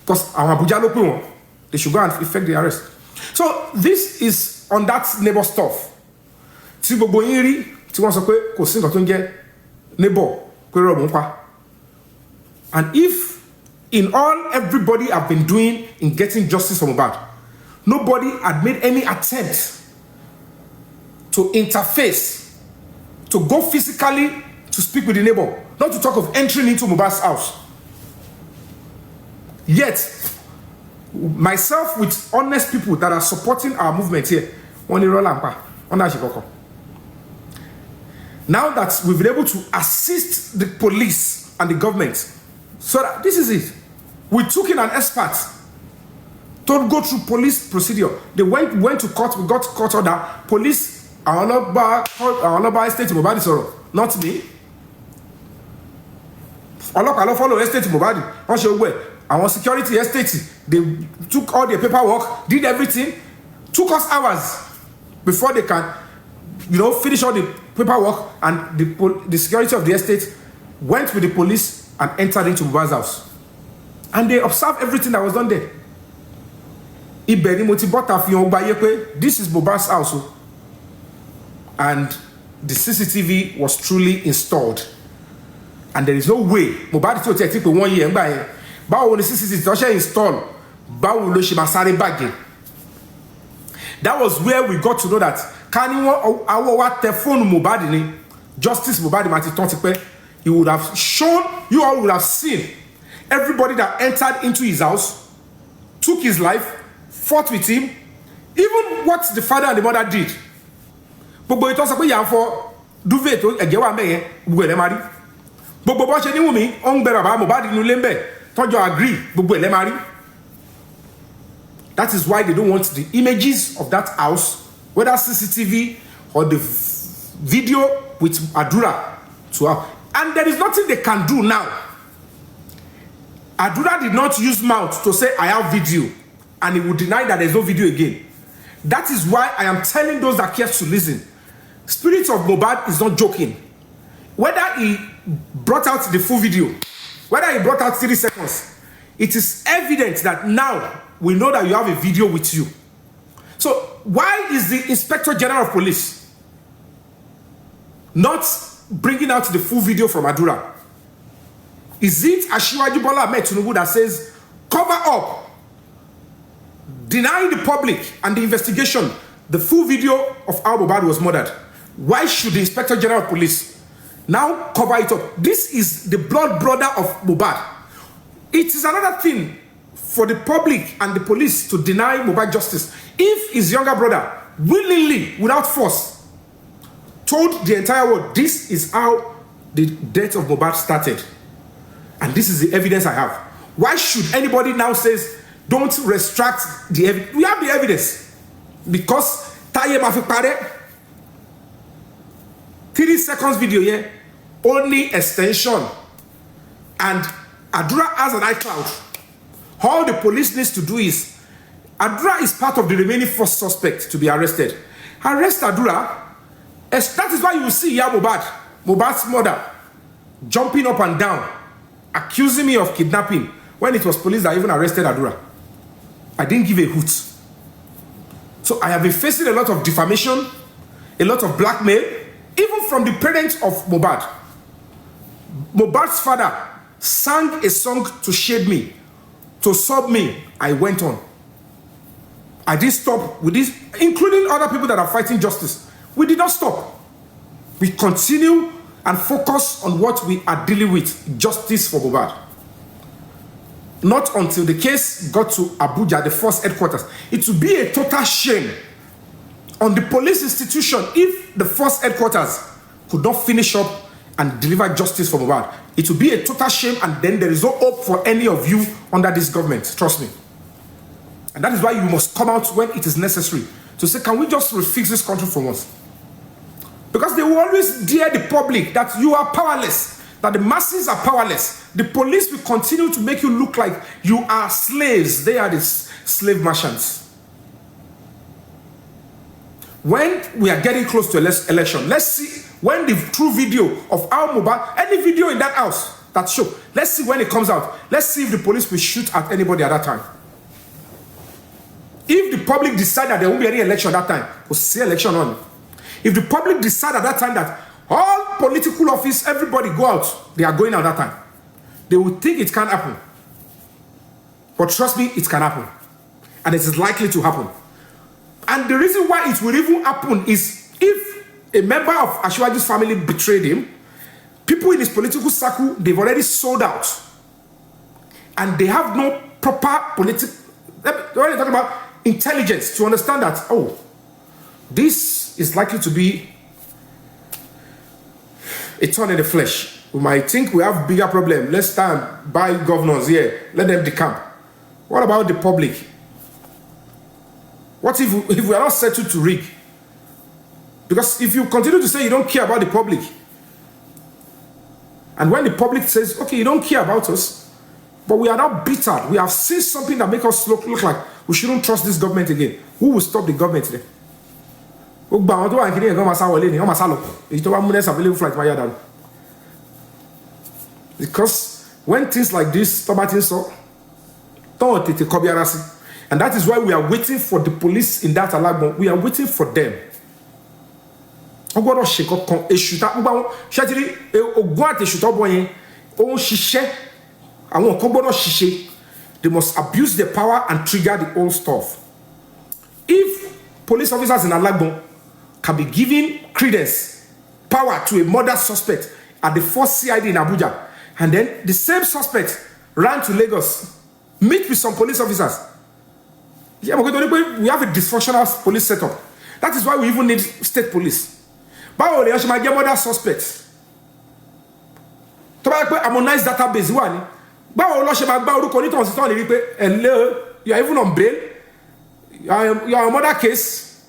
because our Abuja local they should go and effect the arrest. So this is on that neighbor stuff. Tí gbogbo yín rí tí wọ́n sọ pé kò sí nǹkan tó ń jẹ́ neighbor pé rọ̀ mú pa. And if in all everybody have been doing in getting justice for Mohbad, nobody had made any attempt to interface, to go physically to speak with the neighbor, not to talk of entering into Mohbad's house. Yet, myself with honest people that are supporting our movement here, oniro, lamba, now that we've been able to assist the police and the government, so that this is it. We took in an expert to go through police procedure. They went to court, we got court order. Police àwọn ọlọ́ba estate Mohbad sọ̀rọ̀, not me. ọlọ́pàá ló follow estate Mohbad, wọ́n ṣe gbogbo ẹ̀. Àwọn security estate, they took all their paperwork, did everything, took us hours before they can, finish all the paperwork, and the security of the estate went with the police and entered into Mohbad's house. And they observed everything that was done there. Ibẹ̀ ni mo ti bọ́ta fi hàn gbáyé pé this is Mohbad's house. And the CCTV was truly installed. And there is no way Mohbad tí o tẹ̀ tí pé 1 year ńgbà yẹn. Báwo ni CCTV tó ṣe install? Báwo ló ṣe máa sáré báàgì? That was where we got to know that ká ní wọ́n awọ́ wa tẹ fóònù Mohbad ni Justice Mohbad máa ti tán ti pẹ́. He would have shown, you all would have seen everybody that entered into his house, took his life, fought with him, even what the father and the mother did. Gbogbo ìtọ́ sọ pé yà ń fọ duvet tó ẹ̀jẹ̀ wà mẹ́yẹn gbogbo ẹ̀ lẹ́ máa rí. Gbogbo bọ́ ṣe ní Wùmí ó ń gbẹ bàbá Mohbad nínú ilé ń bẹ̀ tọ́jọ́ agree gbogbo ẹ̀ lẹ́ máa rí. That is why they don't want the images of that house, whether CCTV or the video with Adura to have. And there is nothing they can do now. Adura did not use mouth to say I have video, and he would deny that there is no video again. That is why I am telling those that care to listen. Spirit of Mohbad is not joking. Whether he brought out the full video, whether he brought out 30 seconds, it is evident that now we know that you have a video with you. So why is the Inspector General of Police not bringing out the full video from Adura? Is it Asiwaju Bola Ahmed Tinubu that says, cover up, deny the public and the investigation the full video of how Mohbad was murdered? Why should the Inspector General of Police now cover it up? This is the blood brother of Mohbad. It is another thing for the public and the police to deny Mohbad justice if his younger brother willingly, without force, told the entire world this is how the death of Mohbad started, and this is the evidence I have. Why should anybody now says don't retract the evidence? We have the evidence because Taye Mafikpare 30 seconds video here, only extension, and Adura has an iCloud. All the police needs to do is, Adura is part of the remaining first suspect to be arrested. Arrest Adura. That is why you will see Mohbad's mother, jumping up and down, accusing me of kidnapping, when it was police that even arrested Adura. I didn't give a hoot. So I have been facing a lot of defamation, a lot of blackmail, even from the parents of Mohbad. Mohbad's father sang a song to shade me, to sub me. I went on. I didn't stop with this, including other people that are fighting justice. We did not stop. We continue and focus on what we are dealing with, justice for Mohbad. Not until the case got to Abuja, the first headquarters. It would be a total shame on the police institution if the first headquarters could not finish up and deliver justice for Mohbad. It would be a total shame, and then there is no hope for any of you under this government. Trust me. And that is why you must come out when it is necessary to say, can we just refix this country for once? Because they will always dare the public that you are powerless, that the masses are powerless. The police will continue to make you look like you are slaves. They are the slave merchants. When we are getting close to election, let's see when the true video of our Mohbad, any video in that house that show, let's see when it comes out. Let's see if the police will shoot at anybody at that time. If the public decide that there won't be any election at that time, we'll see election on. If the public decide at that time that all political office, everybody go out, they are going out that time, they will think it can't happen. But trust me, it can happen. And it is likely to happen. And the reason why it will even happen is if a member of Asiwaju's family betrayed him, people in his political circle, they've already sold out. And they have no proper political, they're already talking about intelligence to understand that, oh, this is likely to be a thorn in the flesh. We might think we have bigger problem. Let's stand by governors here. Let them decamp. What about the public? What if we are not settled to rig? Because if you continue to say you don't care about the public, and when the public says, okay, you don't care about us, but we are not bitter, we have seen something that makes us look like we shouldn't trust this government again, who will stop the government today? Because when things like this, and that is why we are waiting for the police in that Alagbon. We are waiting for them. They must abuse their power and trigger the old stuff. If police officers in Alagbon can be given credence, power to a murder suspect at the first CID in Abuja, and then the same suspect ran to Lagos, meet with some police officers. Yeah, we have a dysfunctional police setup. That is why we even need state police. But we have murder suspects. To harmonize database. You are even on bail. You are a murder case.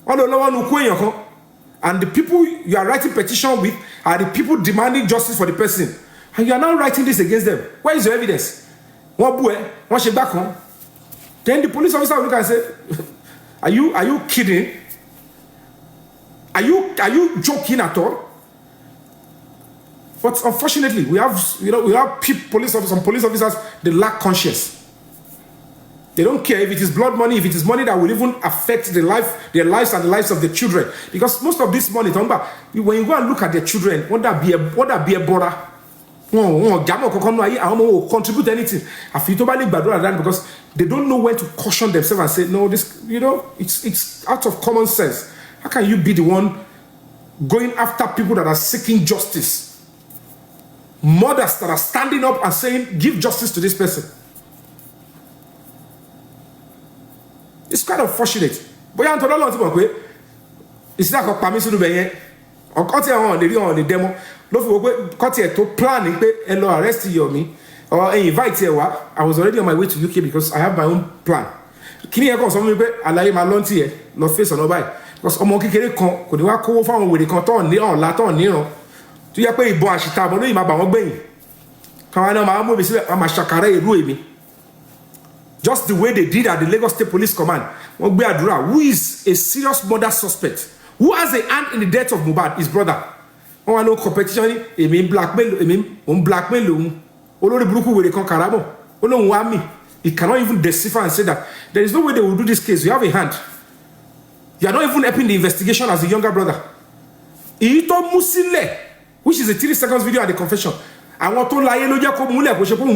And the people you are writing petition with are the people demanding justice for the person. And you are now writing this against them. Where is your evidence? Then the police officer will look and say, are you kidding? Are you joking at all? But unfortunately, we have police officers, they lack conscience. They don't care if it is blood money, if it is money that will even affect their lives and the lives of the children. Because most of this money, when you go and look at their children, won't that be a border? Won't contribute anything. Because they don't know when to caution themselves and say, no, this, it's out of common sense. How can you be the one going after people that are seeking justice? Mothers that are standing up and saying, give justice to this person. It's quite unfortunate. But you don't know it's not a permission to be on the demo. To plan to arrest Yomi or invite you. I was already on my way to UK because I have my own plan. Can you come somewhere? I like my launch here, no face or no buy. Because I'm okay. Could you walk over with the contour near Laton Nero? To your pay boy, she tab on my bang. Come on, I'm a shakare ruin. Just the way they did at the Lagos State Police Command. Who is a serious murder suspect? Who has a hand in the death of Mohbad, his brother? Oh, no competition. It mean blackmail. It mean blackmail. Olori Bruku will come Karamo. Oh no, Wami. He cannot even decipher and say that there is no way they will do this case. You have a hand. You are not even helping the investigation as a younger brother. Ito Musile, which is a 3 seconds video at the confession. I want to lie loja ko mule ko shepo.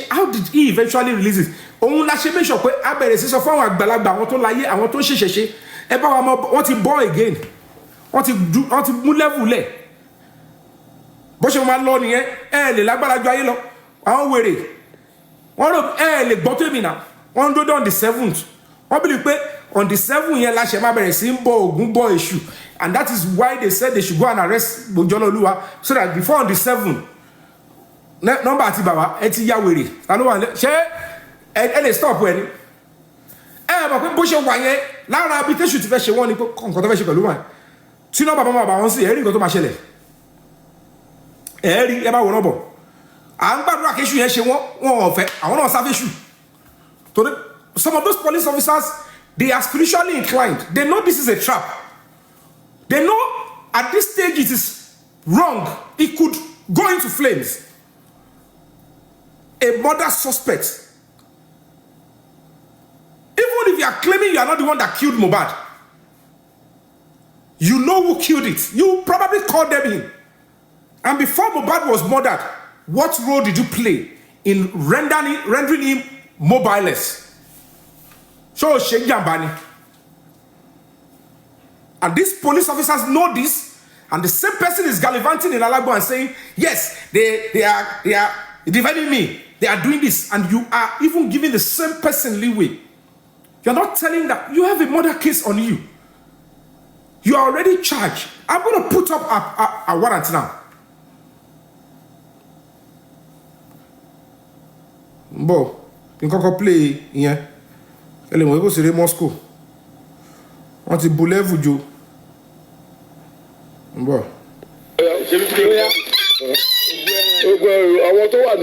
How did he eventually release it? On la she make sure pe abere si so fun agbalagba àwọn tó láyé àwọn tó ṣẹṣẹṣe ẹ bá wa mo wọ́n ti born again. Wọ́n ti mú level le. Bó ṣe máa lọ nìyẹn ẹ lè lágbára ju ayé lọ. Àwọn wèrè. Wọ́n ro ẹ lè gbọ́ tèmi na. Wọ́n do on the 7th. Wọ́n believe pé on the 7th yẹn la ṣe máa bẹ̀rẹ̀ sí ń bọ Ògún bọ Èṣù. And that is why they said they should go and arrest Bojololuwa so that before on the 7th number ati baba eti ya wèrè ta ló wà ṣé ẹ lè stop ẹni mọ̀ pé bó ṣe wà yẹn lára habitation ti fẹ́ ṣe wọ́n ní nǹkan tó fẹ́ ṣe pẹ̀lú wọn tí náà bàbá wọn sí ẹ̀rí nǹkan tó máa ṣẹlẹ̀ ẹ̀rí ẹ bá wọ̀nà bọ̀ à ń gbàdúrà kéṣù yẹn ṣe wọ́n ọ̀fẹ́ àwọn náà sáfẹ́ṣù torí some of those police officers they are spiritually inclined. They know this is a trap. They know at this stage it is wrong. It could go into flames. A murder suspect. Even if you are claiming you are not the one that killed Mohbad, you know who killed it. You probably called them in. And before Mohbad was murdered, what role did you play in rendering him mobileless? So and these police officers know this, and the same person is gallivanting in Alagbon and saying, yes, they are dividing me. They are doing this, and you are even giving the same person leeway. You're not telling that you have a murder case on you. You are already charged. I'm going to put up a warrant now. Bo, you can play here. Ele mo go sere Moscow. wọ́n ti bu level jo ń bọ̀. Ogun àwọn tó wà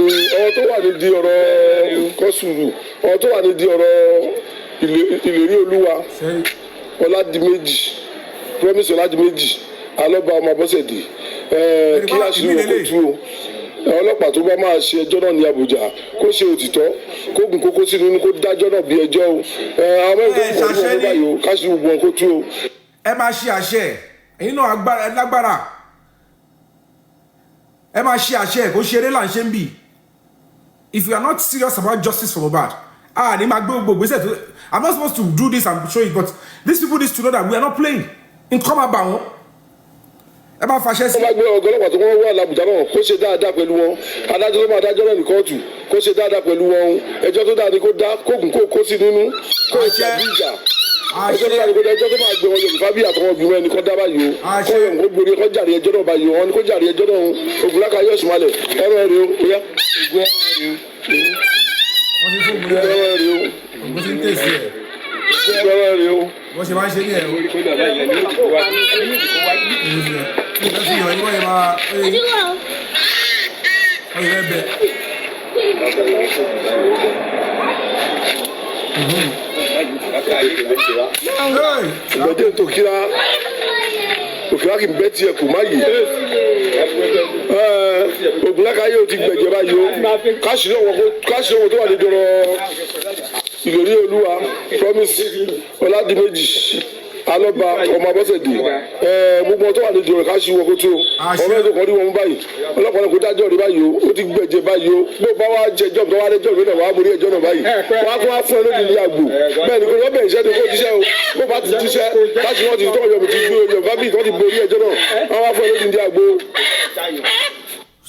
ní di ọ̀rọ̀ kọ́sùrù àwọn tó wà ní di ọ̀rọ̀ ìlérí olúwa Ọládìméjì promise Ọládìméjì alọ́ba ọmọ Abọ́sẹ̀dé kí àṣírí wọn kò tú o ọlọ́pàá tó bá máa ṣe ẹjọ́ náà ní Àbújá kó ṣe òtítọ́ kó gùn kókó sí nínú kó dájọ́ náà bí ẹjọ́ o àwọn mẹ́rin tó ń bọ̀ ní báyìí o káṣírí gbogbo wọn kó tú o. ẹ máa ṣe àṣẹ ẹ̀yin náà lágbára ẹ máa ṣe àṣẹ kó ṣeré là ń ṣe ń bì. If you are not serious about justice for Mohbad ní máa gbé gbogbo gbèsè tó I'm not supposed to do this and show it but these people need to know that we are not playing nǹkan máa bà wọ́n ẹ bá fàṣẹ sí. wọ́n máa gbé ọgọ́lọ́pàá tó wọ́n wà l'Àbújá náà kó ṣe dáadáa pẹ̀lú wọn adájọ́ tó máa dájọ́ náà ní kóòtù kó ṣe dáadáa pẹ̀lú wọn ẹjọ́ tó dáa ni kó dá kóògùn kó sí nínú kó ṣe àbíjà ẹjọ́ tó dáa ni kó dá ẹjọ́ tó máa gbé wọn Yorùbá bí àtọwọ́ bí wọn ẹni kó dá báyìí o kó yọ̀ kó gbórí kó jàre ẹjọ́ náà báyìí o wọn ni kó jàre ẹjọ́ náà Ògúnláka yóò sùn malẹ̀ ẹ̀rọ ẹ̀rọ ìyá wọ́n ṣe máa ń ṣe ní ẹ̀rọ ìgbẹ́jẹ́ tó kíra òkèlá kì í bẹ́ tiẹ̀ kù má yìí Ògúnláka yóò ti gbẹ̀jẹ̀ báyìí o káṣírí ọ̀wọ́ tó wà ní dọ̀rọ̀ ìlérí olúwa promise Ọládìméjì alọ́ba ọmọ Abọ́sẹ̀dé gbogbo tó wà ní dọ̀rọ̀ káṣí wọn kó tó ọmọ ẹ̀dùn kan rí wọn báyìí ọlọ́pàá náà kó dájọ́ rí báyìí o ó ti gbẹ̀jẹ̀ báyìí o bó bá wá jẹjọ́ tó wá lẹ́jọ́ ìgbéná wàá borí ẹjọ́ náà báyìí wọ́n á tún wá fún ẹ lóde ní àgbò bẹ́ẹ̀ ni kò lọ́bẹ̀ iṣẹ́ ni kò jíṣẹ́ o bó bá ti jíṣẹ́ káṣí wọn ti tọ́ ọ̀yọ́ ti gbé ọ̀yọ́ bábí tó ti borí ẹjọ́ náà wọ́n wá fún ẹ lóde ní àgbò.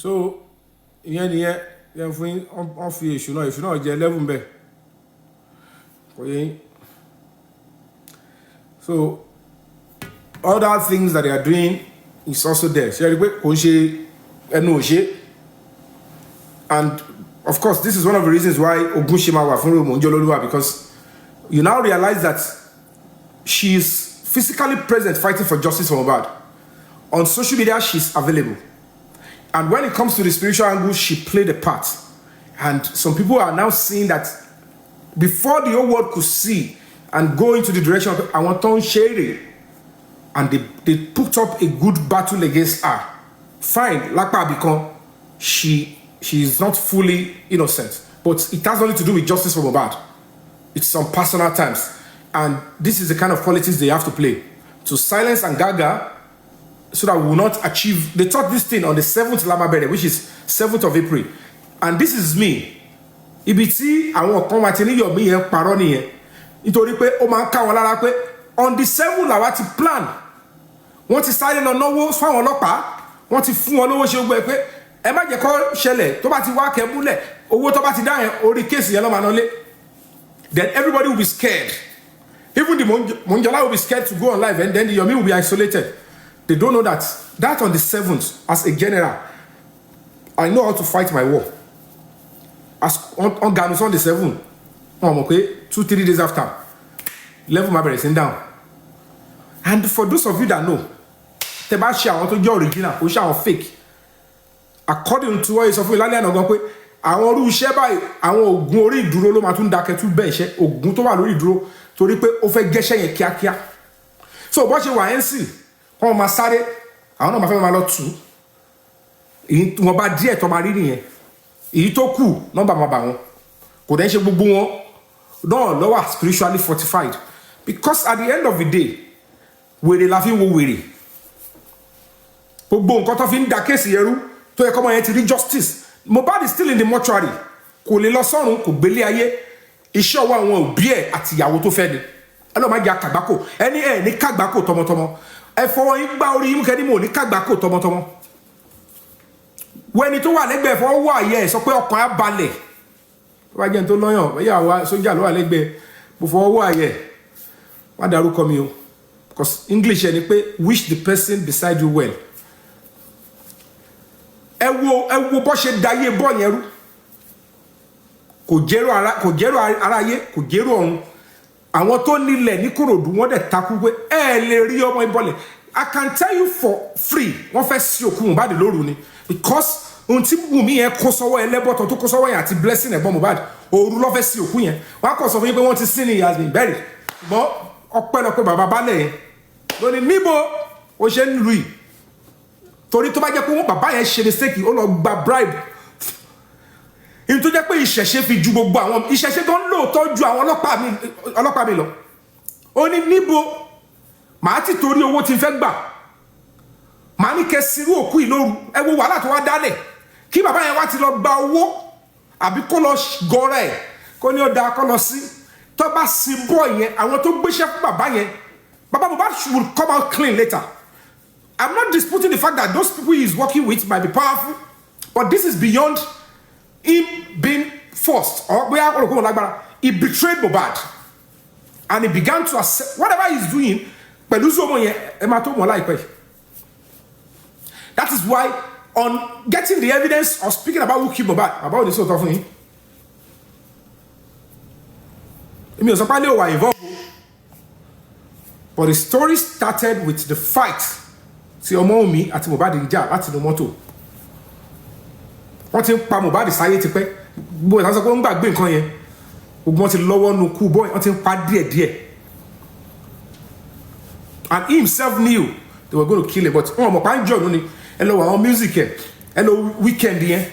so ìyẹn nìyẹn yẹn fún wọn fi èṣù náà jẹ 11 bẹ́ẹ̀ kò yẹ yín so other things that they are doing is also there ṣe é rí pé kò ń ṣe ẹnu òṣè and of course this is one of the reasons why Ogun ṣe máa wà fún Remo Njololuwa because you now realize that she is physically present fighting for justice for Mohbad. On social media she's available and when it comes to the spiritual angle she played a part and some people are now seeing that before the whole world could see and go into the direction of àwọn tó ń ṣeré and they put up a good battle against her. Fine, lápá because she is not fully innocent, but it has nothing to do with justice for Mohbad. It's some personal times, and this is the kind of politics they have to play to silence and gaga, so that we will not achieve. They taught this thing on the 7th Lamba birthday, which is 7th of April, and this is me. Ibi tí àwọn kan wá ti ní Yomi yẹn parọ́ nìyẹn nítorí pé ó máa ń ká wọn lára pé on the 7th làwa ti plan wọ́n ti sáré lọ náwó fáwọn ọlọ́pàá wọ́n ti fún wọn lówó ṣe gbọ́ ẹ pé ẹ má jẹ́ kó ṣẹlẹ̀ tó bá ti wá kẹ́búlẹ̀ owó tó bá ti dá yẹn orí kéèsì yẹn ló máa nọlé then everybody will be scared even the Monjola will be scared to go on live and then the Yomi will be isolated. They don't know that on the 7th as a general I know how to fight my war. As on Ganu's on the 7th, okay, 2-3 days after, level my brother down. And for those of you that know, the Tebasha want to your original, or share fake. According to what is of Lalian Ogokwe, àwọn oru iṣẹ́ báyìí, àwọn ogun orí ìdúró ló máa tún dákẹ́ tún bẹ́ẹ̀ iṣẹ́, ogun tó wà lórí ìdúró torí pé ó fẹ́ gẹ́ṣẹ́ yẹn kíákíá. So bó ṣe wà NC, wọ́n máa sáré, àwọn náà máa fẹ́ máa lọ tú. Èyí wọ́n bá díẹ̀ tó máa rí nìyẹn. Èyí tó kù nọ́mbà máa bà wọ́n. Kò dẹ̀ ṣe gbogbo wọn náà ló wà spiritually fortified. Because at the end of the day, wèrè la fi ń wo wèrè. Gbogbo nǹkan tó fi ń da kéèsì yẹn rú tó yẹ kọ́mọ yẹn ti rí justice. Mohbad is still in the mortuary. Kò lè lọ sọ́run, kò gbélé ayé. Iṣẹ́ ọwọ́ àwọn òbí ẹ̀ àti ìyàwó tó fẹ́ ni. Ẹ lọ́ọ́ máa jẹ́ àkàgbákò. Ẹni ẹ̀ ní kàgbákò tọmọtọmọ. Ẹ fọwọ́ yín gbá orí yín kẹ́ni mò ní kàgbákò tọmọtọmọ. Wẹ́ni tó wà lẹ́gbẹ̀ẹ́ fọwọ́ wọ àyẹ̀ ẹ̀ sọ pé ọkàn á balẹ̀. Tó bá jẹ́ ní tó lọ́yàn, bẹ́yà wa sójà ló wà lẹ́gbẹ̀ẹ́. Mo fọwọ́ wọ àyẹ̀. Wọ́n darúkọ mi o. Because English ẹni pé wish the person beside you well. Ẹ wo bó ṣe dayé bọ́ yẹn rú. Kò jẹ́rò aráyé, kò jẹ́rò ọ̀run. àwọn tó nílẹ̀ ní Kòròdú wọ́n dẹ̀ takú pé ẹ lè rí ọmọ ìbọlẹ̀. I can tell you for free wọ́n fẹ́ sí òkú Mohbad lóru ni because ohun tí Wùmí yẹn kó sọ́wọ́ ẹlẹ́bọ̀tọ̀ tó kó sọ́wọ́ yẹn àti blessing ẹ̀gbọ́n Mohbad òru ló fẹ́ sí òkú yẹn wọ́n á kọ̀ sọ fún yín pé wọ́n ti sin ni he has been buried ṣùgbọ́n ọpẹ́lọpẹ́ bàbá balẹ̀ yẹn lónìí níbo ó ṣe ń lu yìí torí tó bá jẹ́ pé wọ́n bàbá yẹn ṣe mistake ó lọ gba bribe ìyẹn tó jẹ́ pé ìṣẹ̀ṣe fi ju gbogbo àwọn ìṣẹ̀ṣe tó ń lóòótọ́ ju àwọn ọlọ́pàá mi lọ ó ní níbo màá ti torí owó tí n fẹ́ gbà màá ní kẹ́ sírú òkú ìlóru ẹ wo wàhálà tó wá dálẹ̀ kí bàbá yẹn wá ti lọ gba owó àbí kó lọ gọrẹ ẹ kó ní ó da kó lọ sí tó bá sí bọ́ yẹn àwọn tó gbéṣẹ́ fún bàbá yẹn bàbá Mohbad will come out clean later. I'm not disputing the fact that those people he is working with might be powerful, but this is beyond him being forced or he betrayed Mohbad and he began to accept whatever he's doing. That is why on getting the evidence of speaking about who killed Mohbad, about this sort of thing, but the story started with the fight. See, Yomi àti Mohbad ìjà láti inú mọ́tò. Wọ́n ti ń pa Mohbad sáyé tipẹ́. Gbogbo ìtàn sọ pé ń gbàgbé nǹkan yẹn. Gbogbo wọn ti lọ́wọ́ nu kú bọ́ọ̀ wọ́n ti ń pa díẹ̀díẹ̀. And he himself knew they were going to kill him, but wọ́n mọ̀ pa ń jọ̀ lónìí. Ẹ lọ wọ àwọn music ẹ̀, ẹ lọ weekend yẹn,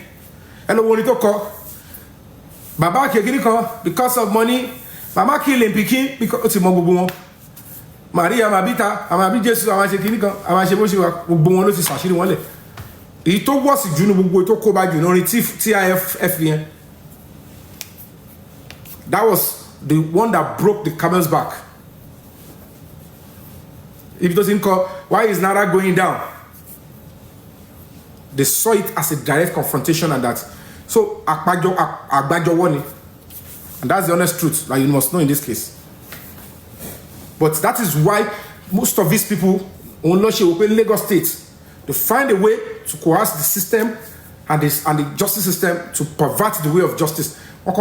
ẹ lọ wo orin tó kọ. Bàbá kìíní kan because of money, mama kill him pikin because ó ti mọ gbogbo wọn. Maria Mabita, Amabi Jesu, Amache Kinikan, Amache Boshiwa, gbogbo ló ti ṣàṣírí wọn lẹ̀. Èyí tó worse jù ní gbogbo èyí tó kó bá jù lórí TIF yẹn. That was the one that broke the camel's back. If it doesn't call, why is Naira going down? They saw it as a direct confrontation and that. So, Agbajo won it. And that's the honest truth that you must know in this case. But that is why most of these people in Lagos State, they find a way to coerce the system and the justice system to pervert the way of justice. But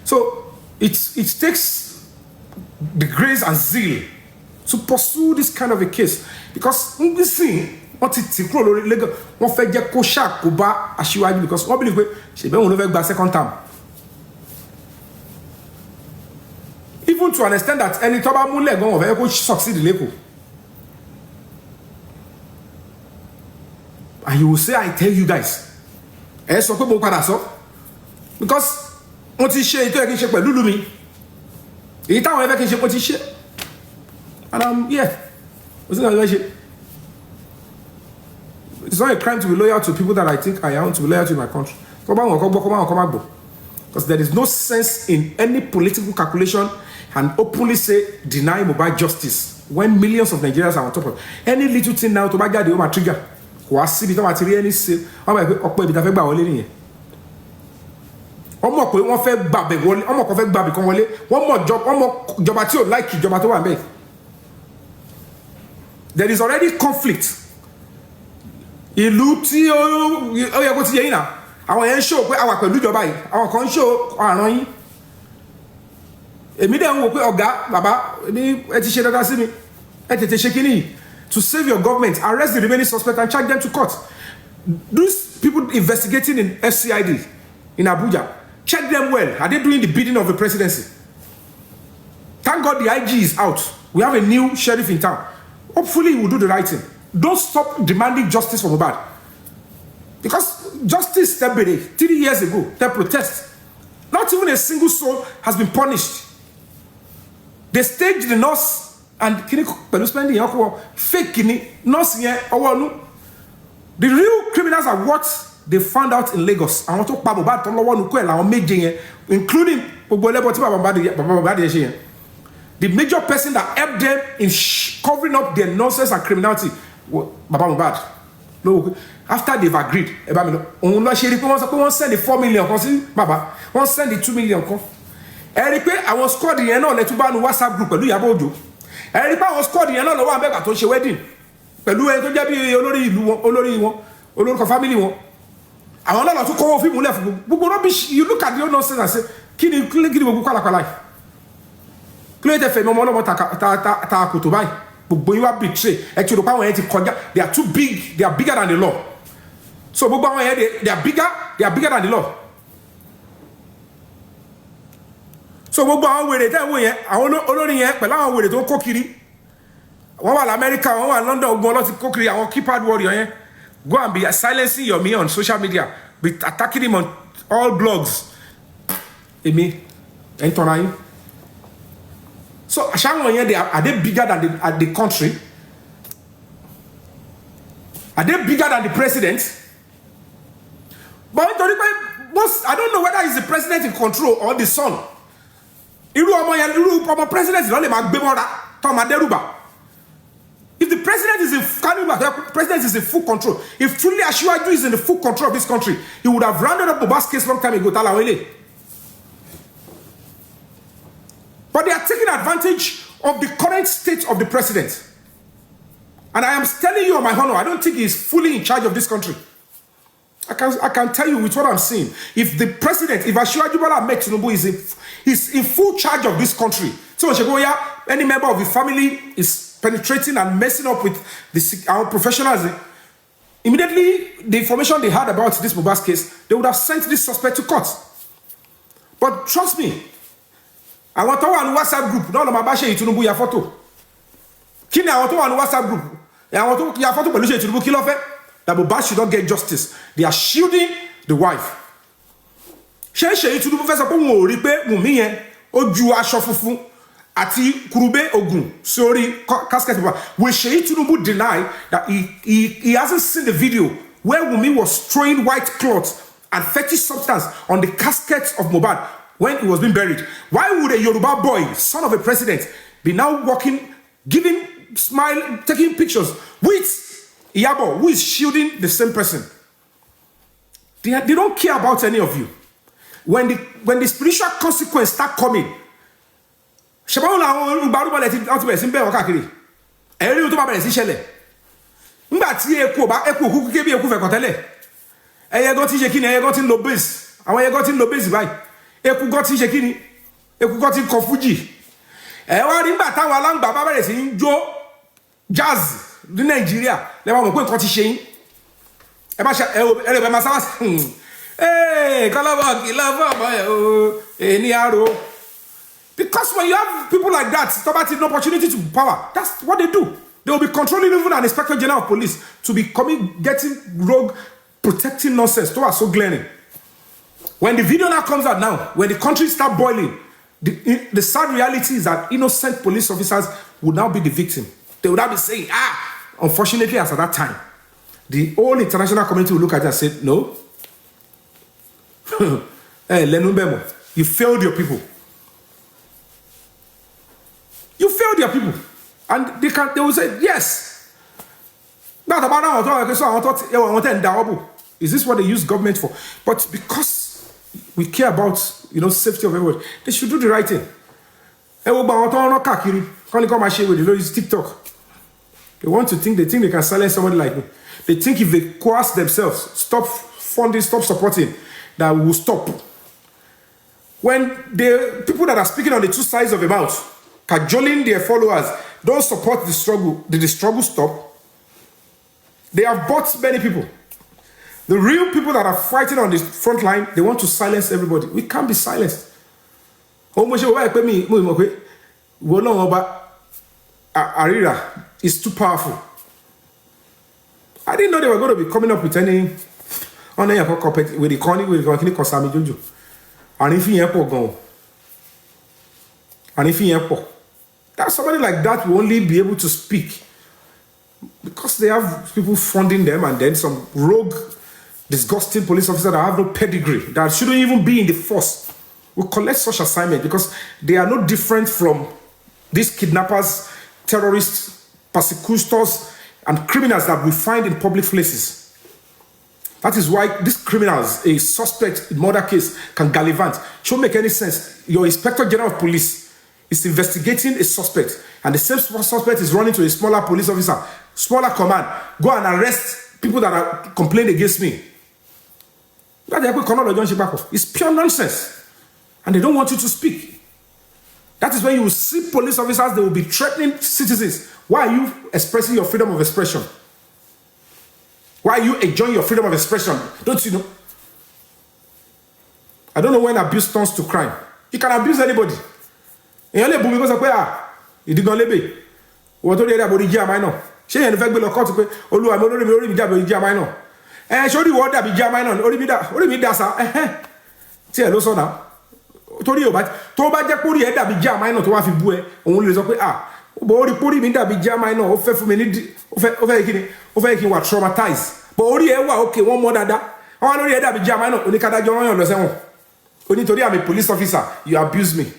so it takes the grace and zeal to pursue this kind of a case because this thing what it Lagos one fait jẹ́ kó ṣá kó bá Aṣíwájú because one believe pé ṣe be wọ́n ló fẹ́ gba second term. Even to understand that any tó bá múlẹ̀ gan wọ́n fẹ́ kó succeed lẹ́kọ̀ọ́. And you will say, I tell you guys, ẹ sọ pé mo padà sọ because mo ti ṣe ètò ẹ̀ kí n ṣe pẹ̀lú lumi èyí táwọn ẹ̀fẹ́ kí n ṣe mo ti ṣe and I'm here. It's not a crime to be loyal to people that I think I am to be loyal to my country. Because there is no sense in any political calculation and openly say deny Mohbad justice when millions of Nigerians are on top of it. Any little thing now to buy the home trigger. Who see the material any say, I'm like, ọmọ pé wọ́n fẹ́ gbàbẹ̀ wọlé ọmọ kan fẹ́ gbàbẹ̀ kan wọlé wọ́n mọ̀ ìjọba tí ò like ìjọba tó wà ńbẹ̀. There is already conflict. Ìlú tí ó yẹ kó ti yẹ yín náà àwọn yẹn ń show pé àwa pẹ̀lú ìjọba yìí àwọn kan ń show àrán yín. Èmi dẹ̀ ń wò pé ọ̀gá bàbá ní ẹ ti ṣe dáadáa sí mi ẹ tètè ṣe kíní yìí to save your government arrest the remaining suspects and charge them to court. Those people investigating in FCID in Abuja, check them well. Are they doing the bidding of the presidency? Thank God the IG is out. We have a new sheriff in town. Hopefully he will do the right thing. Don't stop demanding justice for Mohbad. Because justice stepped 3 years ago, they protest. Not even a single soul has been punished. They staged the nurse and fake nurse. The real criminals are what they found out in Lagos. I want to talk about including the major person that helped them in covering up their nonsense and criminality. Baba Mohbad. After they've agreed, wọ́n send the 4 million Baba, wọ́n send the 2 million I was squad the WhatsApp group pẹ̀lú Ìyábọ̀ Òjó. I was squad the lọ́wọ́ Abẹ́gbà tó ṣe wedding. Pẹ̀lú ẹni tó jẹ́ bí olórí ìlú wọn, olórí family wọn. Àwọn náà tún kọ́wọ́ fíìmù lẹ̀ fún gbogbo rubbish. You look at the old nonsense and say, kí ni gbogbo kálàkálà yìí? Clear the family mo ta akoto báyìí. Gbogbo yín wá betray. Ẹ ti rò pé àwọn yẹn ti kọjá. They are too big. They are bigger than the law. So gbogbo àwọn yẹn they are bigger than the law. So gbogbo àwọn wèrè tẹ́ wò yẹn, àwọn olórin yẹn pẹ̀lú àwọn wèrè tó kó kiri. Wọ́n wà l'America, wọ́n wà London, ogun ọlọ́ti kó kiri àwọn keypad warrior yẹn. Go and be silencing Yomi on social media. Be attacking him on all blogs. Emi, entonayin. So Ashangon here, are they bigger than the country? Are they bigger than the president? But I don't know whether he's the president in control or the son. Irú president is only Magbemora, Tom Aderuba. If the president is in full control, if truly Ashwaju is in the full control of this country, he would have rounded up Mohbad's case long time ago. But they are taking advantage of the current state of the president. And I am telling you on my honor, I don't think he is fully in charge of this country. I can tell you with what I'm seeing. If the president, if Ashwaju Ahmed Tinubu is in full charge of this country, so any member of the family is penetrating and messing up with our professionals, immediately the information they had about this Mohbad's case, they would have sent this suspect to court. But trust me, I want to one WhatsApp group. No, my bashe Tinubu ya photo. Kini I want to one WhatsApp group. I want to ya photo pẹ̀lú ṣe Tinubu kí ló fẹ́. That Mohbad should not get justice. They are shielding the wife. Ṣé Tinubu fẹ́ sọ pé wọn ò rí pé Wunmi yẹn ó ju aṣọ funfun àti Kurube Ogun sorry casket paper. Will Seyi Tinubu deny that he hasn't seen the video where Wunmi was throwing white cloth and fetish substance on the casket of Mohbad when he was being buried? Why would a Yoruba boy, son of a president, be now walking, giving smile, taking pictures with Iyabo, who is shielding the same person? They don't care about any of you. When the spiritual consequence start coming, ṣebọn làwọn Yorùbá lẹ ti bẹ̀rẹ̀ sí bẹ̀ wọ́n káàkiri. Ẹ̀rí tó bá bẹ̀rẹ̀ sí ṣẹlẹ̀. Nígbà tí eku òkú kébí eku fẹ̀kọ̀ tẹ́lẹ̀. Ẹyẹ gan ti ṣe kíni, ẹyẹ gan ti ń lo base. Àwọn ẹyẹ gan ti ń lo base báyìí. Eku gan ti ṣe kíni, eku gan ti ń kọ fújì. Ẹ wá rí nígbà táwọn aláǹgbá bá bẹ̀rẹ̀ sí ń jó jazz ní Nàìjíríà, lẹ bá mọ̀ pé nǹkan ti ṣe yín. Ẹ bá ṣe ẹrẹ bẹ máa sáwá sí. Kọ́lọ́bọ̀ kì í lọ́bọ̀ ọmọ ẹ̀ o, èní àrò. Because when you have people like that, somebody an opportunity to power, that's what they do. They will be controlling even an inspector general of police to be getting rogue, protecting nonsense. Those are so glaring. When the video now comes out now, when the country start boiling, the sad reality is that innocent police officers would now be the victim. They would now be saying, unfortunately, as at that time, the whole international community will look at it and say, no. You failed your people. You failed your people. And they will say, yes. Is this what they use government for? But because we care about safety of everybody, they should do the right thing. Use TikTok. They think they can silence somebody like me. They think if they coerce themselves, stop funding, stop supporting, that we will stop. When the people that are speaking on the two sides of the mouth, cajoling their followers, don't support the struggle. Did the struggle stop? They have bought many people. The real people that are fighting on the front line, they want to silence everybody. We can't be silenced. Arira is too powerful. I didn't know they were going to be coming up with any on a carpet with the corny with the Kosami Junju. And if you go, and if you that somebody like that will only be able to speak because they have people funding them, and then some rogue, disgusting police officers that have no pedigree, that shouldn't even be in the force, will collect such assignment because they are no different from these kidnappers, terrorists, persecutors, and criminals that we find in public places. That is why these criminals, a suspect in murder case, can gallivant. It shouldn't make any sense. Your Inspector General of Police is investigating a suspect, and the same suspect is running to a smaller police officer, smaller command, go and arrest people that are complaining against me. It's pure nonsense. And they don't want you to speak. That is when you will see police officers, they will be threatening citizens. Why are you expressing your freedom of expression? Why are you enjoying your freedom of expression? Don't you know? I don't know when abuse turns to crime. You can abuse anybody. You only boom because of you did not lebe. What do you about the Jamino? She and the fact will court to Olu and Mori Jamino. And show you what that be Jamino, only me that's tell us now. Told you about Toba Japuri head that be Jamino to have bue, only so but put me that be Jamino, offer for me over what traumatized. But only okay, one more than that. I want to hear that be Jamino, only can I join on the same. Only today I'm a police officer, you abuse me.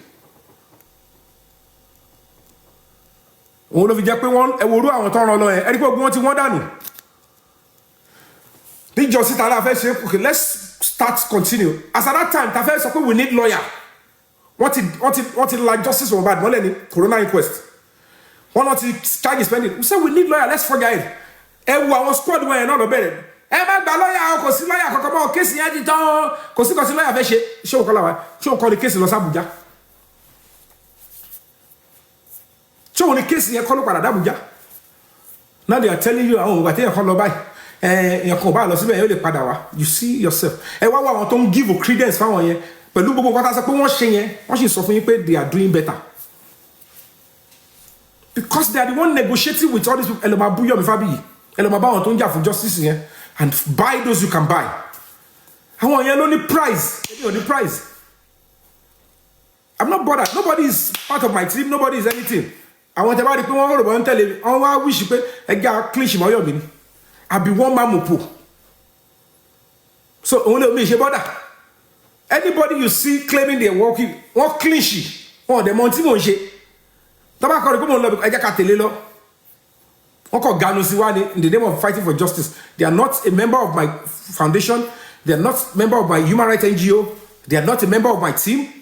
One of the one, a wood on turn on lawyer, and you want to one down. Did just sit down and say, okay, let's start continue. As at that time, the first we need lawyer. What it like justice for bad, one corona inquest. One not charge spending. We say we need lawyer, let's forget it. And our squad were not obeyed. Emma lawyer, because lawyer come on, case in Agiton, because lawyer veshe, show call the case in Los Abuja. So the case in Kolo Abuja. Now they are telling you, oh, what they are called by. You see yourself. And why want to give credence for one year? But look what they are doing better. Because they are the one negotiating with all these people. Yomi, fabiyi. For justice here. And buy those you can buy. I want you only price. The price. I'm not bothered. Nobody is part of my team. Nobody is anything. I want everybody to go and tell you. I wish you could get clean my Yomi. I be one man mopo. So only me she bother. Anybody you see claiming they're walking, walk clean she. Oh, the Monty Monche. Tabaka come on, I just can't tell you. In the name of fighting for justice. They are not a member of my foundation. They are not a member of my human rights NGO. They are not a member of my team.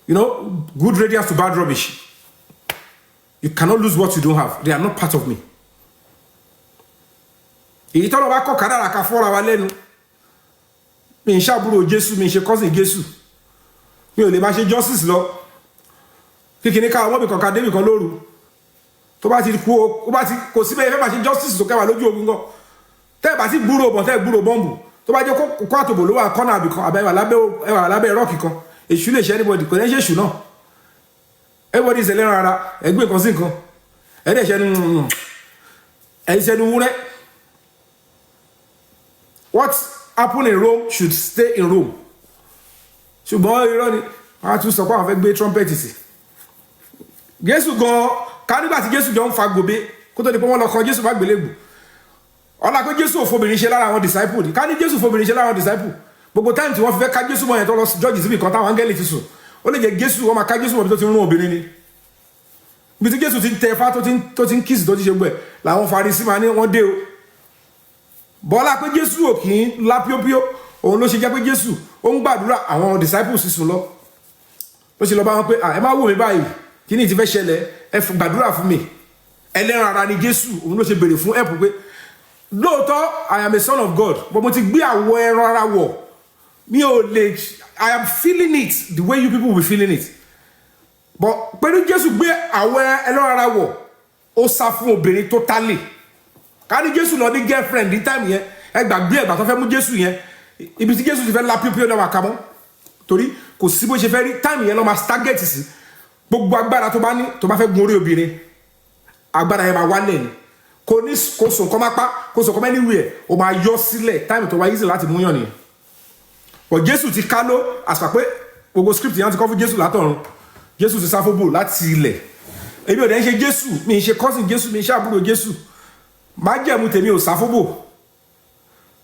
You know, good radiance to bad rubbish. You cannot lose what you don't have. They are not part of me. Èyí tó lọ bá kọ kádàrá ká fọ́ra wa lẹ́nu mi ń ṣàbúrò Jésù mi ń ṣe cousin Jésù mi ò lè máa ṣe justice lọ kíkíní ká wọ́n bí kankan débì kan lóru tó bá ti kú ó bá ti kò síbẹ̀ ìfẹ́ máa ṣe justice tó kẹwàá lójú ogun gan tẹ́ ẹ̀ bá ti gbúrò bọ̀ tẹ́ ẹ̀ gbúrò bọ́ǹbù tó bá jẹ́ kó àtòbò ló wà kọ́nà àbìkan àbẹ̀wà lábẹ́ rọ́ọ̀kì kan èṣù lè ṣe anybody kò ní ṣe èṣù náà everybody is ẹlẹ́ran ara ẹgbẹ́ nǹkan sí nǹkan ẹ̀dẹ̀ ṣẹnu wúrẹ́. What happened in Rome should stay in Rome. Ṣùgbọ́n irọ́ ni wọ́n á tún sọ pé àwọn fẹ́ gbé trumpet sí. Jésù gan ká nígbà tí Jésù jọ ń fa gòbé kó tó di pé wọ́n lọ kan Jésù bá gbélébù. Ọlá pé Jésù ò fobìnrin ṣe lára àwọn disciple ni. Ká ní Jésù fobìnrin ṣe lára àwọn disciple. Gbogbo time tí wọ́n fi fẹ́ ká Jésù mọ̀ yẹn tó lọ jọ́ọ̀jì síbi kan táwọn áńgẹ́lì ti sùn. Ó lè jẹ́ Jésù wọ́n máa ká Jésù mọ̀ bí tó ti rún obìnrin ni. Bí tí Jésù ti ń tẹ ẹfá tó ti ń kíìsì tó ti ṣe gbẹ̀ làwọn Farisí máa ní wọ́n dé o. Bọ́lá pé Jésù ò kì í lá píópíó òun ló ṣe jẹ́ pé Jésù ó ń gbàdúrà àwọn disciples sùn lọ ló ṣe lọ bá wọn pé ẹ má wò mí báyìí kí ni ti fẹ́ ṣẹlẹ̀ ẹ gbàdúrà fún mi ẹlẹ́ran ara ni Jésù òun ló ṣe béèrè fún ẹ̀pù pé lóòótọ́ I am a son of God but mo ti gbé àwọ̀ ẹran ara wọ̀ mi ò lè I am feeling it the way you people will be feeling it but pẹ̀lú Jésù gbé àwọ̀ ẹran ara wọ̀ ó sá fún obìnrin totally. Ká ní Jésù lọ ní girlfriend ní time yẹn ẹ gbàgbé ẹgbà tó fẹ́ mú Jésù yẹn ibi tí Jésù ti fẹ́ la pípíó náà wà ká mọ́ torí kò sí bó ṣe fẹ́ rí time yẹn lọ́ máa target sí gbogbo agbára tó bá ní tó bá fẹ́ gun orí obìnrin agbára yẹn máa wálẹ̀ ni kò ní kò sùn kọ́ máa pa kò sùn kọ́ máa anywhere ó máa yọ sílẹ̀ time tó wá easy láti mú yàn nìyẹn but Jésù ti ká ló àṣà pé gbogbo script yẹn ti kọ́ fún Jésù látọ̀run Jésù ti sáfóbò láti ilẹ̀ èmi ò dẹ̀ ń ṣe Jésù mi ń ṣe cousin Jésù mi ń ṣe àbúrò Jésù má jẹ̀mú tèmi ò sáfóbò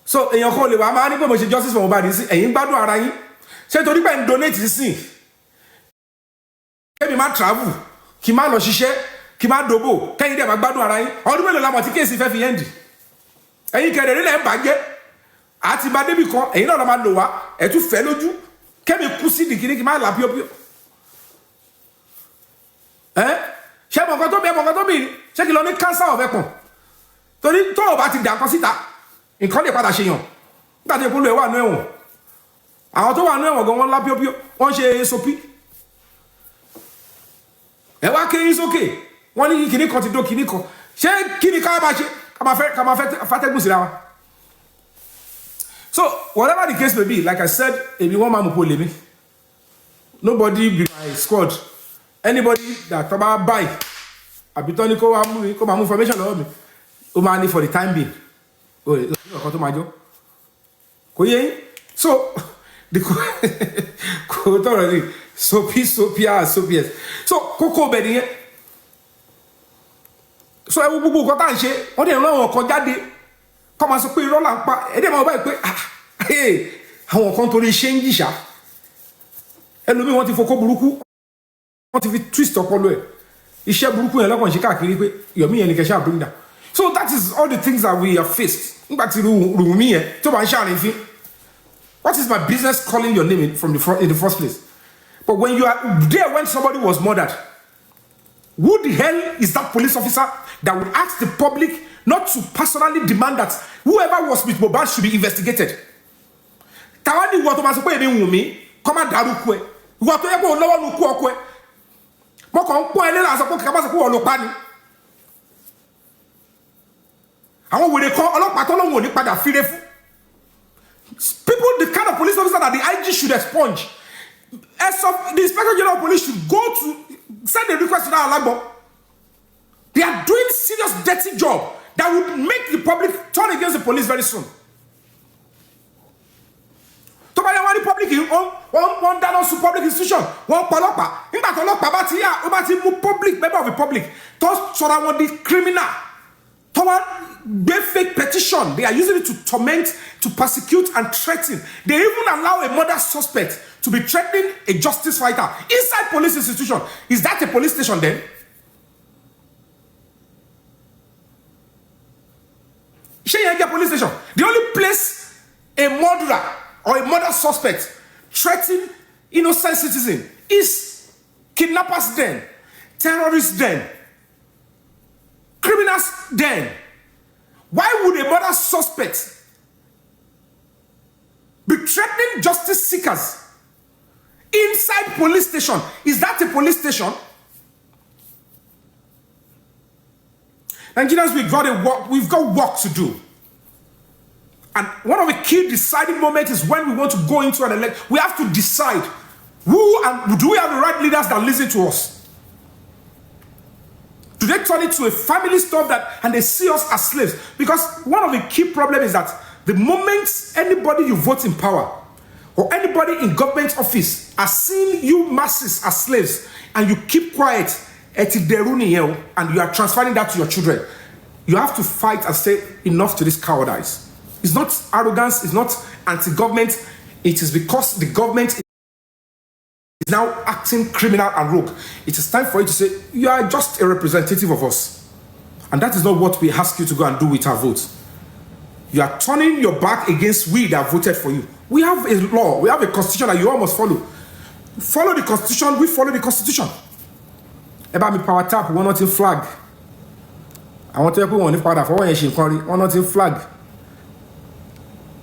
so èèyàn kan lè wá máa ní pé mo ṣe justice for Mohbad sí ẹ̀yin gbádùn ara yín ṣé torí pé ń donate sí kẹ́mi má travel kí má lọ ṣiṣẹ́ kí má dòbò kẹ́yìn dẹ̀ má gbádùn ara yín ọdún mélòó la mọ̀ tí kéèsì fẹ́ fi yẹn dì ẹ̀yin kẹ̀rẹ̀ nílẹ̀ ń bàjẹ́ àti bá débì kan ẹ̀yin náà lọ máa lò wá ẹ̀ tún fẹ́ lójú kẹ́mi kú sí dìkìní kí má là píọ́píọ́ ṣé mọ̀kàn tó bì ṣé kí lọ ní cancer of ẹ̀pọ̀n torí tó o bá ti dà kan síta nǹkan lè padà ṣe yàn nígbà tí ìpolówó ẹ̀ wà nú ẹ̀wọ̀n àwọn tó wà nú ẹ̀wọ̀n gan wọn lá píópíó wọ́n ṣe sopi ẹ wá kéré sókè wọ́n ní kíní kan ti dó kíní kan ṣé kíní ká bá ṣe ká máa fàtẹ́gùn síra wa. So whatever the case may be, like I said, èmi wọ́n máa mú po lèmi. Nobody be my squad. Anybody that tó bá buy àbí tó ní kó máa mú information lọ́wọ́ mi ó máa ní for the time being. Oye ọ̀kan tó máa jọ. Kò yé yín. So the kò tọrọ ni sopias. So kókó bẹ̀ nìyẹn. So ẹ wo gbogbo nǹkan tá à ń ṣe wọ́n dẹ̀ rán àwọn kan jáde kọ́ máa sọ pé irọ́ là ń pa ẹ̀dẹ̀ máa báyìí pé àwọn kan torí ṣe ń jìṣà ẹlòmíì wọ́n ti fokó burúkú wọ́n ti fi twist ọpọlọ ẹ̀ iṣẹ́ burúkú yẹn lọ́kàn ṣe káàkiri pé Yomi yẹn ni kẹ́ṣẹ́ bring down. So that is all the things that we have faced nígbà tí Rùmí yẹn tó bá ń ṣàrin fín. What is my business calling your name in the first place? But when you are there when somebody was murdered, who the hell is that police officer that would ask the public not to personally demand that whoever was with Mohbad should be investigated? Tawani ìwọ tó máa sọ pé èmi Wùmí kọ́ máa dárúkọ ẹ̀ ìwọ tó yẹ kó lọ́wọ́ nu kú ọkọ ẹ̀ mo kàn ń pọ́n ẹ lẹ́la sọ pé kàbá sọ pé wọ́n ló pa ni. Àwọn wèrè kan ọlọ́pàá tó lọ́wọ́ ò ní padà fire fún. People, the kind of police officer that the IG should expunge. The Inspector General of Police should go to send a request to that Alagbo. They are doing serious dirty job that would make the public turn against the police very soon. To buy one public one down on public institution, one palopa. In that ọlọ́pàá bá ti yá, ó bá ti mú public member of the public. To sọ̀rọ̀ àwọn the criminal. To one fake petition. They are using it to torment, to persecute and threaten. They even allow a murder suspect to be threatening a justice fighter inside police institution. Is that a police station then? Police station. The only place a murderer or a murder suspect threaten innocent citizen is kidnappers den, terrorists den, criminals den. Why would a murder suspect be threatening justice seekers inside police station? Is that a police station? Nigerians, we've got work to do. And one of the key deciding moments is when we want to go into an election. We have to decide who and do we have the right leaders that listen to us? Do they turn it to a family stuff and they see us as slaves? Because one of the key problems is that the moment anybody you vote in power or anybody in government office are seeing you masses as slaves and you keep quiet, and you are transferring that to your children, you have to fight and say enough to this cowardice. It's not arrogance, it's not anti-government, it is because the government is now acting criminal and rogue. It is time for you to say, you are just a representative of us. And that is not what we ask you to go and do with our votes. You are turning your back against we that voted for you. We have a law, we have a constitution that you all must follow. Follow the constitution, we follow the constitution. About me power tap, one not in flag. I want to put one in powder for one not in flag.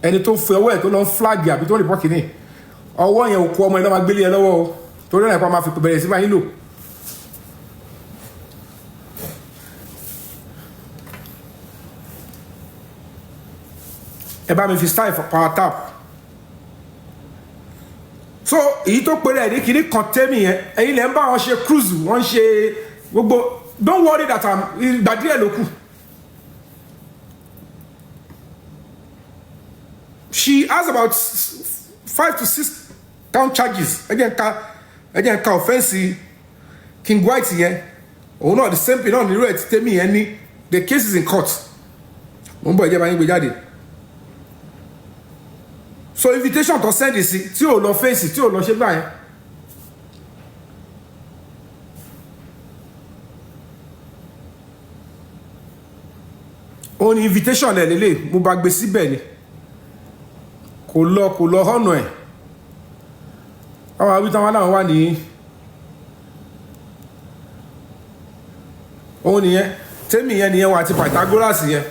Ẹni tó fẹ́ ọwọ́ ẹ̀ tó lọ flag àbí tó lè bọ́ kìíní ọwọ́ yẹn ò kó ọmọ iná máa gbélé ẹ lọ́wọ́ o torí náà ìpa máa fi bẹ̀rẹ̀ sí máa yín lò. Ẹ bá mi fi style for power tap. So èyí tó péré ẹ̀ ní kìíní kan tẹ́mì yẹn ẹ̀yin lẹ́ ń bá wọn ṣe cruise wọ́n ṣe gbogbo don't worry that ìgbà díẹ̀ ló kù. She has about 5 to 6 count charges. Again, ka offense King White here. Oh no, the same thing on the road. Tell me any. The case is in court. So invitation to send this. Tí o lọ face tí o lọ ṣe báyẹn. Only invitation lele mo bá gbé síbẹ̀ ni. Kò lọ ọ̀nà ẹ̀ àwọn àwítán wọn náà wà ní òun nìyẹn tèmi yẹn nìyẹn wà àti Pythagoras yẹn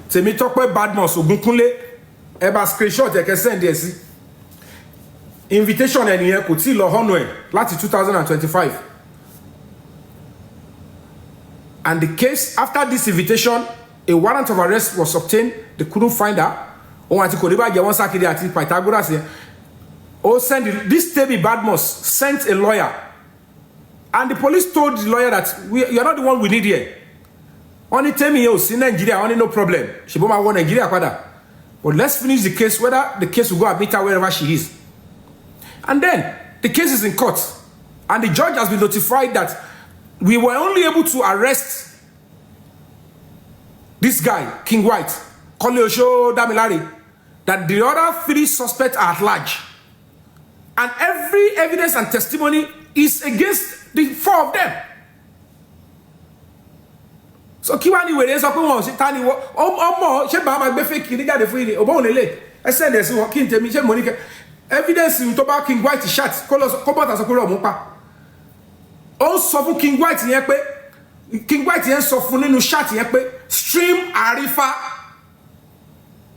tèmi Tọ́pẹ́ Badmus Ògúnkúnlé ẹ bá screenshot ẹ̀kẹ́ send ẹ̀ sí invitation ẹ̀ nìyẹn kò tí lọ ọ̀nà ẹ̀ láti 2025 And the case, after this invitation, a warrant of arrest was obtained. They couldn't find her. Pythagoras. This Tebi Badmos sent a lawyer. And the police told the lawyer that you're not the one we need here. Only tell me you in Nigeria, only no problem. She boma won Nigeria. But let's finish the case, whether the case will go and meet her wherever she is. And then the case is in court. And the judge has been notified that we were only able to arrest this guy, King White, Koleosho Damilari, that the other 3 suspects are at large. And every evidence and testimony is against the 4 of them. So Kiwani were there, so she tani she bama be fake ni gade free obo onele. I said this working to me, she Monica. Evidence in Toba King White shot, Cobalt as a color mupa. Also King White yepe, King White yen so funinu shot yepe, stream Arifa.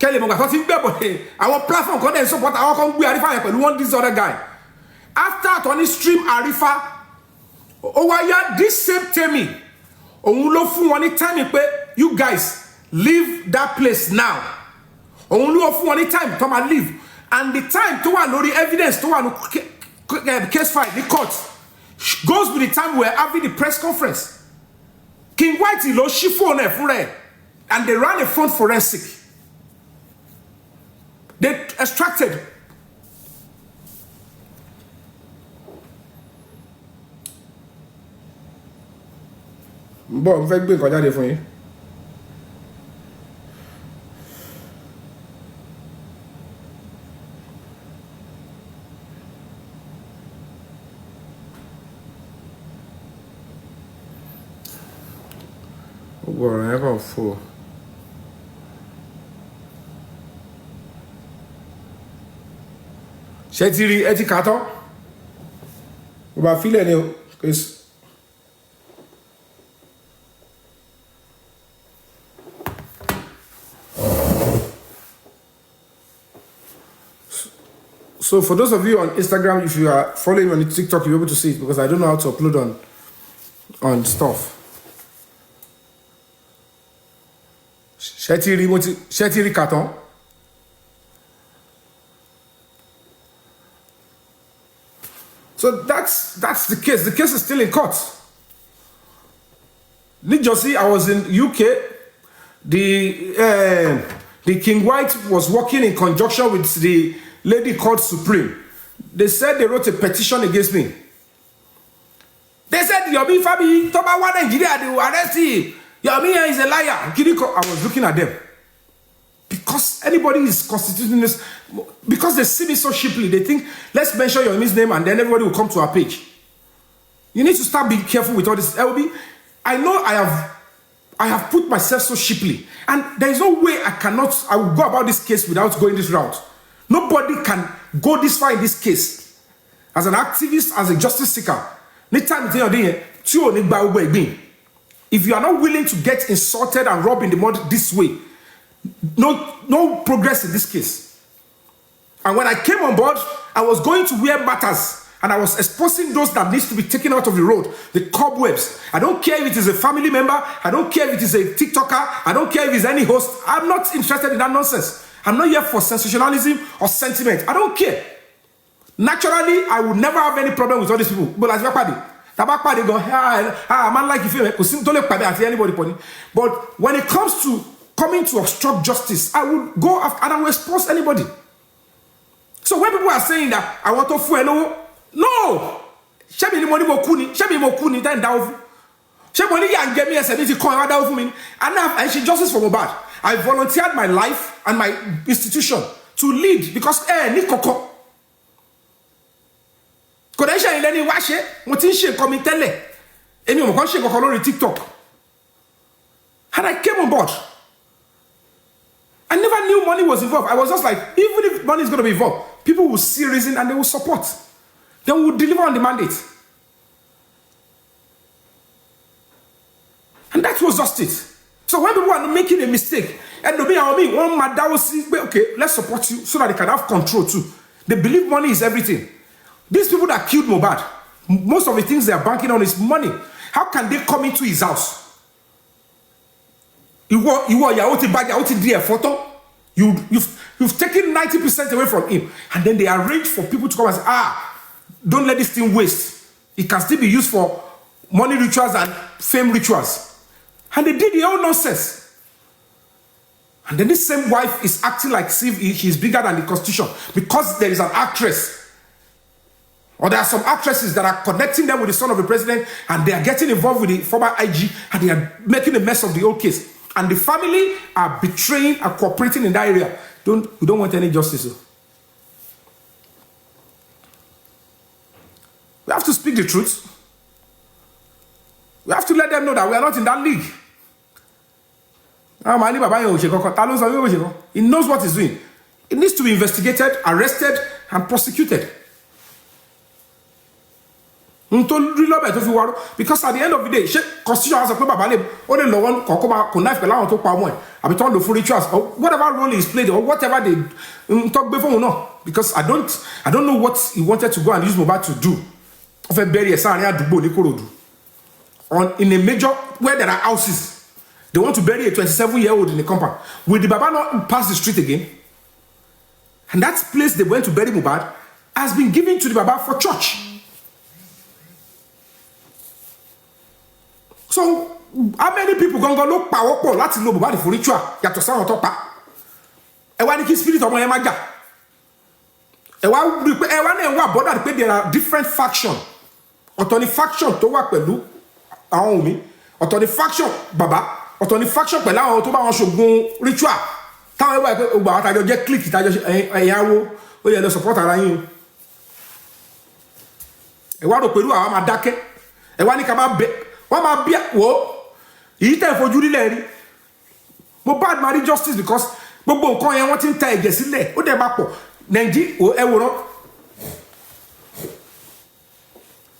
Kelly Monga, what in Bebo, our platform couldn't support our Congo Arifa, but we want this other guy. After Tony stream Arifa, Owaya, this same Temi, Ongulofu one time, you guys leave that place now. Ongulofu one time, come and leave. And the time to one, the evidence to one case file, the court goes with the time we're having the press conference. King White is low chiffon and they ran a front forensic. They extracted bon, fait bien quand il y a Well, I got 4. Chetiri etikato. On va filer ne So for those of you on Instagram, if you are following me on TikTok, you'll be able to see it because I don't know how to upload on stuff. Shetiri carton. So that's the case. The case is still in court. Nijosi, I was in UK. The King White was working in conjunction with the lady called Supreme. They said they wrote a petition against me. They said Yomi fabiyi Toba one Nigeria, they will arrest him. Yomi is a liar. I was looking at them. Because anybody is constituting this, because they see me so cheaply, they think, let's mention Yomi's name and then everybody will come to our page. You need to start being careful with all this. I know I have put myself so cheaply. And there is no way I will go about this case without going this route. Nobody can go this far in this case. As an activist, as a justice seeker, if you are not willing to get insulted and rubbed in the mud this way, no progress in this case. And when I came on board, I was going to where matters, and I was exposing those that needs to be taken out of the road, the cobwebs. I don't care if it is a family member, I don't care if it is a TikToker, I don't care if it's any host. I'm not interested in that nonsense. I'm not here for sensationalism or sentiment. I don't care. Naturally, I would never have any problem with all these people. But as they go, man, like if you don't anybody. But when it comes to coming to obstruct justice, I would go after and I will expose anybody. So when people are saying that I want to fool, no, shebi ni money mokuni then down. Shebi money and get me a service coin down for me, and she justice for Mohbad. I volunteered my life and my institution to lead because ni koko. Kodesha ileni washe, motinche komitele. Emi mo kon she koko lori TikTok. And I came on board. I never knew money was involved. I was just like, even if money is going to be involved, people will see reason and they will support. They will deliver on the mandate. And that was just it. So when people are making a mistake, and they be one mother will see, okay, let's support you so that they can have control too. They believe money is everything. These people that killed Mohbad, most of the things they are banking on is money. How can they come into his house You've taken 90% away from him. And then they arrange for people to come and say, don't let this thing waste. It can still be used for money rituals and fame rituals. And they did the whole nonsense. And then this same wife is acting like she's bigger than the constitution because there is an actress. Or there are some actresses that are connecting them with the son of the president, and they are getting involved with the former IG, and they are making a mess of the whole case. And the family are betraying and cooperating in that area. We don't want any justice. We have to speak the truth. We have to let them know that we are not in that league. He knows what he's doing. It needs to be investigated, arrested, and prosecuted. Because at the end of the day, constitution has a only knife rituals or whatever role is played or whatever they talk before no. Because I don't know what he wanted to go and use mobile to do. Of a bury in a major where there are houses. They want to bury a 27-year-old in the compound. Will the Baba not pass the street again? And that place they went to bury Mubad has been given to the Baba for church. So, how many people going to look power for Latin no Mubad for ritual? Yet to sound on top. And why the spirit of my maga? And why bother there are different factions. Autoni faction to work with you, Yomi. Autoni faction Baba. Autoni faction pẹ̀lú àwọn tó bá wọn ṣògùn ritual. Táwọn ẹgbẹ́ pé ọgbà àtàjọ jẹ́ click ìtàjọ ẹ̀yàwó ó yẹ lọ support ara yín. Ẹ̀wá rò pẹ̀lú àwọn máa dákẹ́. Ẹ̀wá ní ká máa bẹ wọ́n máa bí wò èyí tẹ̀ fojú nílẹ̀ rí. Mohbad marry justice because gbogbo nǹkan yẹn wọ́n ti ń ta ẹ̀jẹ̀ sílẹ̀ ó dẹ̀ máa pọ̀. Nàìjíríà ẹ̀wòrán.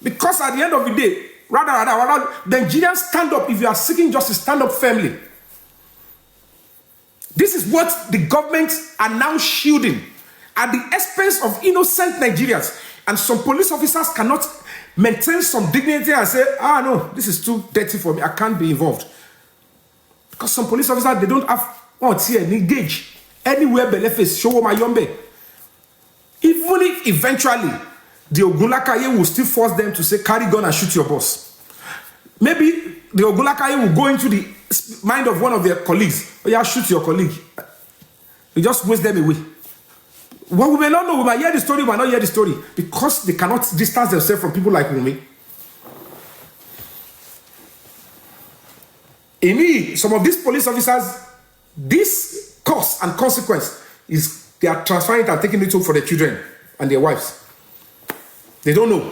Because at the end of the day, rather, the Nigerians stand up. If you are seeking justice, stand up firmly. This is what the government are now shielding at the expense of innocent Nigerians. And some police officers cannot maintain some dignity and say, no, this is too dirty for me. I can't be involved. Because some police officers, they don't have engage anywhere Beleface, show my yombe. Even if eventually the Ogunlakaye will still force them to say, carry gun and shoot your boss. Maybe the Ogunlakaye will go into the mind of one of their colleagues. Oh yeah, shoot your colleague. You just waste them away. Well, we may not know. We might hear the story, we might not hear the story. Because they cannot distance themselves from people like Yomi. In me, some of these police officers, this cost and consequence is they are transferring it and taking it home for their children and their wives. They don't know.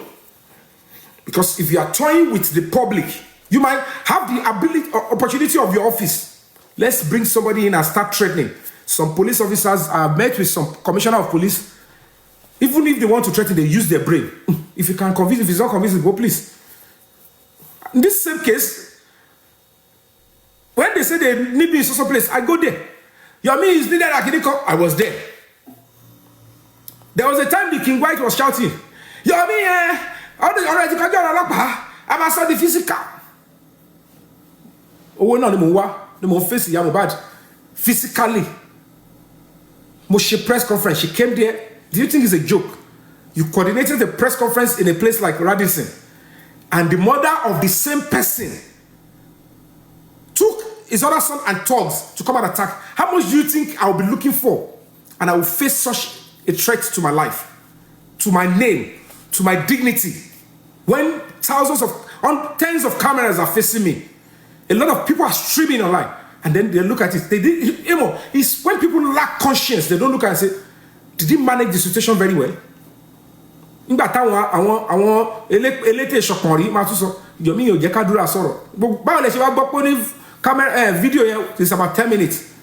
Because if you are toying with the public, you might have the ability or opportunity of your office. Let's bring somebody in and start threatening. Some police officers are met with some commissioner of police. Even if they want to threaten, they use their brain. If you can convince, if it's not convincing, go please. In this same case, when they say they need me in some place, I go there. Yomi is needed at Kiniko. I was there. There was a time the King White was shouting, Yomi, already I saw the physical. Oh, no, the more face Mohbad physically. Moshe press conference. She came there. Do you think it's a joke? You coordinated the press conference in a place like Radisson, and the mother of the same person took his other son and thugs to come and attack. How much do you think I'll be looking for? And I will face such a threat to my life, to my name, to my dignity, when tens of cameras are facing me. A lot of people are streaming online, and then they look at it. It's when people lack conscience, they don't look at it and say, did he manage the situation very well? Video is about 10 minutes.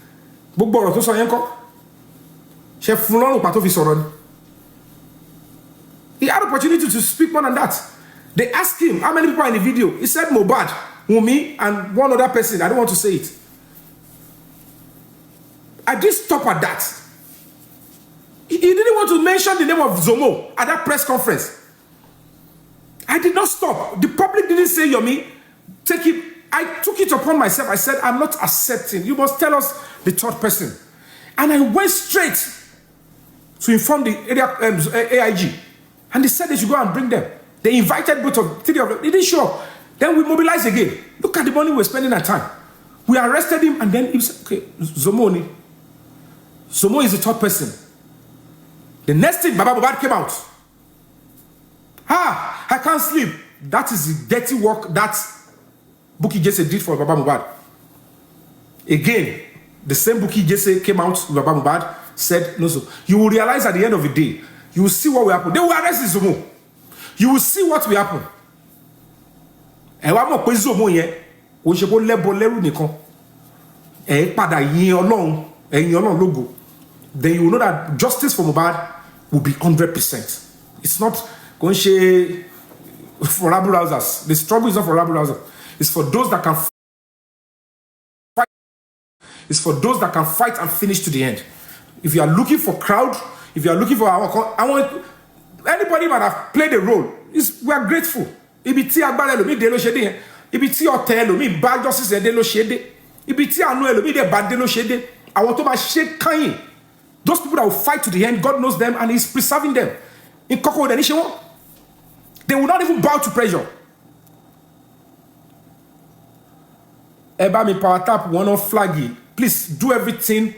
He had opportunity to speak more than that. They asked him how many people are in the video. He said Mohbad, Yomi, and one other person. I don't want to say it. I did stop at that. He didn't want to mention the name of Zomo at that press conference. I did not stop. The public didn't say, Yomi, take him I took it upon myself. I said, I'm not accepting. You must tell us the third person. And I went straight to inform the area AIG. And they said they should go and bring them. They invited three of them. They didn't show up. Then we mobilized again. Look at the money we're spending at time. We arrested him, and then he said, okay, Zomo is the third person. The next thing, Baba Mohbad came out. I can't sleep. That is the dirty work that Bukky Jesse did for Baba Mohbad. Again, the same Bukky Jesse came out with Baba Mohbad, said, no, so you will realize at the end of the day, you will see what will happen. They will arrest Zomo. You will see what will happen. And one more question, Zomo here. We should go level nìkan. Padà yin Ọlọ́run, ẹ̀yin Ọlọ́run lógo. Then you will know that justice for Mohbad will be 100%. It's not going to share for rabble rousers. The struggle is not for rabble rousers. It's for those that can fight. It's for those that can fight and finish to the end. If you are looking for crowd, if you are looking for anybody that have played a role, we are grateful. Ibi tí agbára ẹlòmíì dé ló ṣe dé yẹn. Ibi tí ọ̀tẹ̀ ẹlòmíì bá justice dé ló ṣe dé. Ibi tí àánú ẹlòmíì dé bá dé ló ṣe dé. Àwọn tó máa ṣe kányìn. Those people that will fight to the end, God knows them and He's preserving them. In Koko, they will not even bow to pressure. Eba mi power tap, one on flaggy. Please do everything.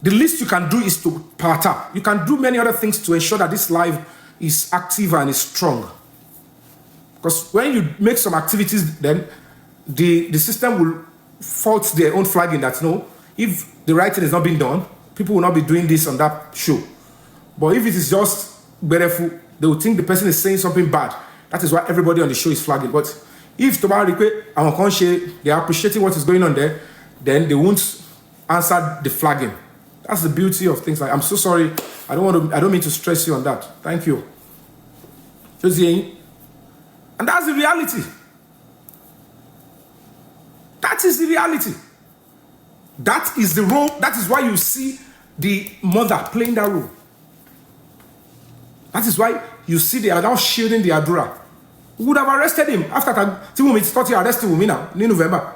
The least you can do is to power tap. You can do many other things to ensure that this live is active and is strong. Because when you make some activities, then the system will fault their own flagging that no, if the right thing is not being done, people will not be doing this on that show. But if it is just beautiful, they will think the person is saying something bad. That is why everybody on the show is flagging. But if tomorrow they are appreciating what is going on there, then they won't answer the flagging. That's the beauty of things like. I'm so sorry. I don't mean to stress you on that. Thank you. And that's the reality. That is the reality. That is the role. That is why you see the mother playing that role. That is why you see they are now shielding the Adura. We would have arrested him after Timothy started arresting me now in November.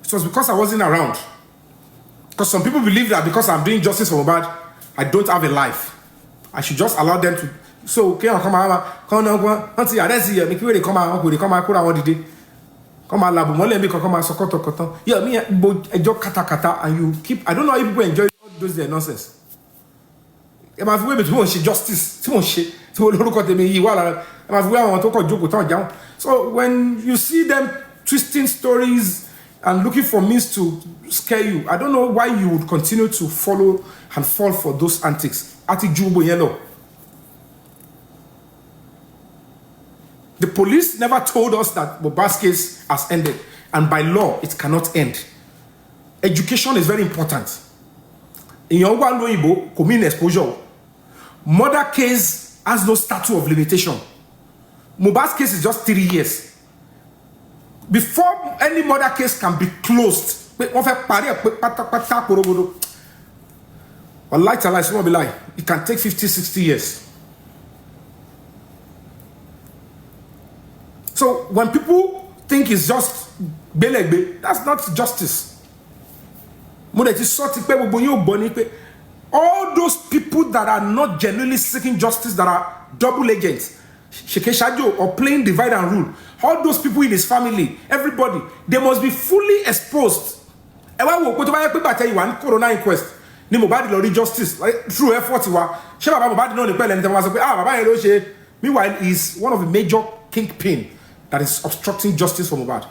It was because I wasn't around. Because some people believe that because I'm doing justice for Mohbad, I don't have a life. I should just allow them to. So okay, come on, until arrest you, make you come out, put on the day. Come on, labu mole me come on, sokoto. Yeah, me enjoy kata and you keep. I don't know how people enjoy all those their nonsense. My way between justice, so when you see them twisting stories and looking for means to scare you, I don't know why you would continue to follow and fall for those antics. The police never told us that Mohbad's case has ended, and by law it cannot end. Education is very important. In your Igbo, commit exposure. Murder case has no statute of limitation. Mohbad's case is just 3 years. Before any murder case can be closed, it can take 50, 60 years. So when people think it's just belegbe, that's not justice. All those people that are not genuinely seeking justice, that are double agents, or playing divide and rule, all those people in his family, everybody, they must be fully exposed. Corona inquest, justice through effort. Meanwhile, he's one of the major kingpin that is obstructing justice for Mohbad.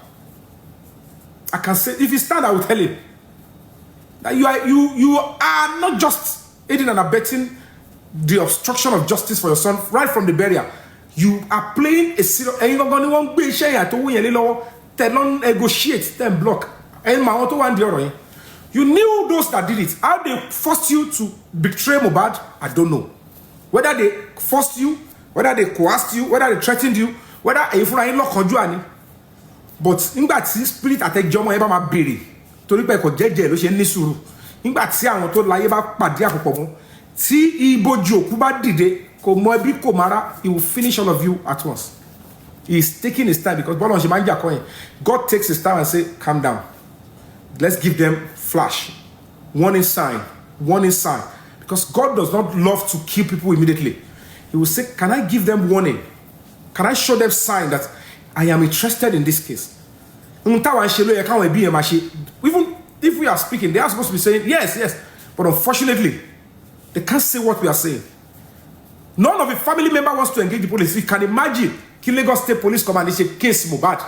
I can say, if you stand, I will tell you that you are not just aiding and abetting the obstruction of justice for your son right from the burial. You are playing a serious. Negotiate, then block. You knew those that did it. How they forced you to betray Mohbad, I don't know. Whether they forced you, whether they coerced you, whether they threatened you, whether if you lock on you. But in that spirit attack Jomo Eba ma bere. Torí pé kò jẹ́jẹ́ ló ṣe ní sùúrù. Nígbà tí àwọn tó láyé bá pàdé àpòpọ̀ mọ́, tí ìbòjú òkú bá dìde, kò mọ ẹbí kò mara, he will finish all of you at once. He's taking his time because God takes his time and say, calm down. Let's give them flash. Warning sign. Warning sign. Because God does not love to kill people immediately. He will say, can I give them warning? Can I show them sign that I am interested in this case? Even if we are speaking, they are supposed to be saying, yes, yes. But unfortunately, they can't say what we are saying. None of the family member wants to engage the police. You can imagine, Lagos State Police Command is a case Mohbad.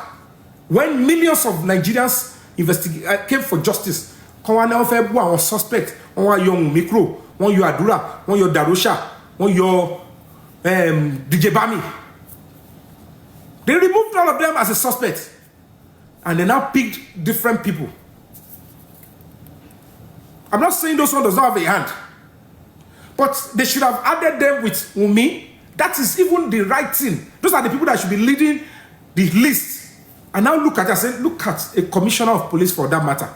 When millions of Nigerians came for justice, one suspect, one young micro, one your Adura, one your Darusha, one your DJ Bami. They removed all of them as a suspect. And they now picked different people. I'm not saying those ones does not have a hand. But they should have added them with Umi. That is even the right thing. Those are the people that should be leading the list. And now look at it and say, look at a commissioner of police for that matter.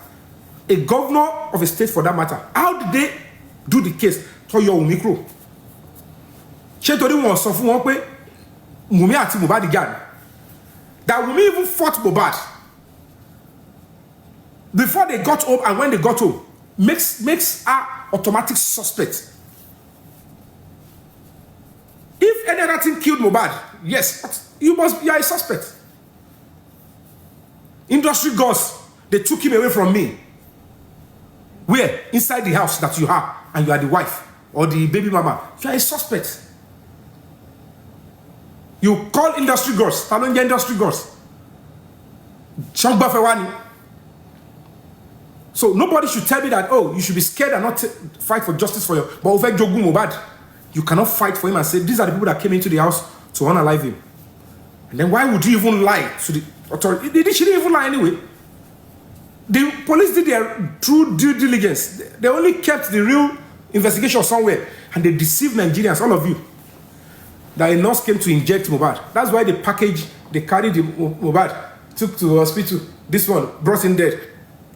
A governor of a state for that matter. How did they do the case? To your micro. That Wumi even fought Mohbad. Before they got home and when they got home, makes her automatic suspect. If any other thing killed Mohbad, yes, but you are a suspect. Industry gods, they took him away from me. Where? Inside the house that you have, and you are the wife or the baby mama. You are a suspect. You call industry gods, Talonja industry gods. So nobody should tell me that, oh, you should be scared and not fight for justice for you. But over Jogu Mohbad, you cannot fight for him and say, these are the people that came into the house to unalive him. And then why would you even lie to the authority? They shouldn't even lie anyway. The police did their true due diligence. They only kept the real investigation somewhere. And they deceived Nigerians, all of you. That a nurse came to inject Mohbad. That's why they packaged, they carried the Mohbad, took to the hospital. This one, brought in dead.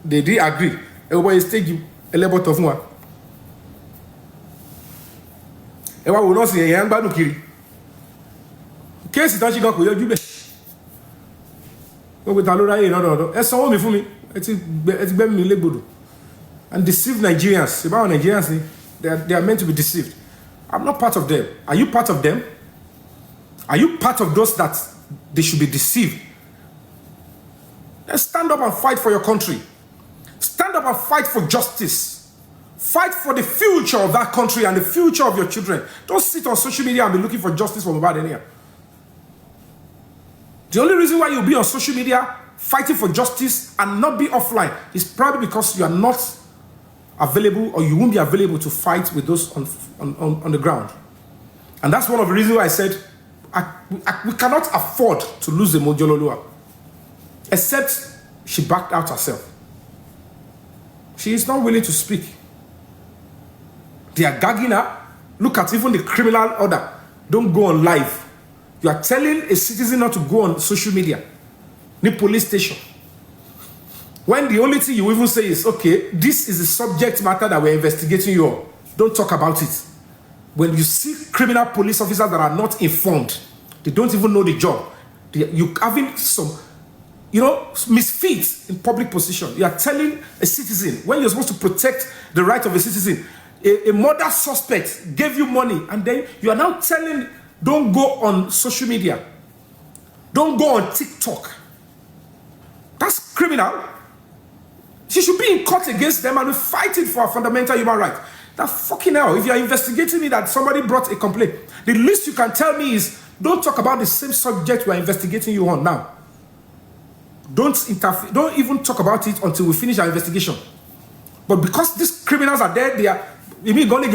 They did agree. Everybody is taking a level of one. Everyone will not see a young Badukiri. Case is actually going to be. It's all for me. It's been me legodo. And deceive Nigerians. About Nigerians, they are meant to be deceived. I'm not part of them. Are you part of them? Are you part of those that they should be deceived? Then stand up and fight for your country. Stand up and fight for justice. Fight for the future of that country and the future of your children. Don't sit on social media and be looking for justice for Mohbad anywhere. The only reason why you'll be on social media fighting for justice and not be offline is probably because you are not available or you won't be available to fight with those on the ground. And that's one of the reasons why I said we cannot afford to lose the Mojololua. Except she backed out herself. She is not willing to speak. They are gagging her. Look at even the criminal order. Don't go on live. You are telling a citizen not to go on social media. The police station. When the only thing you even say is, okay, this is the subject matter that we're investigating you on. Don't talk about it. When you see criminal police officers that are not informed, they don't even know the job. You having some, misfits in public position. You are telling a citizen, when you're supposed to protect the right of a citizen, a murder suspect gave you money, and then you are now telling, don't go on social media. Don't go on TikTok. That's criminal. She should be in court against them and be fighting for a fundamental human right. That fucking hell, if you are investigating me that somebody brought a complaint, the least you can tell me is, don't talk about the same subject we are investigating you on now. Don't interfere. Don't even talk about it until we finish our investigation. But because these criminals are there, they are. They don't.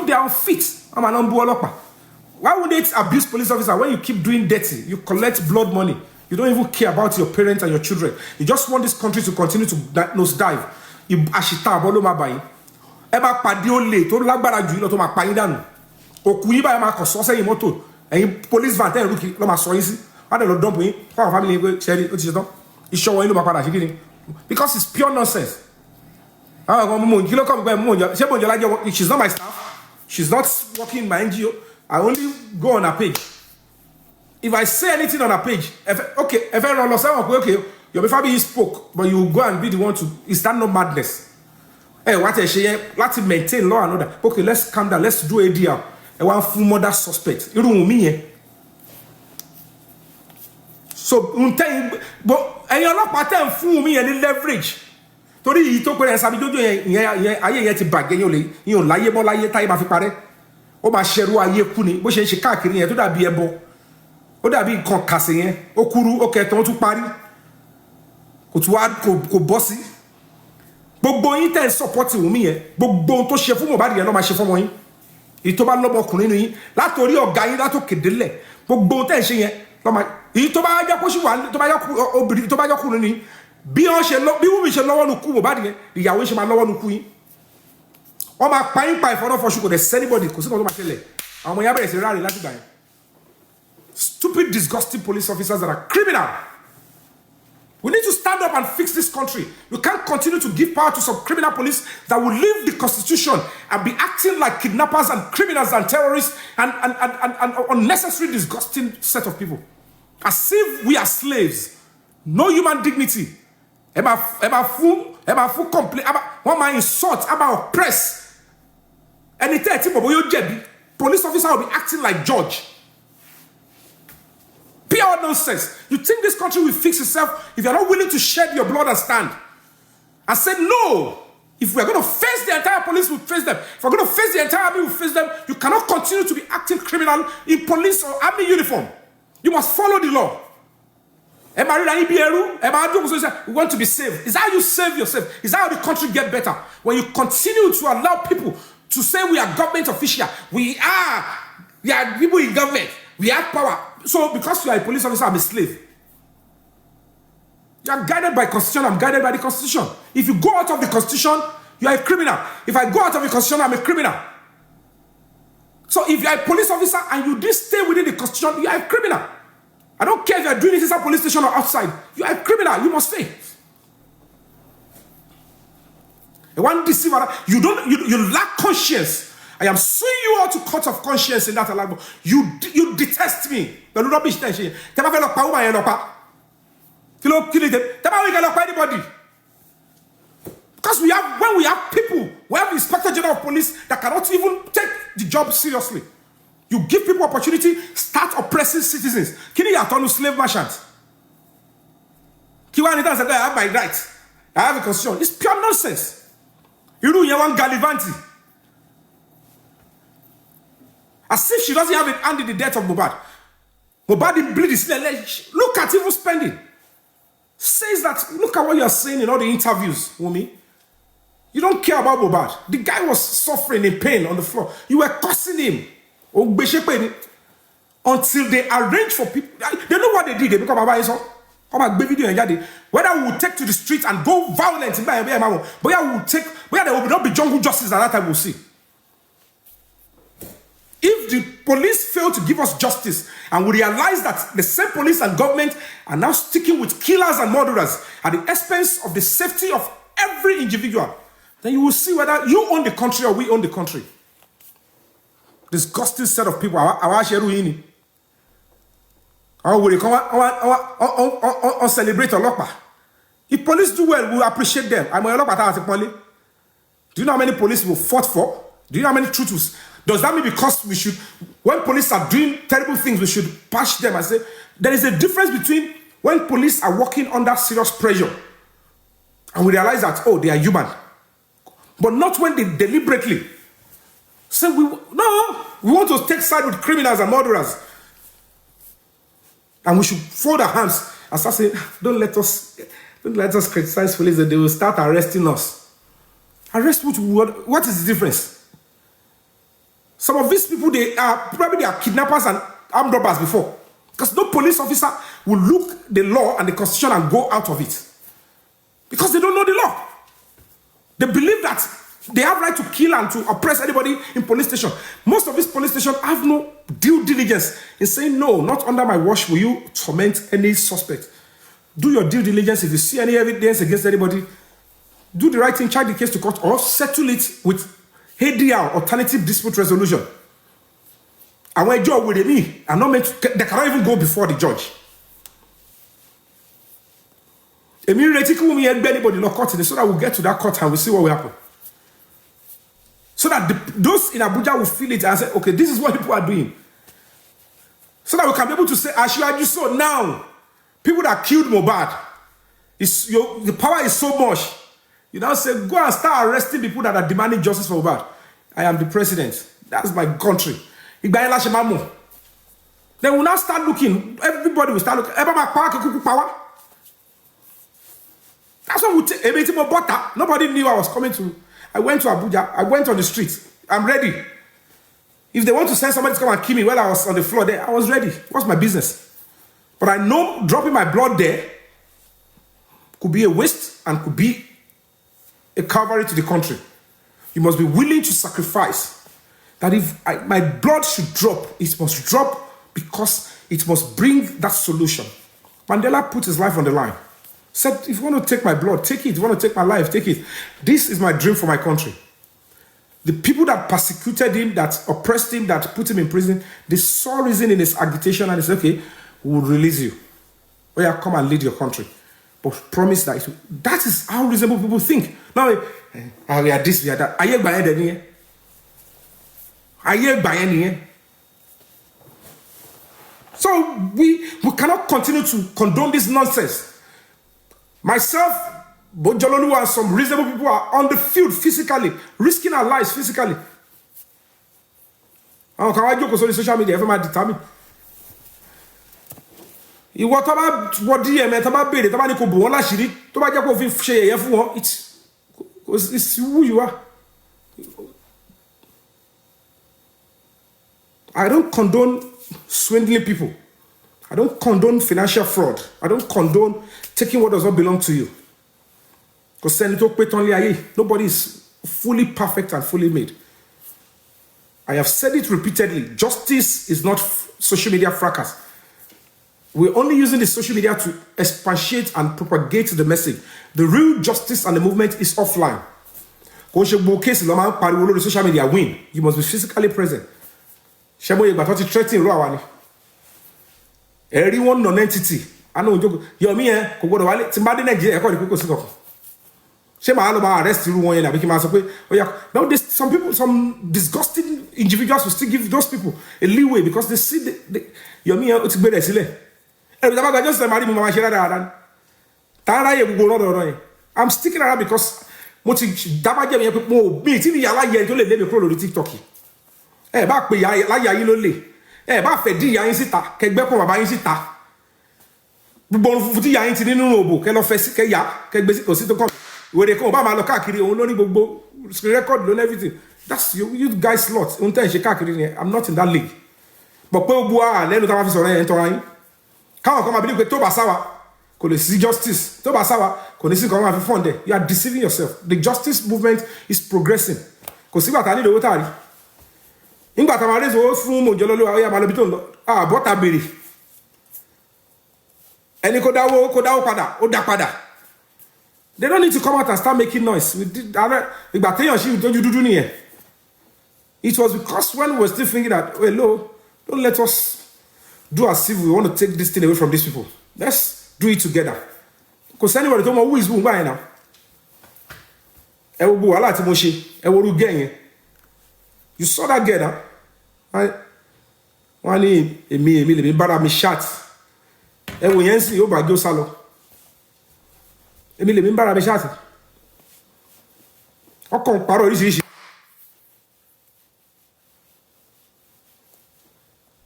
They are unfit. Why would they abuse police officer when you keep doing dirty? You collect blood money. You don't even care about your parents and your children. You just want this country to continue to nosedive. You ashita bolo mabai. Eba padio le to lagbara ju lo to ma pa yin danu. Okuyi ba ma ko so seyin moto. Eyin police van ten ruki lo ma so yin si. Wa de lo dump yin. Fa family yin sheri o ti se tan. Isowo yin lo ma pada se kini. Because it's pure nonsense. She's not my staff. She's not working in my NGO. I only go on a page. If I say anything on a page, if everyone knows, okay, Yomi Fabiyi spoke, but you go and be the one to, is that not madness? Hey, what is she? Let's maintain law and order. Okay, let's calm down, let's do a deal. I want full murder suspect. You don't me. So, but and you're not part of fool me and leverage. Tori yi to pere sabi jojo yen aye yen ti bàjẹ́ yin o láyé mo láyé táyé ma fi parẹ́ ó ma ṣẹrú ayé kú ni bó ṣe ń ṣe káàkiri yẹn tó dàbí ẹbọ ó dàbí nǹkan kàsè yẹn ó kúrú ó kẹtàn ó tún parí kò tún wá kò bọ́ sí gbogbo yín tẹ́ ń support Wunmi yẹn gbogbo ohun tó ṣe fún Mohbad yẹn ló máa ṣe fún wọn yín èyí tó bá lọ́mọkùnrin nínú yín látòrí ọ̀gá yín látòkèdè lẹ̀ gbogbo ohun tẹ́ ń ṣe yẹn lọ́mọ èyí tó bá jẹ́ kó ṣì wà tó bá jẹ́ obìnrin tó bá jẹ́ kùnrin nínú yín bí Wunmi ṣe lọ́wọ́ nu kú Mohbad yẹn ìyàwó ṣe máa lọ́wọ́ nu kú yín wọ́n máa pa yín pa ìfọ́nàfọ́ṣù kò dẹ̀ sẹ́nibọ́dì kò sí kan tó máa ṣẹlẹ̀ àwọn ọmọ yẹn bẹ̀rẹ̀ sí ráre láti gbà yẹn stupid disgusting police officers that are criminal. We need to stand up and fix this country. We can't continue to give power to some criminal police that will leave the constitution and be acting like kidnappers and criminals and terrorists and unnecessary disgusting set of people. As if we are slaves. No human dignity. Full complaint. One man insult, about oppress. Anything, police officer will be acting like judge. Pure nonsense. You think this country will fix itself if you're not willing to shed your blood and stand? I said no. If we're going to face the entire police, we'll face them. If we're going to face the entire army, we'll face them. You cannot continue to be acting criminal in police or army uniform. You must follow the law. We want to be saved. Is that how you save yourself? Is that how the country gets better? When you continue to allow people to say we are government official, we are people in government, we have power. So because you are a police officer, I'm a slave. You are guided by constitution, I'm guided by the constitution. If you go out of the constitution, you are a criminal. If I go out of the constitution, I'm a criminal. So if you are a police officer and you did stay within the constitution, you are a criminal. I don't care if you are doing it inside a police station or outside. You are a criminal, you must stay. One deceiver, you lack conscience. I am suing you all to court of conscience in that alago. You detest me. Anybody. Because when we have people, we have Inspector General of Police that cannot even take the job seriously. You give people opportunity, start oppressing citizens. Kini ya tonu slave merchant. Kiwani does I have my rights. I have a constitution. It's pure nonsense. You know you want Galivanti. As if she doesn't have a hand in the death of Mohbad. Mohbad didn't bleed his leg. Look at evil spending. Says that, look at what you are saying in all the interviews, Wunmi. You don't care about Mohbad. The guy was suffering in pain on the floor. You were cursing him. Until they arrange for people. They know what they did. They become whether we will take to the streets and go violent, but there will not be jungle justice at that time, we'll see. If the police fail to give us justice and we realize that the same police and government are now sticking with killers and murderers at the expense of the safety of every individual, then you will see whether you own the country or we own the country. Disgusting set of people. Celebrate Olokpa. If police do well, we will appreciate them. Do you know how many police we fought for? Do you know how many truths? Does that mean because we should, when police are doing terrible things, we should bash them and say, there is a difference between when police are working under serious pressure and we realize that, oh, they are human. But not when they deliberately say, we want to take side with criminals and murderers. And we should fold our hands and start saying, don't let us criticize police, that they will start arresting us. Arrest what is the difference? Some of these people, they are kidnappers and armed robbers before. Because no police officer will look the law and the constitution and go out of it. Because they don't know the law. They believe that they have right to kill and to oppress anybody in police station. Most of these police stations have no due diligence in saying, no, not under my watch will you torment any suspect. Do your due diligence. If you see any evidence against anybody, do the right thing, charge the case to court or settle it with HDR, alternative dispute resolution. And when judge with me, I'm not meant to, they cannot even go before the judge. Immediately, anybody no court, so that we'll get to that court and we'll see what will happen. So that those in Abuja will feel it and say, okay, this is what people are doing. So that we can be able to say, I should do so now. People that killed Mohbad, the power is so much. You now say, go and start arresting people that are demanding justice for Mohbad. I am the president. That's my country. Then we'll now start looking. Everybody will start looking. Power. That's what we take. Nobody knew I was coming to. I went to Abuja. I went on the street. I'm ready. If they want to send somebody to come and kill me while I was on the floor there, I was ready. What's my business? But I know dropping my blood there could be a waste and could be a calvary to the country. You must be willing to sacrifice. That if my blood should drop, it must drop because it must bring that solution. Mandela put his life on the line. Said, if you want to take my blood, take it. If you want to take my life, take it. This is my dream for my country. The people that persecuted him, that oppressed him, that put him in prison, they saw reason in his agitation and they said, okay, we will release you. Oh yeah, come and lead your country. But promise that. That is how reasonable people think. Now, we are this, we are that. So we cannot continue to condone this nonsense. Myself, Bojololu, and some reasonable people are on the field physically, risking our lives physically. How can I joke on social media? Everybody determine. Ìwọ tó bá wọ DM tó bá béèrè tó bá ní kó bò wọ́n láṣìírí tó bá jẹ́ kó fi ṣe yẹ̀yẹ́ fún wọn, it's who you are. I don't condone swindling people. I don't condone financial fraud. I don't condone taking what does not belong to you. Because nobody is fully perfect and fully made. I have said it repeatedly. Justice is not social media fracas. We're only using the social media to expatiate and propagate the message. The real justice and the movement is offline. Social media win. You must be physically present. Threatening everyone non-entity. I know Yomi arrest you. Now there's some people, some disgusting individuals will still give those people a leeway because they see the Yomi. I'm sticking around because that's you guys lot. I'm not in that league. But justice. You are deceiving yourself. The justice movement is progressing. They don't need to come out and start making noise. It was because when we were still thinking that, well, no, don't let us do as if we want to take this thing away from these people. Let's do it together. Because anybody told me who is who now? You saw that girl, huh? One me bara me shot. Yensi yo ba go salo. Me bara me shot. Okon paro isi.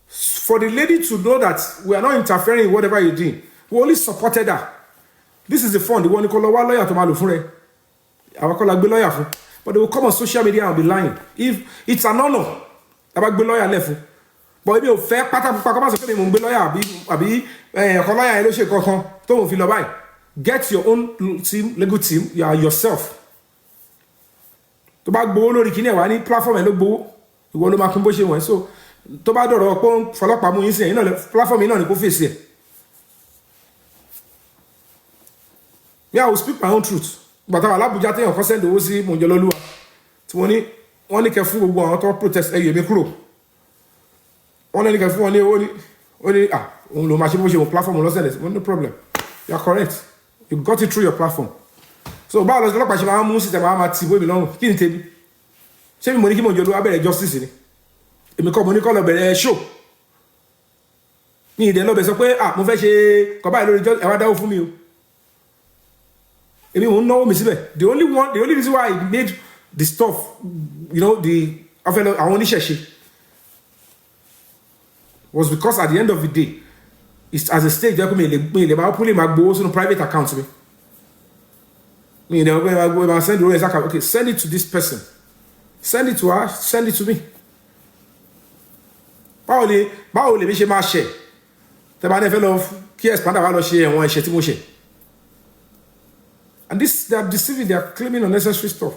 For the lady to know that we are not interfering in whatever you do, we only supported her. This is the fund. The one call our lawyer to Malufure. I call a lawyer. But they will come on social media and be lying. If it's an honor, about the lawyer left. But if you fair pattern, get your own team, legal team. You are yourself. To back bolo rikini wa ni platform e lo gbowo. Iwo lo ma kun bo se won. So to ba doro po folopa mu yin se ina platform ina ni ko face e. Yeah, I will speak my own truth. But I will Abuja te yan ko send owo si Monjololuwa. Ti won ni ke fun gbogbo awon to protest Yomi kúrò. Only can phone only no platform no problem. You are correct. You got it through your platform. So ba lo pa se ma mu system ma ti bo mi lorun kini tebi. Se mi mo ni ki mo jo lo abere justice ni. Èmi ko mo ni ko lo bere show. Ni de lo be sọ pé mo fẹ́ ṣe ko báyìí lórí ẹ wá dáwó fún mi o. Èmi mo know mi síbẹ̀. The only reason why I made the stuff, you know, the àwọn oníṣẹ̀ṣe was because at the end of the day, it's as a stage that me le ma openly ma gbowó sínú private account mi. Me dey go send the account. Okay, send it to this person. Send it to her, send it to me. Báwo lè mi ṣe máa ṣe? Tẹ́ bá fẹ́ lọ kí expander wá lọ ṣe ẹ̀wọ̀n ẹ̀ṣẹ̀ tí mo ṣe. And this, they are deceiving, they are claiming unnecessary stuff.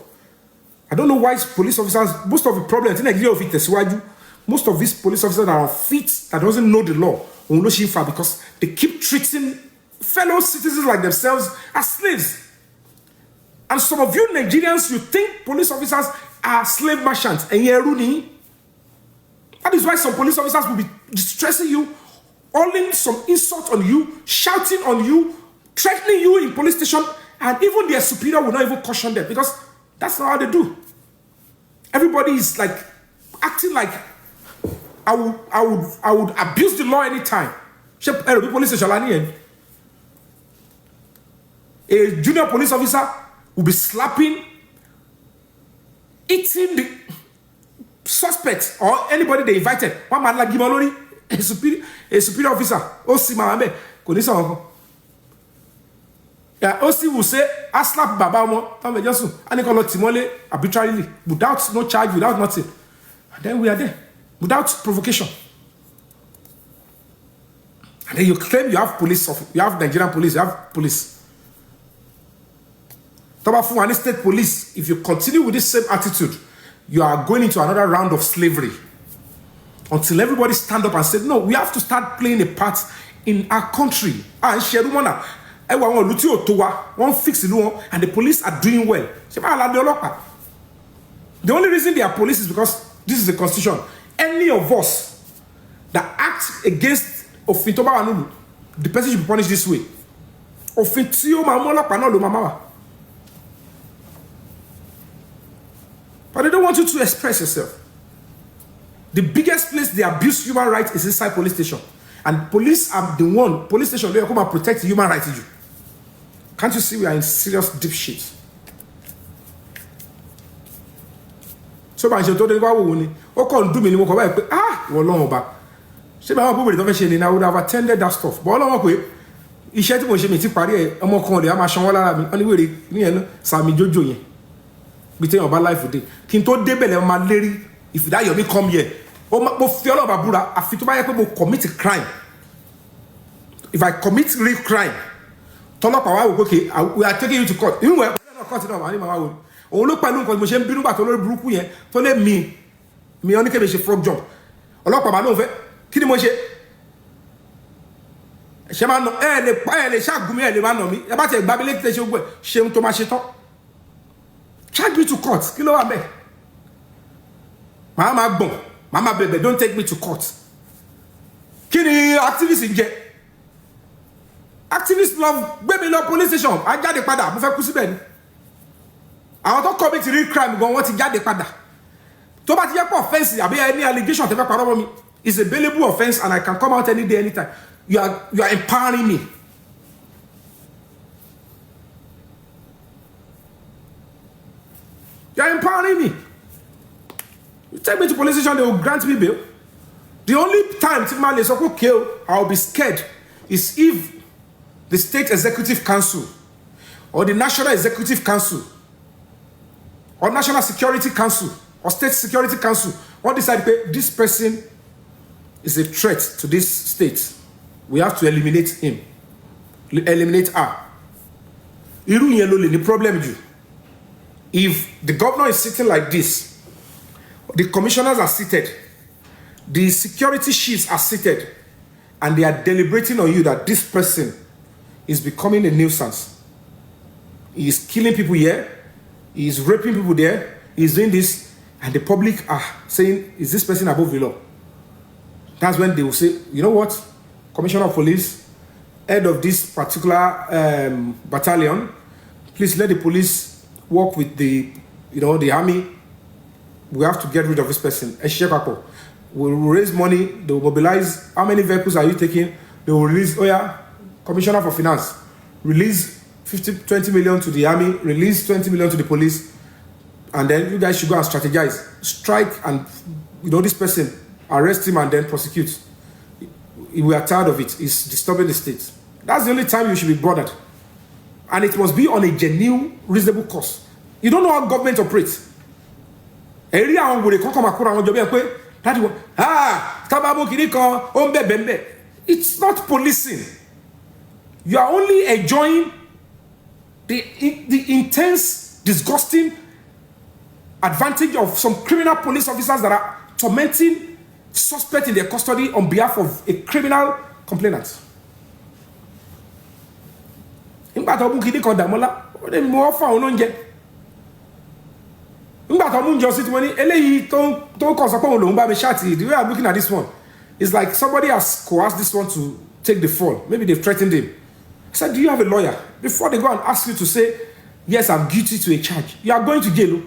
I don't know why police officers, most of the problems in Nigeria of it, most of these police officers are unfit, that doesn't know the law, because they keep treating fellow citizens like themselves as slaves. And some of you Nigerians, you think police officers are slave merchants. And that is why some police officers will be distressing you, hurling some insult on you, shouting on you, threatening you in police station, and even their superior will not even caution them, because that's not how they do. Everybody is like acting like I would abuse the law anytime. A junior police officer will be slapping, eating the suspect or anybody they invited. One man like Gimalori, a superior officer. Osi Mambe, Konisa. Yeah, Osi will say, I slap Baba Mo, Tom Johnson, and they call it Timole arbitrarily, without no charge, without nothing. And then we are there, without provocation. And then you claim you have police, you have Nigerian police, you have police. Tabafu and state police, if you continue with this same attitude, you are going into another round of slavery. Until everybody stand up and say, no, we have to start playing a part in our country. And one fix it, and the police are doing well. The only reason they are police is because this is the constitution. Any of us that act against Ofitoba, the person should be punished this way. But they don't want you to express yourself. The biggest place they abuse human rights is inside police station. And police are the one, police station, they come and protect human rights. Can't you see we are in serious deep shit? So by the do me I would have attended that stuff. But between your life today. Kinto debele ma leri if that Yomi come here. Mo fi Ọlọ́run ba búra àfi tó bá yẹ pé mo commit a crime. If I commit real crime, tọ́lọ́pàá wá wò okay, we are taking you to court. Even when not court now, ani ma wá wò. Òun ló pẹ̀lú nǹkan mo ṣe ń bínú gbà tó lórí burúkú yẹn tó lé mi oni ke be ṣe frog jump. Ọlọ́pàá ba ló fẹ́ kí ni mo ṣe? Ṣé ma no le ṣàgùn mi le ma no mi. Ẹ bá ti gbà mi létí ṣe gbọ́ ṣe ń tó ma ṣe tán. Charge me to court. Kilo abe. Mama bon. Mama baby, don't take me to court. Kini activists in jet. Activists love baby law police station. I jáde padà. Mo fẹ́ kú síbẹ̀ ni. Àwọn tó commit real crime go wọ́n ti jáde padà. Tó bá ti jẹ́ pé offense àbí any allegation tẹ́ fẹ́ parọ́ mọ́ mi is a bailable offense and I can come out any day anytime. You are empowering me. You are empowering me. You take me to police station, they will grant me bail. The only time Timale is okay, I'll be scared is if the State Executive Council or the National Executive Council or National Security Council or State Security Council all decide this person is a threat to this state. We have to eliminate him. Eliminate her. Irú yẹn ló lè ní problem jù. If the governor is sitting like this, the commissioners are seated, the security chiefs are seated, and they are deliberating on you that this person is becoming a nuisance. He is killing people here, he is raping people there, he is doing this, and the public are saying, is this person above the law? That's when they will say, you know what, Commissioner of Police, head of this particular battalion, please let the police work with the, the army. We have to get rid of this person. We'll raise money. They will mobilize. How many vehicles are you taking? They will release. Oh yeah, Commissioner for Finance, release 20 million to the army, release 20 million to the police, and then you guys should go and strategize, strike, and this person, arrest him and then prosecute. We are tired of it. It's disturbing the state. That's the only time you should be bothered, and it must be on a genuine, reasonable course. You don't know how government operates. It's not policing. You are only enjoying the intense, disgusting advantage of some criminal police officers that are tormenting suspects in their custody on behalf of a criminal complainant. The way I'm looking at this one, it's like somebody has coerced this one to take the fall. Maybe they've threatened him. I said, do you have a lawyer? Before they go and ask you to say, yes, I'm guilty to a charge, you are going to jail.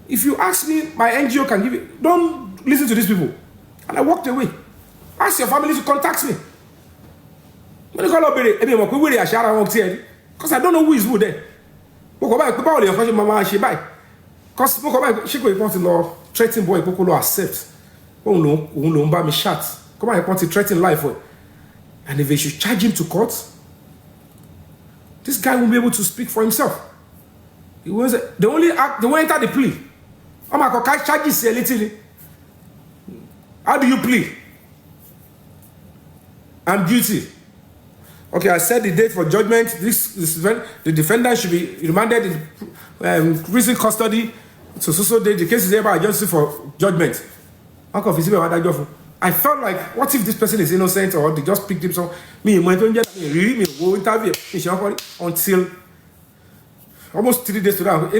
If you ask me, my NGO can give you. Don't listen to these people. And I walked away. Ask your family to contact me. Because I don't know who is who there. Because she want to threaten boy, accept. Me shot. Come on, I want to threaten life. And if they should charge him to court, this guy won't be able to speak for himself. They won't enter the plea. I'm like, okay, charges a little. How do you plead? I'm guilty. Okay, I set the date for judgment. The defendant should be remanded in prison custody. So the case is hereby adjourned for judgment. I felt like, what if this person is innocent or they just picked him? So me interview until almost 3 days to that.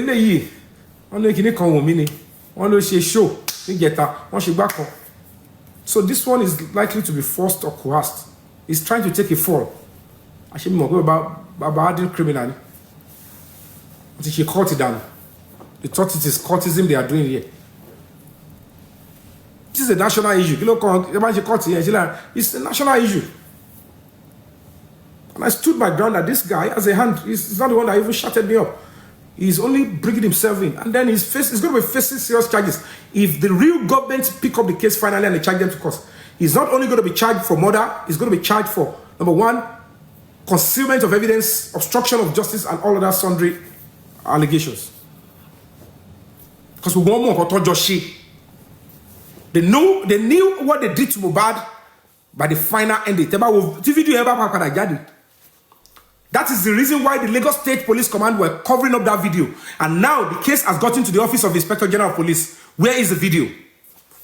So this one is likely to be forced or coerced. He's trying to take a fall. I should be more about criminal. Until she caught it down. They thought it is courtism they are doing here. This is a national issue. It's a national issue. And I stood my ground that this guy has a hand. He's not the one that even shutted me up. He's only bringing himself in. And then he's going to be facing serious charges. If the real government pick up the case finally and they charge them to court, he's not only going to be charged for murder, he's going to be charged for, number one, concealment of evidence, obstruction of justice, and all other sundry allegations. Because we want more for Joshi. They knew what they did to Mohbad by the final end. That is the reason why the Lagos State Police Command were covering up that video. And now the case has gotten to the Office of the Inspector General of Police. Where is the video?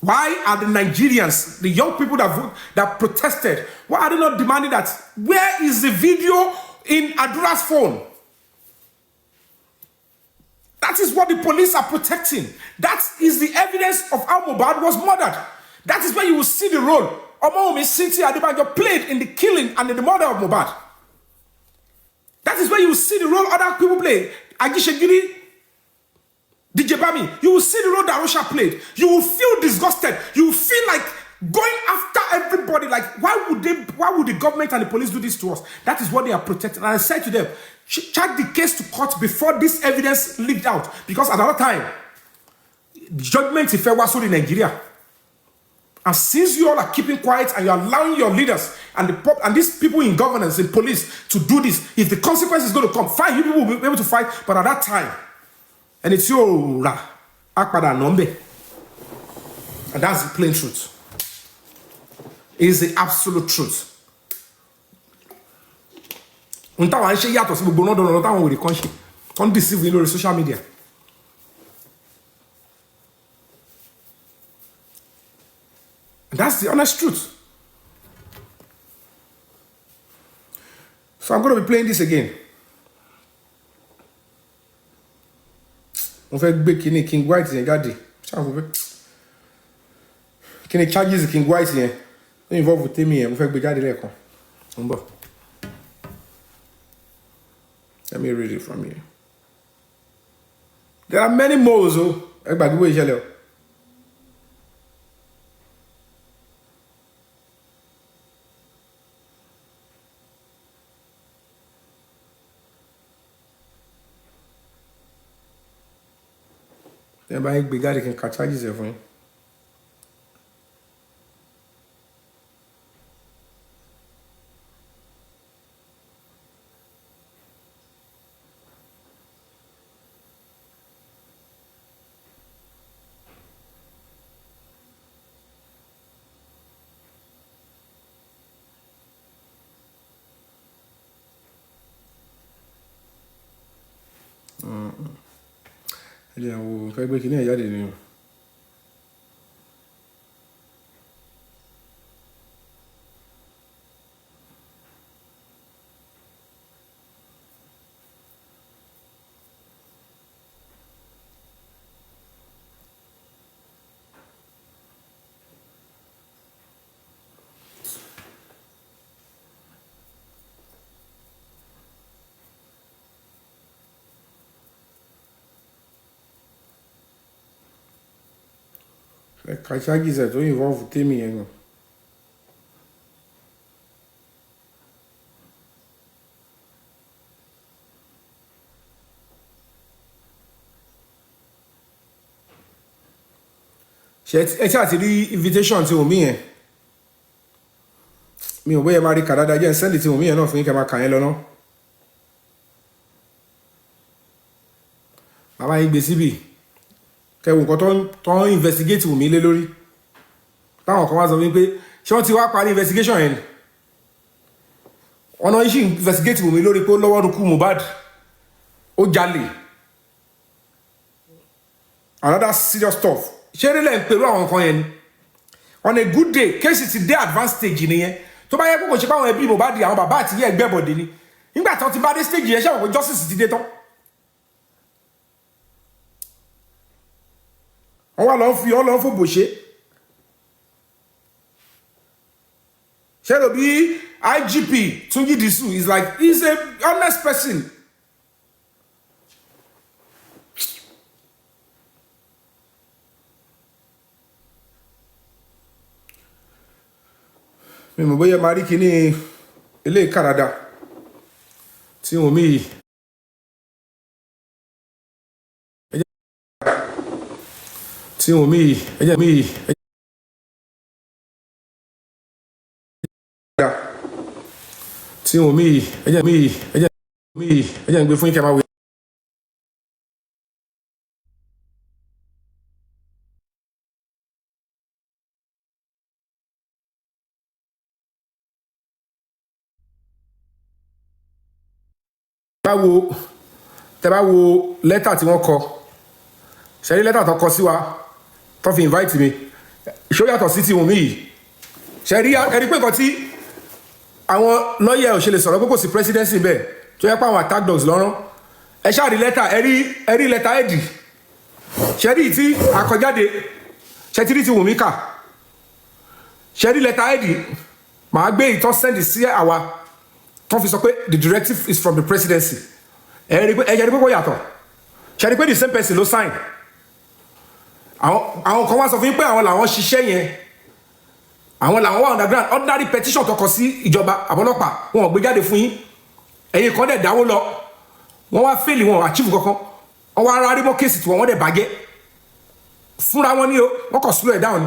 Why are the Nigerians, the young people that protested, why are they not demanding that? Where is the video in Adura's phone? That is what the police are protecting. That is the evidence of how Mohbad was murdered. That is where you will see the role Omomi Cynthia Adebanjo played in the killing and in the murder of Mohbad. That is where you will see the role other people played. Agishegiri, DJ Bami, you will see the role that Arusha played. You will feel disgusted. You will feel like going after everybody. Like, why would the government and the police do this to us? That is what they are protecting. And I said to them, charge the case to court before this evidence leaked out. Because at another time, judgment if was sold in Nigeria. And since you all are keeping quiet and you are allowing your leaders and these people in governance, in police, to do this, if the consequence is going to come, fine, you people will be able to fight. But at that time, and it's your akpada nombe, and that's the plain truth. It is the absolute truth. Don't deceive you on social media. And that's the honest truth. So I'm going to be playing this again. King White and Gaddy. kí ni charges kí n white yẹn ó involve tèmi yẹn mo fẹ́ gbé jáde lẹ́ẹ̀kan ń bọ̀. Let me read it from here. There are many moles o ẹ gbàgbé wo ìṣẹ̀lẹ̀ o. ẹ bá yín gbé jáde kí n ka charges ẹ fún yín. Yeah, well, fẹ́ gbé kíní ẹ̀ jáde ni o. Kachagi zẹ̀ tó involve tèmi yẹn gan. ẹ ṣáà ti rí invitation tí omi yẹn mi ò bóyá máa rí kàdáda jẹ́ sẹ́ndì tí omi yẹn náà fún yín kẹ́ máa kà yẹn lọ́nà. bàbá yín gbé síbì kẹwù nǹkan tó ń investigate wù mí lé lórí táwọn kan wá sọ wípé ṣé wọ́n ti wá parí investigation yẹn ọ̀nà yìí sì investigate wù mí lórí pé ó lọ́wọ́ nukú Mohbad ó jalè another serious stuff ṣé rí lẹ́yìn pẹ̀lú àwọn kan yẹn ni on a good day kéèsì ti dé advanced stage nìyẹn tó bá yẹ kó kò ṣe pé àwọn ẹbí Mohbad àwọn bàbá àti ìyá ẹgbẹ́ bọ̀dé ni nígbà tí wọ́n ti bá dé stage yẹn ṣé àwọn pé justice ti dé tán. wọ́n wá lọ́n fi ọlọ́n fòbò ṣe ṣẹ́rọ bí IGP Tunji Disu is like he's a honest person. mi mọ̀ bóyá máa rí kíní ilé Canada tí wọ́n mí yìí tí wọ́n mí yìí ẹjẹ́ mí yìí tí wọ́n mí yìí ẹjẹ́ mí yìí ẹjẹ́ ń gbé fún yín kẹ́ máa wé. tẹ́ bá wo lẹ́tà tí wọ́n kọ ṣẹ́rí lẹ́tà tó kọ sí wa tó fi invite mi ṣó yàtọ̀ sí ti Wùnmí yìí ṣẹ́rí ẹ̀rí pé nǹkan tí àwọn lọ́yẹ̀ ò ṣe lè sọ̀rọ̀ pé kò sí presidency bẹ́ẹ̀ tó yẹ pé àwọn attack dogs lọ́rán ẹ ṣáà rí lẹ́tà ẹ̀rí lẹ́tà ẹ̀dì ṣẹ́rí tí àkọjáde ṣẹ́tírí ti Wùnmí kà ṣẹ́rí lẹ́tà ẹ̀dì màá gbé ìtọ́ sẹ́ndì sí àwa tó fi sọ pé the directive is from the presidency ẹ̀rí pé kò yàtọ̀ ṣẹ́rí pé the same person ló sign àwọn kan wá sọ fún yín pé àwọn làwọn ṣiṣẹ́ yẹn àwọn làwọn wà underground ordinary petition tó kọ sí ìjọba àbọ̀lọ́pàá wọn ò gbé jáde fún yín ẹ̀yin kan dẹ̀ dáwó lọ wọ́n wá fail wọn achieve kankan wọ́n wá rárí mọ́ kéèsì tí wọ́n dẹ̀ bàjẹ́ fúnra wọn ní o wọ́n kàn slow it down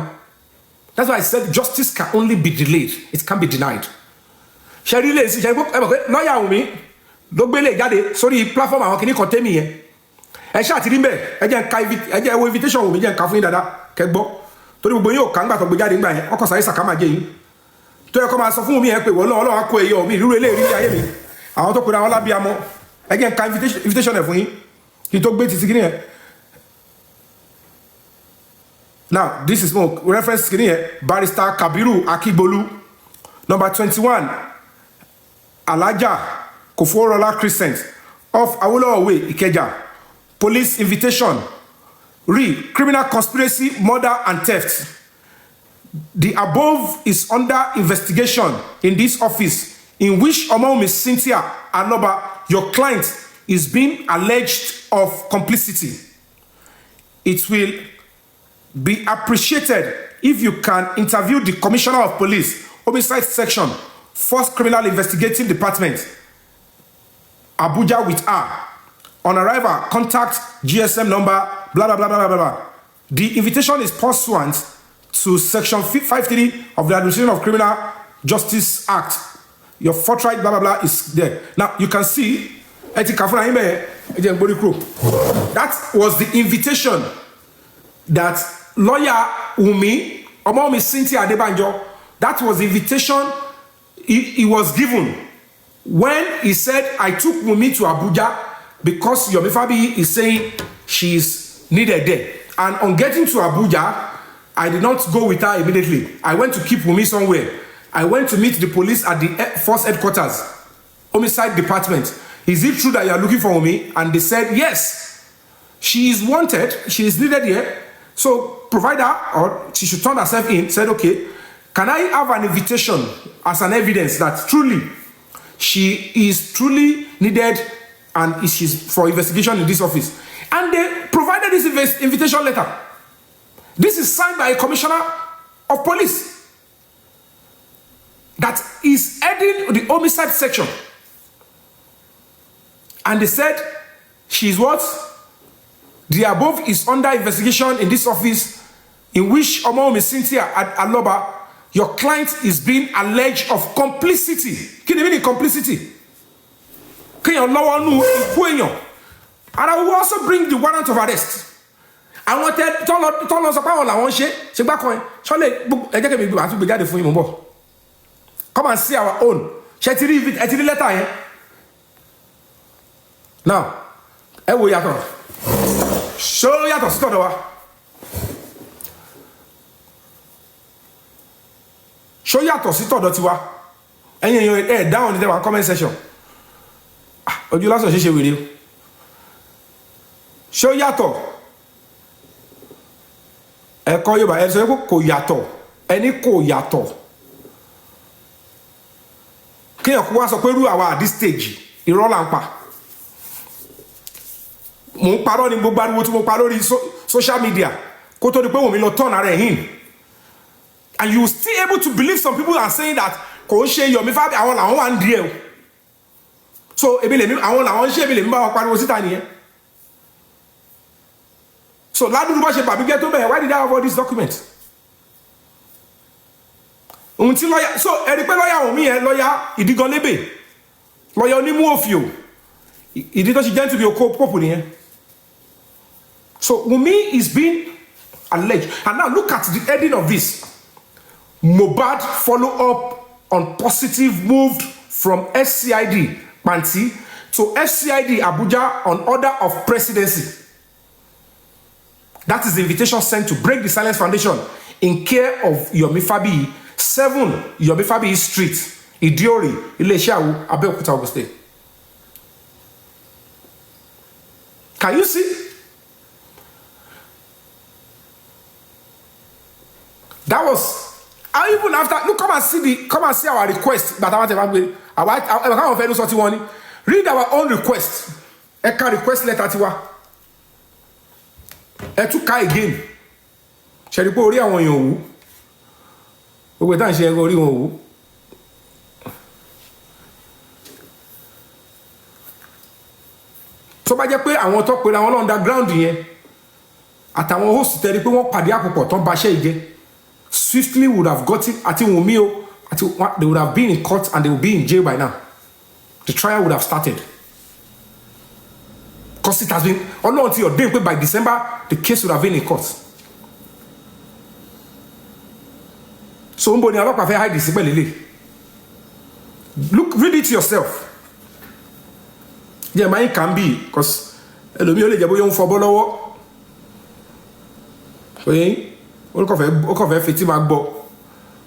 that's why I said justice can only be delayed it can't be denied ṣẹ́rí lè sí ṣẹ́rí ẹ mọ̀ pé lọ́ọ̀yà Wùnmí ló gbélé jáde sórí platform àwọn kìíní kan tẹ́mì yẹn ẹ ṣáà ti rí mbẹ ẹ jẹ́ wo invitation Wùnmí jẹ́ nǹkan fún yín dáadáa kẹ́ gbọ́ torí gbogbo yín ò kà ńgbà tó gbé jáde ńgbà yẹn ọkọ̀ sáré sàkámà jẹ́ yín tó yẹ kó máa sọ fún mi yẹn pé wọ́n Ọlọ́run á kó èyí mi ìrúre lè rí ayé mi àwọn tó pera wọn lábíamọ ẹ jẹ́ nǹkan invitation ẹ̀ fún yín kí n tó gbé títí kìíní yẹn. Now this is more reference kìíní yẹn Barrister Kabiru Akigbolu number 21 Alaja Koforola Crescent off Awolowo Way Ikeja. Police invitation. Criminal conspiracy, murder and theft. The above is under investigation in this office in which Omomi Cynthia Aloba, your client, is being alleged of complicity. It will be appreciated if you can interview the Commissioner of Police, Homicide Section, 1st Criminal Investigating Department, Abuja with her. On arrival, contact GSM number, blah, blah, blah, blah, blah, blah. The invitation is pursuant to Section 53 of the Administration of Criminal Justice Act. Your forthright, blah, blah, blah, is there. Now, you can see, that was the invitation that lawyer Umi, Omomi Cynthia Adebanjo, that was the invitation he was given when he said, I took Umi to Abuja because Yomi Fabiyi is saying she is needed there. And on getting to Abuja, I did not go with her immediately. I went to keep Umi somewhere. I went to meet the police at the force headquarters, homicide department. Is it true that you are looking for Umi? And they said, yes, she is wanted, she is needed here. So provide her, or she should turn herself in. Said, okay, can I have an invitation as an evidence that truly she is truly needed and she's for investigation in this office? And they provided this invitation letter. This is signed by a commissioner of police that is heading the homicide section. And they said, she is what? The above is under investigation in this office in which Omomi Cynthia Aloba, your client, is being alleged of complicity. Can you mean complicity? Can you know? And I will also bring the warrant of arrest. I wanted to us about I want she back on. Come and see our own. Letter here. Now, ewo yato. Show yato sito wa. Show yato sito do tiwa. Eyin down in the comment section. Ojú lásán ṣe wèrè o. Show yato. Ẹ̀kọ́ Yorùbá ẹ sọ pé kò yàtọ̀. Ẹni kò yàtọ̀. Kéèyàn kó wá sọ pé irú àwa at this stage irọ́ là ń pa. Mo parọ́ ni gbogbo ariwo tí mo pa lórí social media kó tó di pé Wunmi lọ turn ara ẹ̀ in. And you still able to believe some people are saying that kò ń ṣe Yomi Fabiyi àwọn làwọn wà ń di ẹ̀ o. So ebi lèmi àwọn làwọn ń ṣe ebi lèmi bá wọn pariwo síta nìyẹn. So ládùúgbò bá ṣe bàbí gẹ́ tó bẹ̀rẹ̀, why did I have all these documents? Ohun tí lọ́yà, so ẹ̀rí pé lọ́yà Wunmi yẹn lọ́yà ìdígan lébè, lọ́yà onímú òfìò, ìdí tó ṣe jẹ́ nítorí okó pòpù nìyẹn. So Wunmi is being alleged. And now look at the heading of this. Mohbad follow up on positive moved from FCID Panti to FCID Abuja on order of presidency. That is the invitation sent to break the silence foundation in care of Yomi Fabiyi, 7 Yomi Fabiyi Street, Idiori, Ileshawu, Abeokuta, Ogun State. Can you see? That was, I even after, look, come and see our request. But I want to read our own request. Eka request letter tiwa. Etuka again. Sheripo ori àwọn èèyàn wu. Gbogbo tan ṣe ori wọn wu. Tó bá jẹ́ pé àwọn tó pera wọn underground yẹn àtàwọn host tẹ̀rí pé wọ́n pàdé àpòpọ̀ tán bá ṣe ìjẹ́. Swiftly would have gotten at Wunmi, they would have been in court and they would be in jail by now. The trial would have started. Because it has been only until your day by December, the case would have been in court. So somebody not hide this. Look, read it yourself. Yeah, mine can be because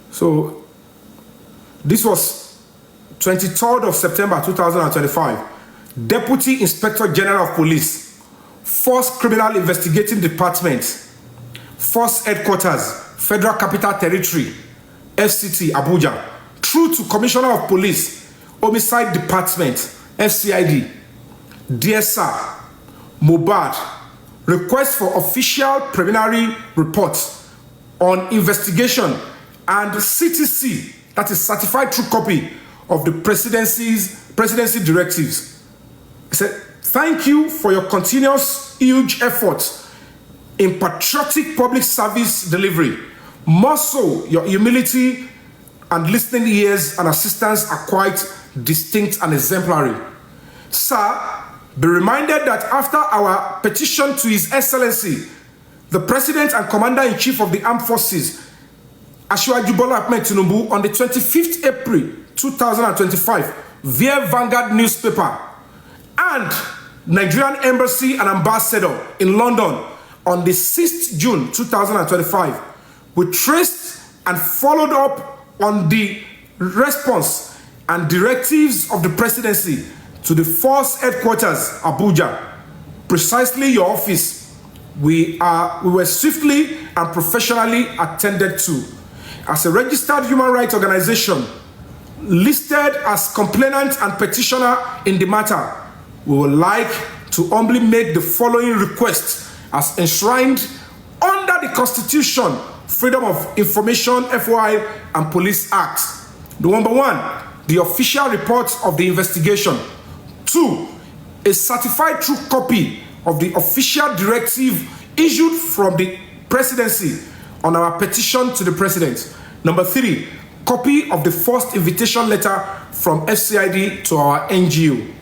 so this was 23rd of September 2025. Deputy Inspector General of Police, 1st Criminal Investigating Department, 1st Headquarters, Federal Capital Territory, FCT, Abuja, through to Commissioner of Police, Homicide Department, FCID, Dear Sir, Mohbad, request for official preliminary reports on investigation and CTC, that is certified true copy of the presidency directives. He said, thank you for your continuous huge efforts in patriotic public service delivery. More so, your humility and listening ears and assistance are quite distinct and exemplary. Sir, be reminded that after our petition to His Excellency, the President and Commander-in-Chief of the Armed Forces, Asiwaju Bola Ahmed Tinubu, on the 25th April 2025, via Vanguard newspaper, and Nigerian Embassy and Ambassador in London on the 6th June 2025, we traced and followed up on the response and directives of the presidency to the force headquarters, Abuja, precisely your office. We were swiftly and professionally attended to. As a registered human rights organization listed as complainant and petitioner in the matter, we would like to humbly make the following request as enshrined under the Constitution, Freedom of Information, FOI, and Police Act. The number one, the official report of the investigation. 2, a certified true copy of the official directive issued from the presidency on our petition to the president. Number 3, copy of the first invitation letter from FCID to our NGO.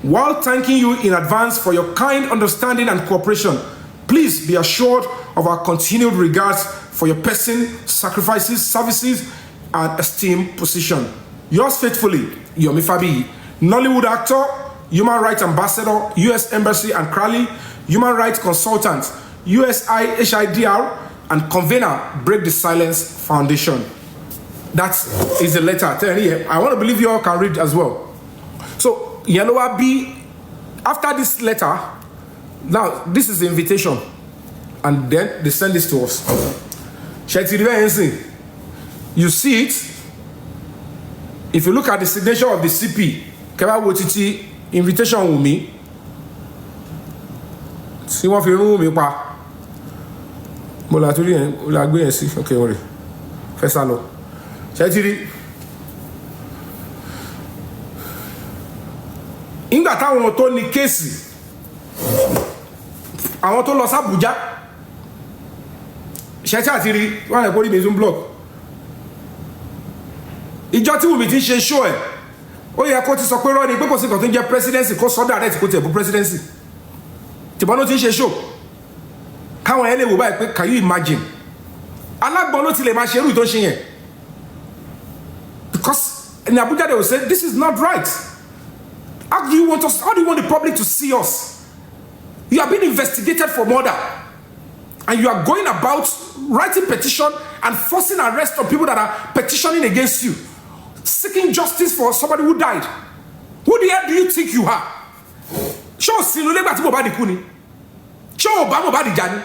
While thanking you in advance for your kind understanding and cooperation, please be assured of our continued regards for your person, sacrifices, services, and esteemed position. Yours faithfully, Yomi Fabiyi, Nollywood actor, human rights ambassador, U.S. Embassy and Crowley, human rights consultant, USI HIDR, and convener, Break the Silence Foundation. That is the letter. I want to believe you all can read as well. So, Yellow B, after this letter, now this is the invitation, and then they send this to us. You see it. If you look at the signature of the CP, Keba Wotiti, invitation with me. See what you know me pa. Mola turi en, ola gbe en si. Okay, ore. Fesa lo. Chetiri. Ìgbà táwọn tó ní kéèsì, àwọn tó lọ sí Abuja, ṣẹ́tí àti rí wọ́n lè kórí bezun block. Ìjọ tí Wùmí ti ń ṣe show ẹ̀, ó yẹ kó ti sọ pé rọ́ọ̀ni pé kò sí kan tó ń jẹ́ presidency kó sọ́dọ̀ àrẹ tí kò tẹ̀ bú presidency. Tìbọn ló ti ń ṣe show. Káwọn ẹ̀ lè wò báyìí pé can you imagine? Alágbọ̀n ló ti lè máa ṣe irú tó ṣe yẹn. Because in Abuja they will say this is not right. How do you want the public to see us? You are being investigated for murder, and you are going about writing petition and forcing arrest of people that are petitioning against you, seeking justice for somebody who died. Who the hell do you think you are? Show Sinuleba to Mohbad Kuni. Show Obama Mohbad Jani.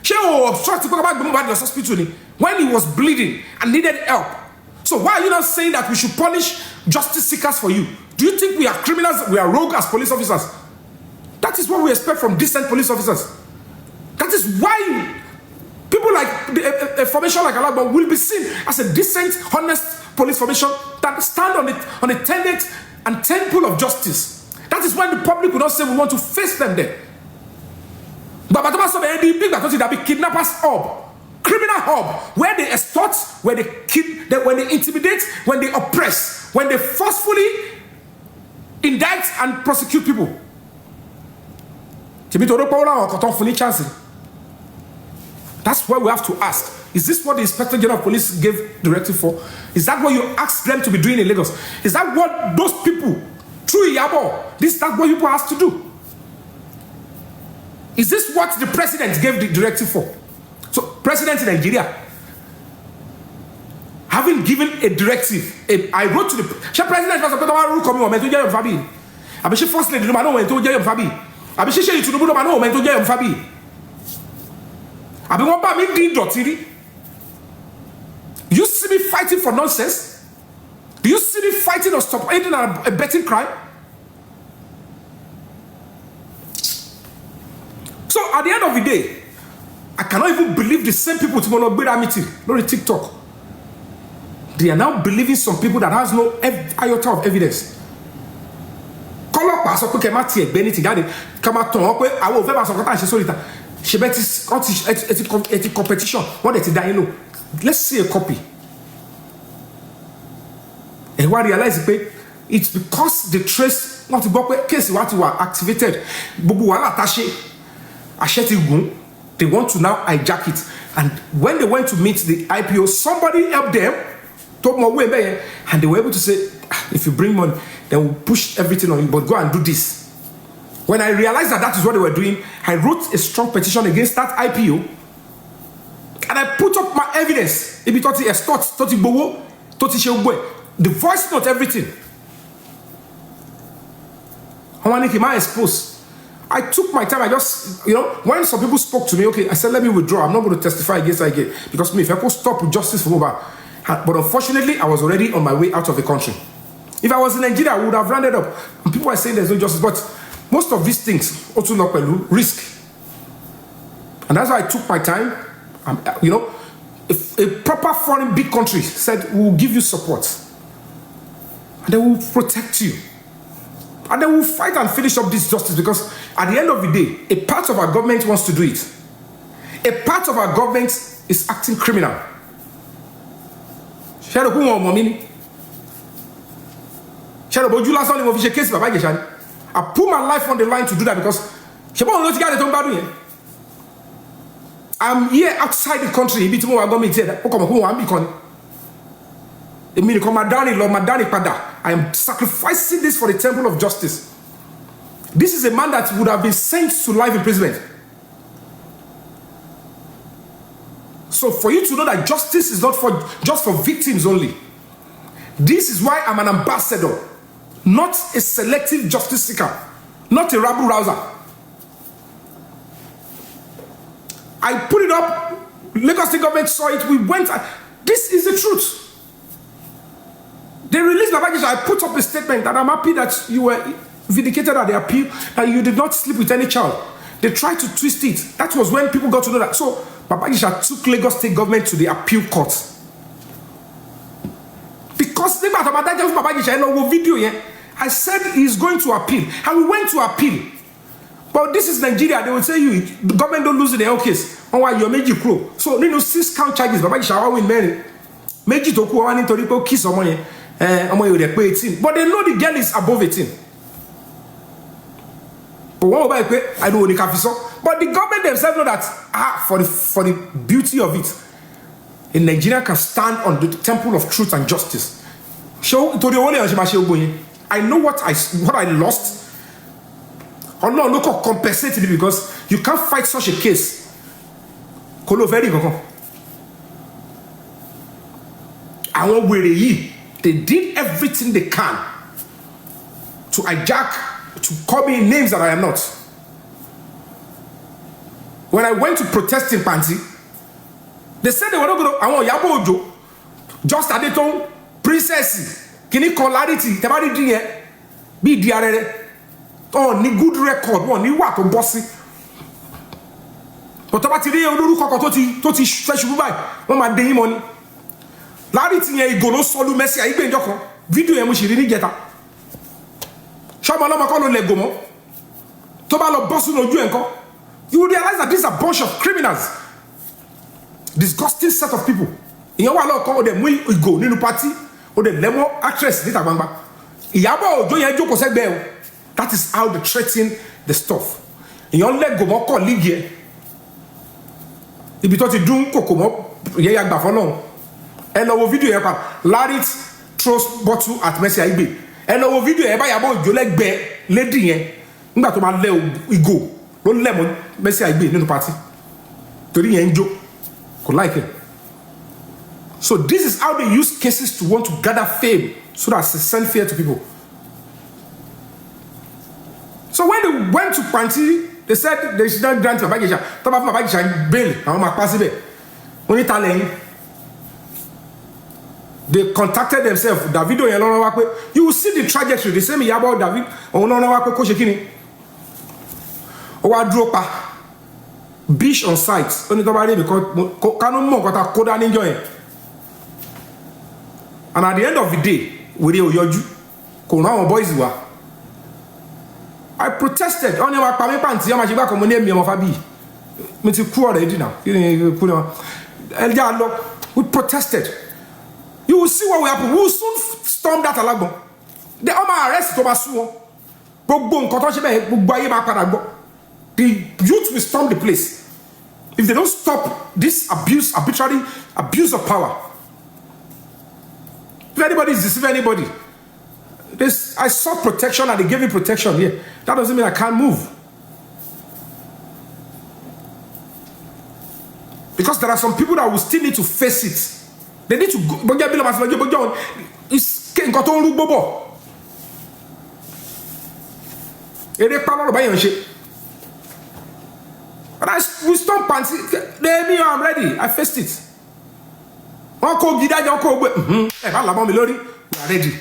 Show obstruct Mohbad hospital when he was bleeding and needed help. So why are you not saying that we should punish justice seekers for you? Do you think we are criminals? We are rogue as police officers? That is what we expect from decent police officers. That is why people like a formation like Alagba will be seen as a decent, honest police formation that stand on the tenet and temple of justice. That is why the public will not say we want to face them there. But be kidnappers hub, criminal hub, where they extort, where when they intimidate, when they oppress, when they forcefully indict and prosecute people. That's why we have to ask, is this what the Inspector General of Police gave directive for? Is that what you asked them to be doing in Lagos? Is that what those people, through Iyabo, that's what people asked to do? Is this what the president gave the directive for? So, president in Nigeria, having given a directive, I wrote to the president was a Fabi. I be first lady no man went to Yomi Fabi. I be she Tinubu no man went to Yomi Fabi. I be one ba mi din dotiri. you see me fighting for nonsense? Do you see me fighting or stop aiding and abetting crime? So at the end of the day, I cannot even believe the same people to want to be meeting, not the TikTok. They are now believing some people that has no iota of evidence. Color pass up okay, Matty, Benity, come out to I will never so she bet it's competition. What did you know? Let's see a copy. And what I realize it's because the trace not to case what you are activated. They want to now hijack it. And when they went to meet the IPO, somebody helped them, took more way, and they were able to say, if you bring money, then we'll push everything on you, but go and do this. When I realized that is what they were doing, I wrote a strong petition against that IPO, and I put up my evidence. The voice, not everything. I exposed. I took my time. I just, when some people spoke to me, okay, I said, let me withdraw. I'm not going to testify against that again. Because me, if I could stop with justice for mobile. But unfortunately, I was already on my way out of the country. If I was in Nigeria, I would have rounded up. And people are saying there's no justice. But most of these things, also not risk. And that's why I took my time. If a proper foreign big country said, we will give you support. And they will protect you. And then we'll fight and finish up this justice, because at the end of the day, a part of our government wants to do it. A part of our government is acting criminal. I put my life on the line to do that because I'm here outside the country. I am sacrificing this for the temple of justice. This is a man that would have been sent to life imprisonment. So for you to know that justice is not just for victims only. This is why I'm an ambassador, not a selective justice seeker, not a rabble rouser. I put it up, Lagos State government saw it, we went, this is the truth. They released Babagisha. I put up a statement that I'm happy that you were vindicated at the appeal, that you did not sleep with any child. They tried to twist it. That was when people got to know that. So Babagisha took Lagos State government to the appeal court. Because I said he's going to appeal. And we went to appeal. But this is Nigeria. They will tell you, the government don't lose in their own case. So, 6 count charges. Babagisha win many. Meji toku wani tori pe kiss omo yen omo yo de pe 18, but they know the girl is above 18. But one by pe I don't want to, but the government themselves know that for the beauty of it, a Nigeria can stand on the temple of truth and justice. Show to the only I know what I lost. Or no, look how compensated because you can't fight such a case. Kolo very go. They did everything they can to hijack, to call me names that I am not. When I went to protest in Panti, they said they were not going to. I want Yabo Ojo, just at the time, princess, can you clarity? Tabari dinye, be diarere. Oh, ni good record, one ni what on bossy. But tabati de oluru koko toti fresh bubai. One ma dey money. Larry tinye go no solu Messi ayi gbe njoko video yẹn mo ṣì rí ní jẹta ṣọmọ lọmọ kọ́ ló lè gòmọ́ tó bá lọ bọ́ sínú ojú ẹ̀ ńkọ́. You will realize that this is a bunch of criminals, disgusting set of people. Ìyẹn wà lọ́ọ̀kan ó dẹ̀ mú ìgò nínú party ó dẹ̀ lẹ́mọ́ actress níta gbangba. Ìyábọ̀ Òjó yẹn jókòó sẹ́gbẹ́ o. That is how they threaten the stuff. Ìyẹn lẹ́ gòmọ́ kọ́ lígì ẹ̀ ibi tó ti dún kòkò mọ́ ìyẹn ya gbà fọ́nà. And our video here, Larry throws bottle at Messi Aigbe. And our video here, Yabo Ojo legbe lady here. Ngba to ma le igo lo lemon Messi Aigbe nínú party. Tori yen jo ko like it. So this is how they use cases to want to gather fame, so that they send fear to people. So when they went to Panti, they said they should not grant Babagisha. Taba Babagisha bail. Àwọn ma pass be. Oni talent. They contacted themselves. Davido yẹn lọ́rọ́ wá pé you will see the trajectory. The same about David. Òun lọ́rọ́ wá pé kó ṣe kí ni. Ó wá dúró pa. Bish on site. Ó ní tó bá rí because kánú mọ̀ nǹkan ta kó dá níjọ́ yẹn. And at the end of the day, wèrè ò yọjú. Kò rán àwọn boys wá. I protested. Ó ní wá pa mí pàǹtí ọmọ àṣegbà kan mo ní èmi ọmọ Fabiyi. Mi ti kú ọ̀rẹ́ ìdí náà. Kí ni kú náà? Ẹ jẹ́ àlọ́. We protested. You will see what will happen. We will soon storm that alagbon. They all my arrest to Basuo. The youth will storm the place. If they don't stop this abuse, arbitrary abuse of power. If anybody is deceiving anybody, I saw protection and they gave me protection here. That doesn't mean I can't move. Because there are some people that will still need to face it. They need to go. It's nǹkan tó ń rú gbogbo. Ere pa lọ́rọ̀ báyìí ń ṣe. But we stop panty. They I'm ready. I faced it. Wọ́n kó gidájọ́ kó gbé. Ẹ bá làbọ̀ mi lórí. We are ready.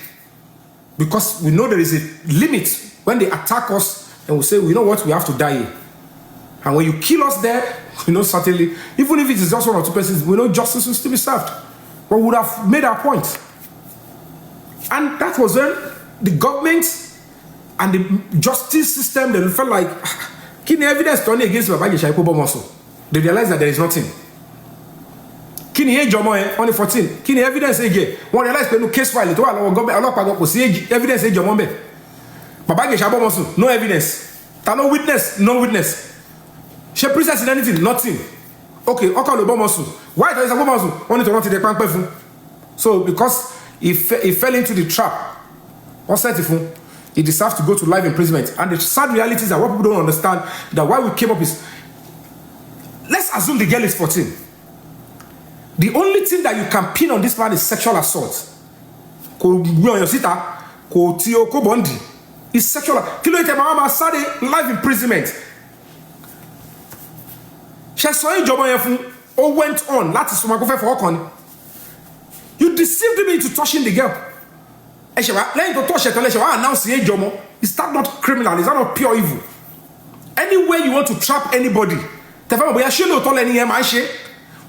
Because we know there is a limit when they attack us and we say, you know what, we have to die here. And when you kill us there, you know, certainly, even if it is just one or two persons, we know justice will still be served. But we would have made our point. And that was when the government and the justice system, they felt like, kini evidence only against Babaji Shaipo muscle. They realized that there is nothing. Kini Jomo only 14. Kini evidence again. One realized no case file. To allow government evidence Jomo be. Babaji Shaipo muscle, no evidence. No witness, no witness. She princess in anything, nothing. Okay, okay, muscle. Why there is a muscle? Only to run to the pamphlet. So because he fell into the trap, he deserves to go to life imprisonment. And the sad reality is that what people don't understand, that why we came up is, let's assume the girl is 14. The only thing that you can pin on this man is sexual assault. It's sexual. Life imprisonment. She saw a job or went on. You deceived me into touching the girl. Is that not criminal? Is that not pure evil? Anywhere you want to trap anybody,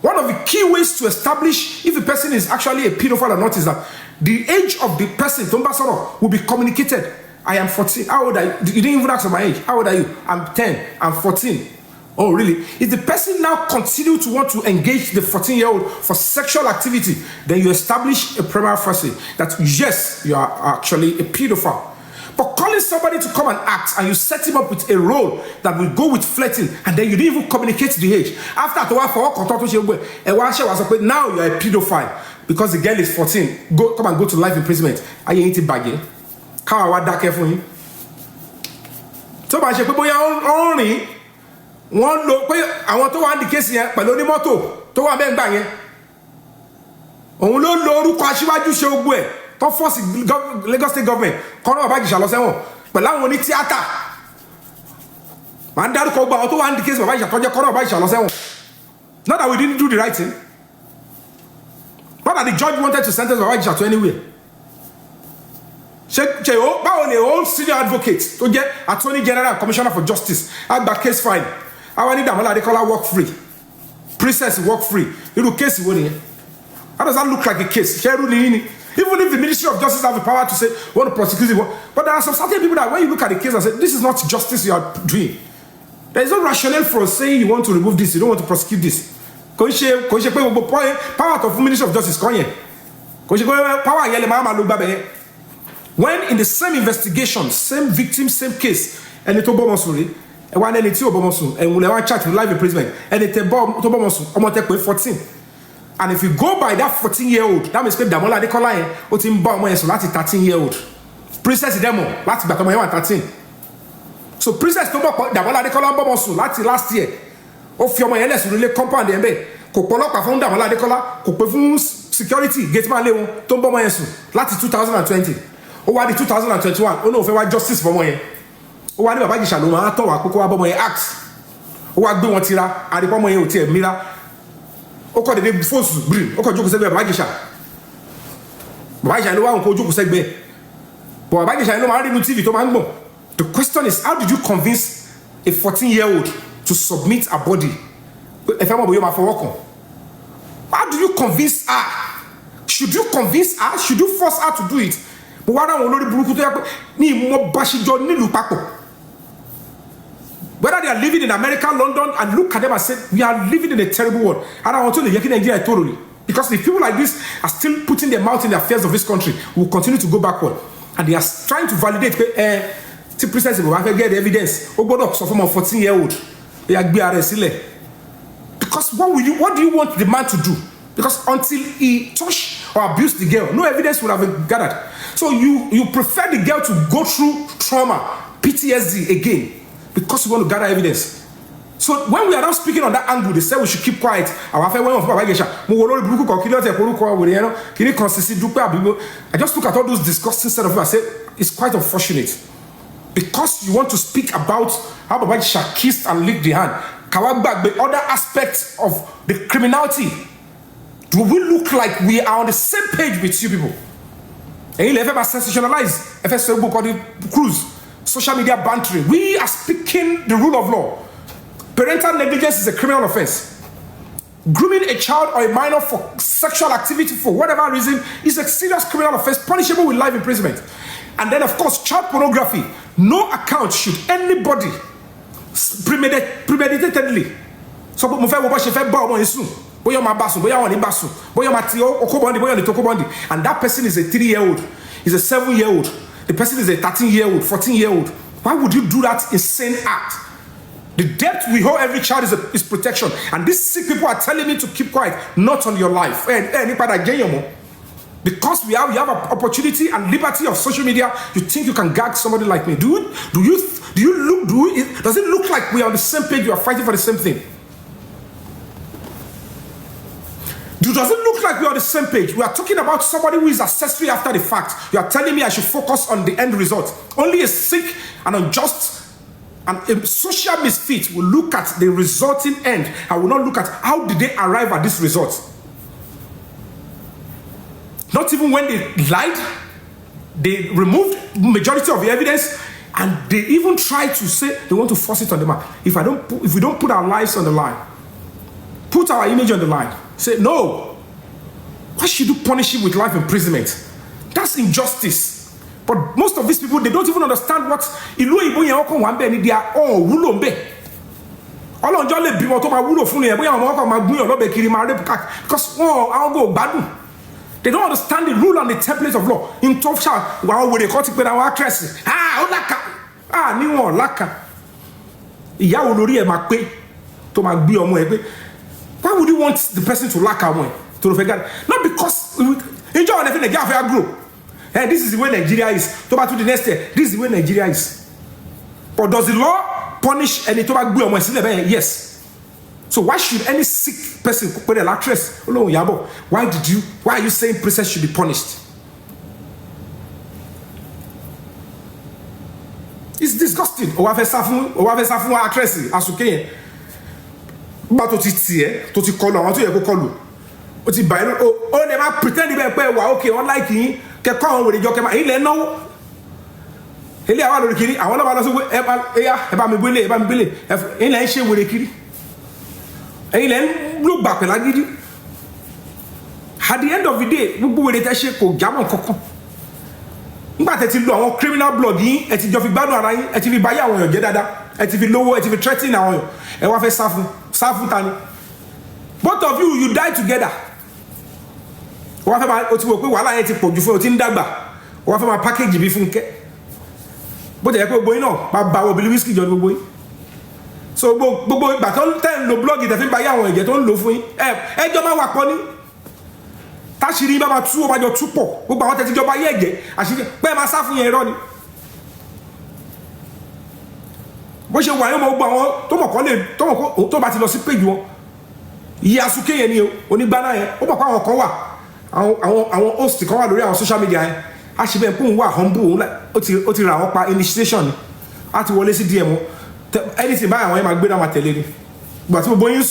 one of the key ways to establish if a person is actually a pedophile or not is that the age of the person will be communicated. I am 14. How old are you? You didn't even ask for my age. How old are you? I'm 10. I'm 14. Oh, really? If the person now continue to want to engage the 14-year-old for sexual activity, then you establish a prima facie that yes, you are actually a pedophile. But calling somebody to come and act and you set him up with a role that will go with flirting and then you didn't even communicate the age. After now you are a pedophile because the girl is 14. Come and go to life imprisonment. Are you eating bagging? How are that careful? So much only one look I want to want the case here, but only motto to one bang bang. On low Kashiwaju show where to force Lagos State government. Corner Baji shall say, but I want it theater. Man, that called about to one the case of Baji, corner Baji shall say. Not that we didn't do the right thing. Not that the judge wanted to sentence Baji to anywhere. All senior advocates to get Attorney General and Commissioner for Justice at that case file. I want Damola they call her work free. Princess work free. You case how does that look like a case? Even if the Ministry of Justice have the power to say want to prosecute it, but there are some certain people that when you look at the case and say this is not justice you are doing. There is no rationale for saying you want to remove this, you don't want to prosecute this. Power of the Ministry of Justice power. When in the same investigation, same victim, same case, and it and one and will charge with life imprisonment, and it 14. And if you go by that 14-year-old, that means Damola de Colaye, what in Bomb is 13-year-old. Princess Demo, last 13. So Princess Damola de Colaye last year. Of your LS really compound and be. Kopoloka found Damola de Colaye, security, Gateman Leon, Tombo Mayesu, last 2020. Over the 2021, oh no, for justice for me. Over the Babaji Shaloma, Towa, Coco Abomoy Act. Over do what Tira, and the Pomoy Mira. Oko the force bring. Oko Joko Babaji Sha. Bàbá Ìṣàyẹn ló wá nǹkan ojú kò sẹ́gbẹ́. But Bàbá Ìṣàyẹn ló máa ń rí inú TV tó máa ń gbọ̀n. The question is, how did you convince a 14-year-old to submit her body? If I'm going to how do you convince her? Should you convince her? Should you force her to do it? But why don't you whether they are living in America, London, and look at them and say, we are living in a terrible world. And I want to make Nigeria totally. Because if people like this are still putting their mouth in the affairs of this country, we will continue to go backward. And they are trying to validate the president will get evidence. Oh, God, so from a 14-year-old. Because what do you want the man to do? Because until he touched or abused the girl, no evidence would have been gathered. So you prefer the girl to go through trauma, PTSD again, because you want to gather evidence. So when we are not speaking on that angle, they say we should keep quiet. I just look at all those disgusting set of people. I say it's quite unfortunate. Because you want to speak about how Baba Gisha kissed and licked the hand. Kawabag, the other aspects of the criminality, do we look like we are on the same page with you people? And you ever sensationalize FSO called cruise, social media bantering. We are speaking the rule of law. Parental negligence is a criminal offense. Grooming a child or a minor for sexual activity for whatever reason is a serious criminal offense, punishable with life imprisonment. And then, of course, child pornography. No account should anybody premeditatedly. So, and that person is a 3-year-old, is a 7-year-old. The person is a 13-year-old, 14-year-old. Why would you do that insane act? The debt we owe every child is protection. And these sick people are telling me to keep quiet, not on your life. Because we have an opportunity and liberty of social media, you think you can gag somebody like me? Does it look like we are on the same page? We are fighting for the same thing. Does it look like we are on the same page? We are talking about somebody who is accessory after the fact. You are telling me I should focus on the end result. Only a sick and unjust and a social misfit will look at the resulting end. I will not look at how did they arrive at this result. Not even when they lied, they removed majority of the evidence, and they even tried to say they want to force it on the man. If we don't put our lives on the line, put our image on the line, say no. Why should you punish him with life imprisonment? That's injustice. But most of these people, they don't even understand what they are all wulombe. Because they don't understand the rule and the template of law. In Tofsha, wow, they call it our actress. Niwon laka. Iya olori e ma pe to ma gbe omo e pe. Why would you want the person to lack omo e to forget? Not because enjoy on everything Nigeria grow. Hey, this is the way Nigeria is. To back to the next year, this is the way Nigeria is. But does the law punish any to back gbe omo e? Yes. So why should any sick person put an actress? Why are you saying princess should be punished? It's disgusting. Actress asuke. But to ti call on to ye ko call. O ti ba o le ma pretend be pe wa okay on like yin ke ko won we jo ke ma ile nawo. Ele awa lori kiri awon ba lo so e ba mi bele ile se we kiri. At the end of the day, we will let you go. But it's a criminal blood. It's a job. It's a buy our get it's a lower. It's a threatening our. And what safu. Both of you die together. What about what we while I take you for Tindaba? What about my package be funke? But they are going on. But whiskey, John boy. So gbogbo ìgbà tó ń tẹ̀ ń lo blọ́ọ̀gì tẹ̀ fi ń ba yá àwọn ẹ̀jẹ̀ tó ń lò fún yín ẹjọ́ máa wà pọ̀ ní táṣìírí bá máa tú ó máa jọ tú pọ̀ gbogbo àwọn tẹ̀sí ìjọba ayé ẹ̀jẹ̀ àṣírí pé máa sá fún yẹn irọ́ ni bó ṣe wà ní ọmọ gbogbo àwọn tó mọ̀ kọ́ lè tó bá ti lọ sí péjì wọn iye asúké yẹn ni onígbáná yẹn ó mọ̀ pé àwọn kan wà àwọn host kan wà lórí àwọn social media yẹn a ṣe bẹ́ẹ̀ pé òun wà humble ó ti ra àwọn pa initiation ni a ti wọlé sí DM wọn anything by àwọn ẹ máa gbé náà máa tẹ̀lé ni gbà tí gbogbo yín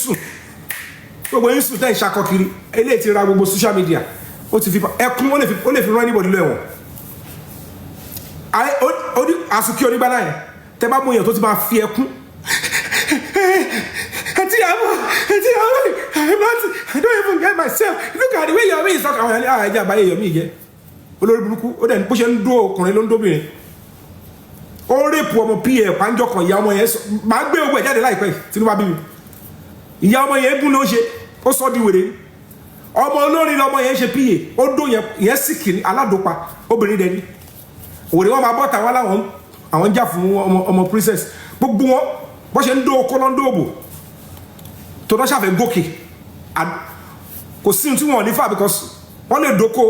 sùn tẹ́ ìṣàkọ kiri eléyìí ti ra gbogbo social media ó ti fi ẹkún ó lè fi rán anybody lọ ẹ̀wọ̀n àsùnkí onígbà náà yẹn tẹ́ bá mú èèyàn tó ti máa fi ẹkún I don't even get myself. Look at the way Yomi is talking. Ẹja àbáyé Yomi jẹ́ olórí burúkú ó dẹ̀ ní bó ṣe ń dó ọkùnrin ló ń dóbìnrin ó rèpù ọmọ pa pàǹjọ kan ìyá ọmọ yẹn máa gbé ogun ẹ̀ jáde láìpẹ́ Tinubu bí mi ìyá ọmọ yẹn gún ló ṣe ó sọ di wèrè ọmọ olórin lọmọ yẹn ṣe pa ó dó yẹn sì kìíní aládùúpa obìnrin dẹni òwèrè wọn máa bọ́ tàwọn àwọn ń jà fún ọmọ princess gbogbo wọn bó ṣe ń dó okó lọ́n dóòbò tó náà ṣàfẹ́ gòkè kò sí tí wọn ò ní fà because wọ́n lè dóko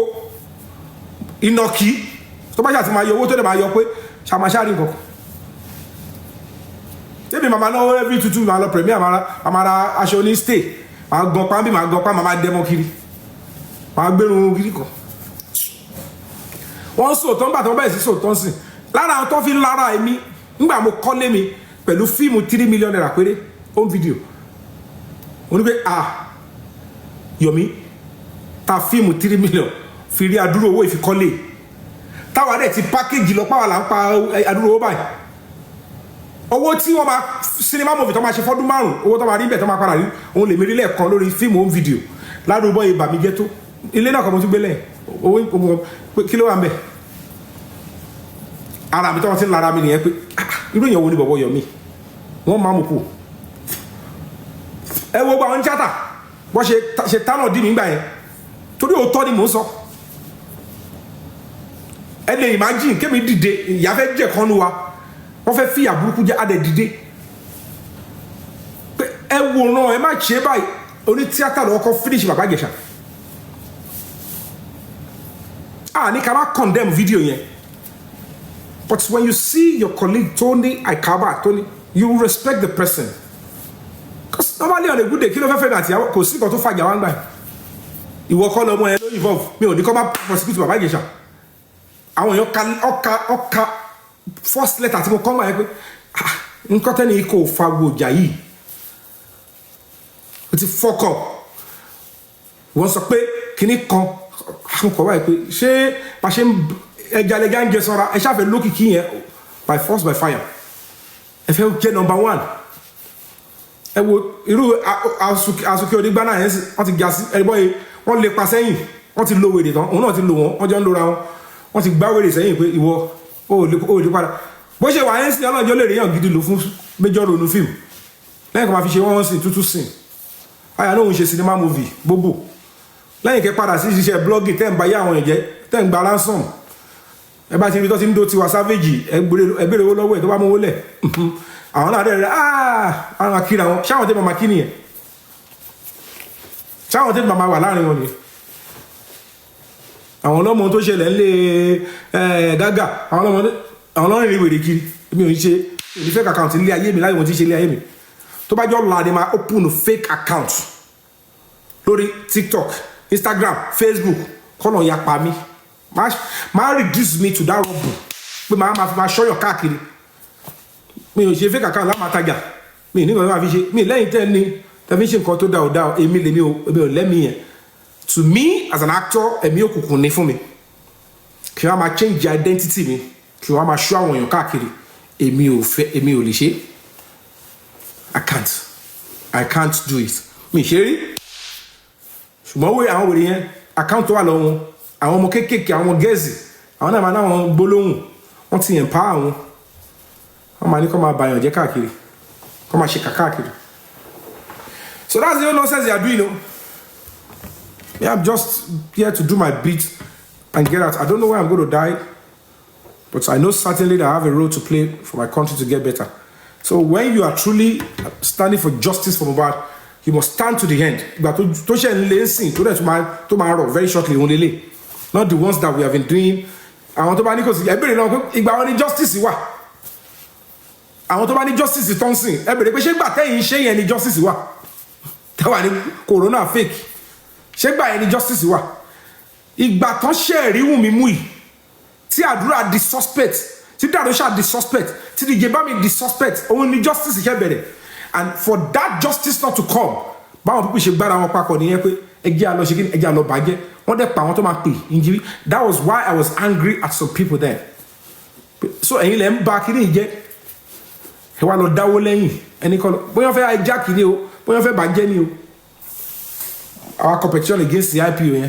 ìnàkí tó bá ṣàtì máa yọ owó tó lè máa yọ pé ṣàmáṣáàrí nǹkan tẹ́bí màmá náà every tutu máa lọ premier àmàrà aṣọ ní stay máa gan pa bí máa gan pa máa dẹ́mọ́ kiri máa gbérun kiri kan wọ́n sòtọ́ nígbà tó bẹ̀rẹ̀ sí sòtọ́ sí lára àwọn tó fi lára èmi nígbà mo kọ́lé mi pẹ̀lú fíìmù 3 million naira péré home video wọ́n ní pé Yomi ta fíìmù 3 million fi rí àdúró owó ìfikọ́lé táwa dẹ̀ ti pákéjì lọ páwà là ń pa àdúró owó báyìí owó tí wọ́n máa sinimá movie tó máa ṣe fọ́dún 5 owó tó máa rí bẹ̀ tó máa padà rí òun lè mérí lẹ́ẹ̀kan lórí fíìmù home video ládùúgbò ibà mi jẹ́ tó ilé náà kan mo tún gbélé owó kí ló wà ń bẹ̀ ara mi tó wọ́n ti ń lára mi nìyẹn pé irú èèyàn wo ni bọ̀bọ̀ Yomi wọ́n máa mú kú ẹ wo gba àwọn tíátà bọ́ ṣe tánà dì mí gbà yẹn torí òótọ́ ni mò ń sọ ẹ lè imagine kémi dìde ìyá fẹ́ jẹ́ kan nu wa wọ́n fẹ́ fìyà burúkú jẹ́ adẹ̀ dìde pé ẹ wòran ẹ má ṣe báyìí oní tíátà lọ́wọ́ kọ́ finish Bàbá Ìjẹ̀ṣà ní ká má condemn video yẹn but when you see your colleague Tony Aikaba you respect the person. Normally on a good day kí ló fẹ́ fẹ́ àti kò sí nǹkan tó fàjà wá ń gbà ìwọ kọ́ lọ́mọ ẹ ló involve mi ò ní kọ́ bá prosecute Bàbá Ìjẹ̀ṣà àwọn èèyàn ọkà first letter tí mo kọ́ ń gbà yẹn pé nǹkan tẹ́ni kò fa gbòjà yìí o ti fuck up wọ́n sọ pé kíní kan àwọn kọ̀ wáyé pé ṣé bá ṣe ẹja lẹ́jà ń jẹ sọ́ra ẹ ṣáfẹ́ lókìkí yẹn by force by fire ẹ fẹ́ jẹ́ number 1 ẹ wo irú àsùnkí onígbà náà yẹn wọ́n ti gà sí ẹ̀rìbọ́ yìí wọ́n lè pa sẹ́yìn wọ́n ti lo wèrè tán òun náà ti lo wọ́n jọ ń lora wọ́n ti gbá wèrè sẹ́yìn pé ìwọ ó lè padà bó ṣe wà yẹn sí ọlọ́jọ́ lè ríyàn gidi lò fún méjọ́ ronú fíìmù lẹ́yìn kan máa fi ṣe wọ́n sìn tútù sìn àyà náà òun ṣe sinimá movie gbogbo lẹ́yìn kẹ́ padà sí ṣiṣẹ́ blogging tẹ́ ń bá yá àwọn ẹ̀jẹ̀ tẹ́ ń gba ransom ẹ bá ti rí tó ti ń do tiwa savage ẹ gbére owó lọ́wọ́ ẹ̀ tó bá mú owó lẹ̀ àwọn náà rẹ̀ àwọn akíra wọn ṣáwọn tẹ́ màmá kí nìyẹn ṣáwọn tẹ́ màmá wà láàrin wọn ni àwọn ọlọ́mọ tó ṣẹlẹ̀ ńlé gágà àwọn ọlọ́rin rí wèrè kiri mi ò ń ṣe ní fake account nílé ayé mi láyé wọn ti ṣe ilé ayé mi tó bá jọ láàrin máa open fake account lórí TikTok Instagram Facebook kọ́nà ya pa mí máa reduce me to that rubble pé máa ṣọ́yọ̀ káàkiri mi ò ṣe fake account lámàtajà mi ní ìgbà fi ṣe mi lẹ́yìn tẹ́ ní tẹ́fí ṣe nǹkan tó dá ò dá èmi lèmi ò lẹ́mìí yẹn to me as an actor ẹ̀mí òkùnkùn ní fún mi kí wọ́n máa change identity mi kí wọ́n máa ṣọ́ àwọn èèyàn káàkiri èmi ò lè ṣe I can't do it mi ṣe rí ṣùgbọ́n wé àwọn wèrè yẹn account tó wà lọ́wọ́ wọn àwọn ọmọ kéékèèké àwọn ọmọ gẹ̀ẹ́sì àwọn náà máa náwọn gbólóhùn wọ́n ti empower àwọn wọ́n máa ní kọ́ máa bàyàn jẹ́ káàkiri kọ́ máa ṣe káàkiri so that's the whole nonsense they are doing, you know. Yeah, I'm just here to do my bit and get out. I don't know where I'm going to die, but I know certainly that I have a role to play for my country to get better. So when you are truly standing for justice for Mohbad, you must stand to the end. But to share lessons tomorrow very shortly only, not the ones that we have been doing. I want to buy because everybody know justice wa. I want to buy justice is something. Everybody, but she got any justice wa. That one corona fake. Ṣé gbà ẹni justice wà ìgbà tán ṣe rí Wùnmí mú yìí tí àdúrà di suspect tí Dàdóṣà di suspect tí DJ Bami di suspect òun ni justice ṣe bẹ̀rẹ̀ and for that justice not to come báwọn pípé ṣe gbára wọn papọ̀ nìyẹn pé ẹjẹ́ àlọ́ ṣe kí ni ẹjẹ́ àlọ́ bàjẹ́ What they want to make that was why I was angry at some people there. So any them back in here. He want to dawo lẹ́yìn. Any call. When you fẹ́ hijack ni o, when you fẹ́ bàjẹ́ ni o. Our competition against the IPO. Yeah.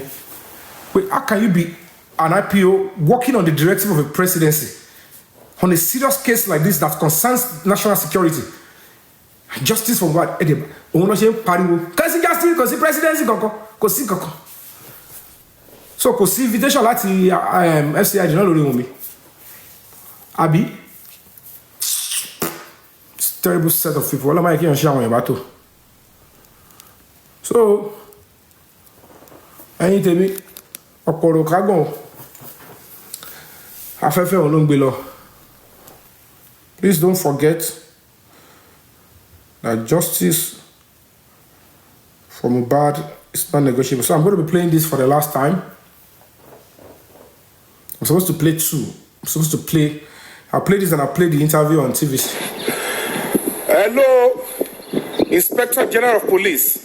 But how can you be an IPO working on the directive of a presidency on a serious case like this that concerns national security? Justice from what? Kasi justice, kasi presidency kasi koko. So kasi invitation láti FCI náà lórí Yomi. Abi, terrible set of people. All my kids share on your battle. So, ẹ̀yin tèmi ọ̀pọ̀rọ̀ kágbọ̀n afẹ́fẹ́ òun ló ń gbé lọ. Please don't forget that justice for Mohbad is not negotiable. So I'm going to be playing this for the last time. I'm supposed to play two. I'll play this and I'll play the interview on TV. Hello, Inspector General of Police,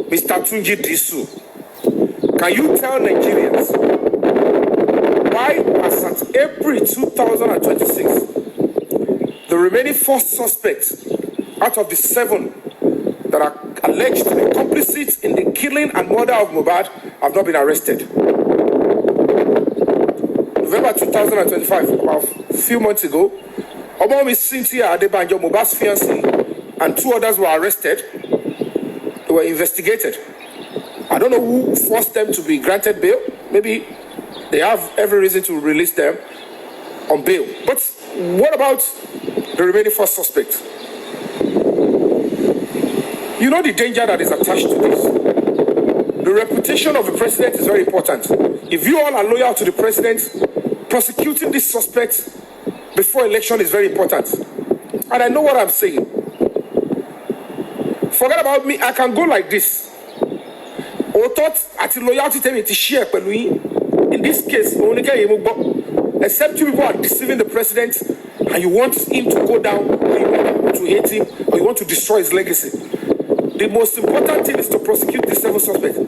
Mr. Tunji Disu. Can you tell Nigerians why, as at April 2026, the remaining 4 suspects out of the 7 that are alleged to be complicit in the killing and murder of Mohbad have not been arrested? November 2025, about a few months ago, Omomi Cynthia Adebanjo, Mohbad's fiancée, and 2 others were arrested. They were investigated. I don't know who forced them to be granted bail. Maybe they have every reason to release them on bail. But what about the remaining 4 suspects? You know the danger that is attached to this. The reputation of the president is very important. If you all are loyal to the president, prosecuting these suspects before election is very important. And I know what I'm saying. Forget about me, I can go like this. Or thought at loyalty to share in this case, except you people are deceiving the president and you want him to go down, or you want to hate him, or you want to destroy his legacy. The most important thing is to prosecute the 7 suspects.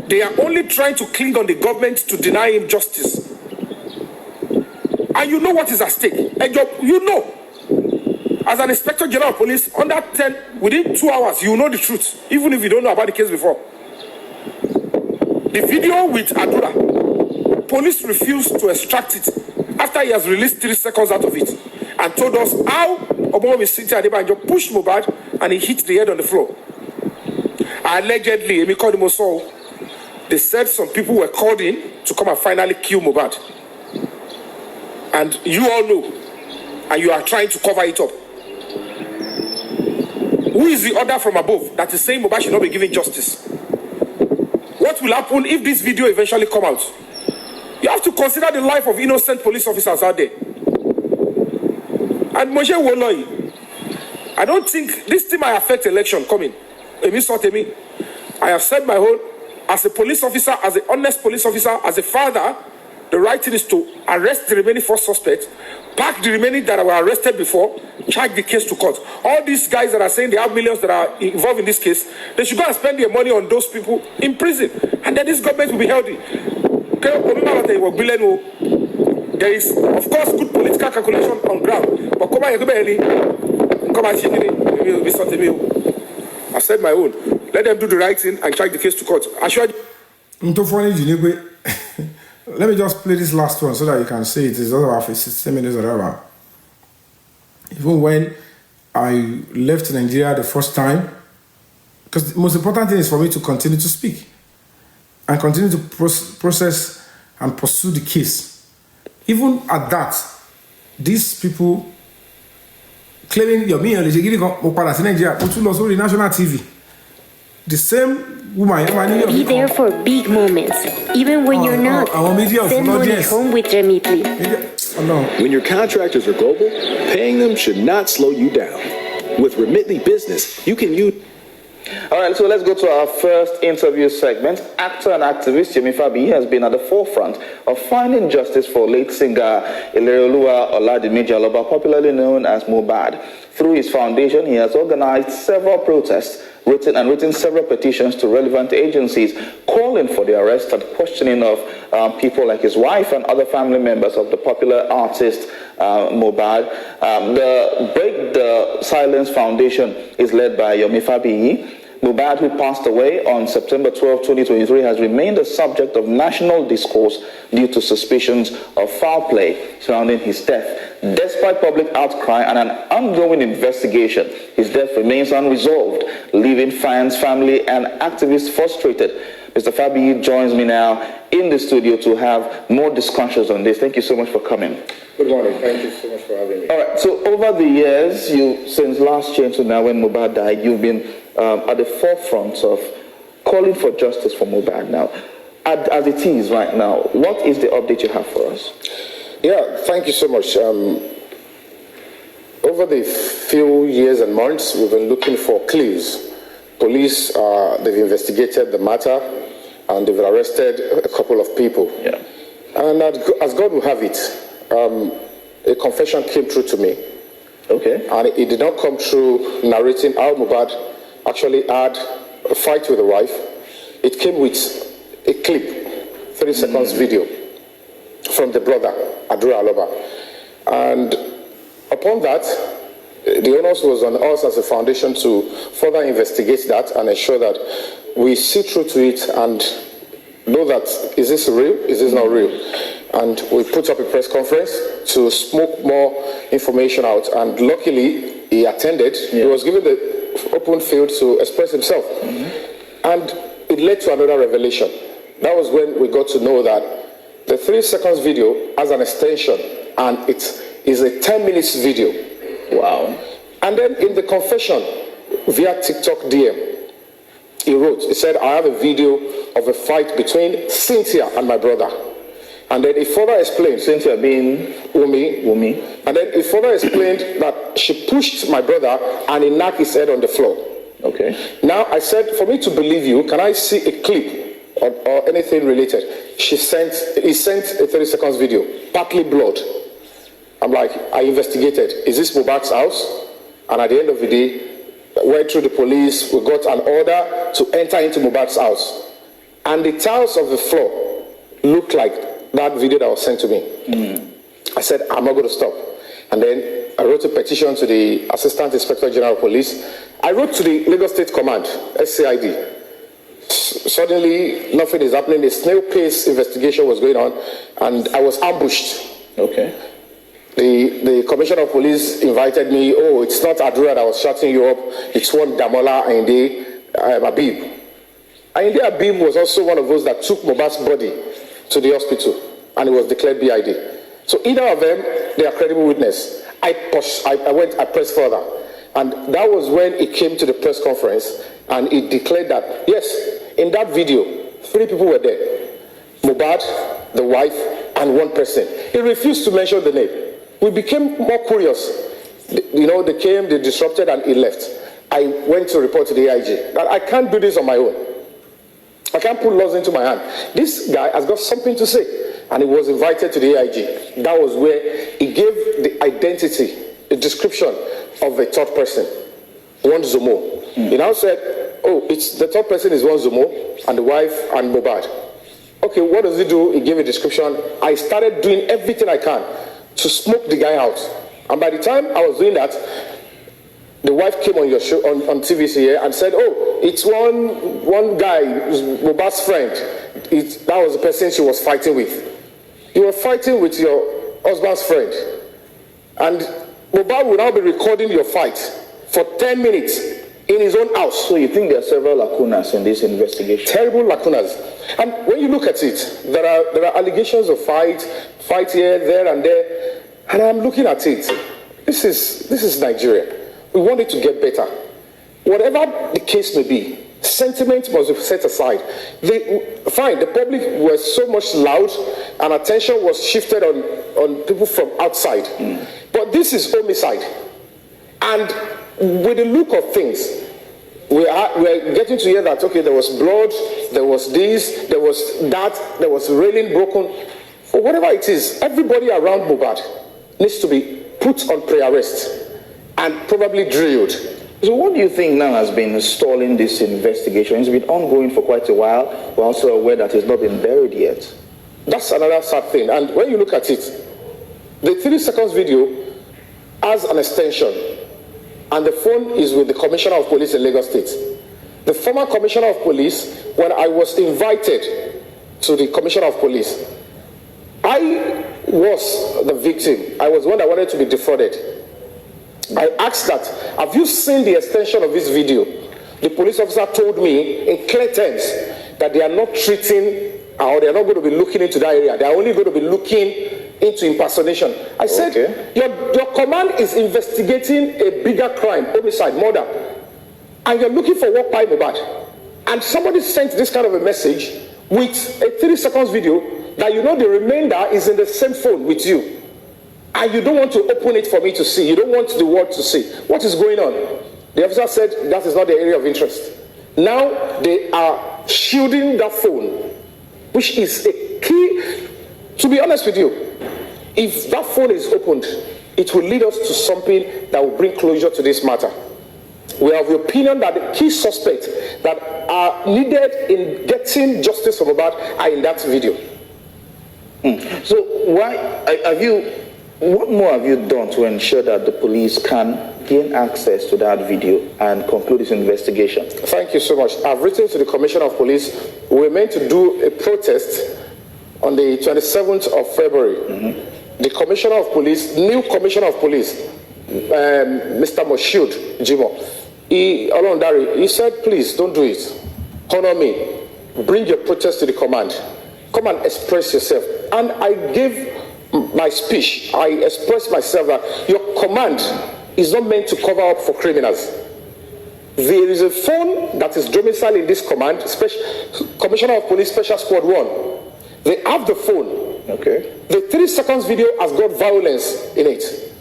They are only trying to cling on the government to deny him justice. And you know what is at stake. And you know, as an Inspector General of Police, under 10, within 2 hours, you know the truth, even if you don't know about the case before. The video with Adura, police refused to extract it after he has released 3 seconds out of it and told us how Omomi Cynthia Adebanjo pushed Mohbad and he hit the head on the floor. Allegedly, they said some people were called in to come and finally kill Mohbad. And you all know, and you are trying to cover it up. Who is the order from above that is saying Mohbad should not be given justice? What will happen if this video eventually comes out? You have to consider the life of innocent police officers out there. And Moshe Woloi, I don't think this thing might affect election coming. I have said my whole, as a police officer, as an honest police officer, as a father, the right thing is to arrest the remaining 4 suspects, pack the remaining that were arrested before, charge the case to court. All these guys that are saying they have millions that are involved in this case, they should go and spend their money on those people in prison. And then this government will be healthy. There is, of course, good political calculation on ground. But I've said my own. Let them do the right thing and charge the case to court. I should. Let me just play this last one so that you can see it. It's over 16 minutes or whatever. Even when I left Nigeria the first time, because the most important thing is for me to continue to speak and continue to process and pursue the case. Even at that, these people claiming Yomi and Nigeria national TV. The same woman. Be there for big moments, even when you're not. Send money home with Remitly. When your contractors are global, paying them should not slow you down. With Remitly Business, you can use... All right, so let's go to our first interview segment. Actor and activist Yomi Fabiyi has been at the forefront of finding justice for late singer Oladimeji Aloba, popularly known as Mohbad. Through his foundation, he has organized several protests, written several petitions to relevant agencies, calling for the arrest and questioning of people like his wife and other family members of the popular artist Mohbad. The Break the Silence Foundation is led by Yomi Fabiyi. Mohbad, who passed away on September 12, 2023, has remained a subject of national discourse due to suspicions of foul play surrounding his death. Despite public outcry and an ongoing investigation, his death remains unresolved, leaving fans, family, and activists frustrated. Mr. Fabiyi joins me now in the studio to have more discussions on this. Thank you so much for coming. Good morning. Thank you so much for having me. All right. So over the years, since last year to now, when Mohbad died, you've been at the forefront of calling for justice for Mohbad. Now, as it is right now, what is the update you have for us? Yeah, thank you so much. Over the few years and months, we've been looking for clues. Police, they've investigated the matter, and they've arrested a couple of people. Yeah. And as God will have it, a confession came through to me. Okay. And it did not come through narrating how Mohbad actually had a fight with the wife. It came with a clip, 30 seconds video from the brother, Adura Aloba. And upon that, the onus was on us as a foundation to further investigate that and ensure that we see through to it and know that, is this real, is this not real? And we put up a press conference to smoke more information out, and luckily he attended. Yeah. He was given the open field to express himself. And it led to another revelation. That was when we got to know that the 3 seconds video has an extension, and it is a 10 minutes video. Wow. And then in the confession via TikTok DM, he said, I have a video of a fight between Cynthia and my brother. And then he further explained, Cynthia being Yomi. And then he further explained that she pushed my brother and he knocked his head on the floor. Okay. Now I said, for me to believe you, can I see a clip or anything related? He sent a 30 seconds video, partly blood. I'm like, I investigated. Is this Mohbad's house? And at the end of the day, went through the police. We got an order to enter into Mohbad's house. And the tiles of the floor looked like that video that was sent to me. I said, I'm not going to stop. And then I wrote a petition to the Assistant Inspector General of Police. I wrote to the Lagos State Command, SCID. Suddenly, nothing is happening. A snail pace investigation was going on, and I was ambushed. Okay. The Commissioner of Police invited me. Oh, it's not Adura that was shutting you up. It's one Damola Ayinde Abib. Ayinde Abib was also one of those that took Mohbad's body to the hospital, and it was declared BID. So either of them, they are credible witness. I pressed further. And that was when it came to the press conference, and it declared that, yes, in that video, 3 people were there. Mohbad, the wife, and 1 person. He refused to mention the name. We became more curious. They came, they disrupted, and he left. I went to report to the AIG that I can't do this on my own. I can't put laws into my hand. This guy has got something to say. And he was invited to the AIG. That was where he gave the identity, the description of a third person, one Zomo. He now said, oh, it's the third person is one Zomo, and the wife and Mohbad. Okay, what does he do? He gave a description. I started doing everything I can to smoke the guy out. And by the time I was doing that, the wife came on your show on TVC here and said, oh, it's one guy, Mohbad's friend. That was the person she was fighting with. You were fighting with your husband's friend. And Mohbad will now be recording your fight for 10 minutes in his own house. So you think there are several lacunas in this investigation? Terrible lacunas. And when you look at it, there are allegations of fight here, there, and there. And I'm looking at it. This is Nigeria. We want it to get better. Whatever the case may be, sentiment must be set aside. The public were so much loud, and attention was shifted on people from outside. But this is homicide. And with the look of things, we're getting to hear that, okay, there was blood, there was this, there was that, there was railing broken. For whatever it is, everybody around Mohbad needs to be put on pre-arrest and probably drilled. So what do you think now has been stalling this investigation? It's been ongoing for quite a while. We're also aware that it's not been buried yet. That's another sad thing. And when you look at it, the 3 seconds video has an extension, and the phone is with the Commissioner of Police in Lagos State. The former Commissioner of Police, when I was invited to the Commissioner of Police, I was the victim. I was one that wanted to be defrauded. I asked that, have you seen the extension of this video? The police officer told me in clear terms that they are not treating, or they are not going to be looking into that area. They are only going to be looking into impersonation. I said, your command is investigating a bigger crime, homicide, murder, and you're looking for what pipe about. And somebody sent this kind of a message with a 3 seconds video that you know the remainder is in the same phone with you. And you don't want to open it for me to see. You don't want the world to see. What is going on? The officer said that is not the area of interest. Now they are shielding that phone, which is a key. To be honest with you, if that phone is opened, it will lead us to something that will bring closure to this matter. We have the opinion that the key suspects that are needed in getting justice for Mohbad are in that video. So what more have you done to ensure that the police can gain access to that video and conclude this investigation? Thank you so much. I've written to the Commissioner of Police. We're meant to do a protest on the 27th of February. The Commissioner of Police, new Commissioner of Police, Mr. Moshood Jimo, he said, please don't do it. Honor me. Bring your protest to the command. Come and express yourself. And I gave my speech. I expressed myself that your command is not meant to cover up for criminals. There is a phone that is domiciled in this command, Commissioner of Police Special Squad 1. They have the phone. Okay. The 3 seconds video has got violence in it.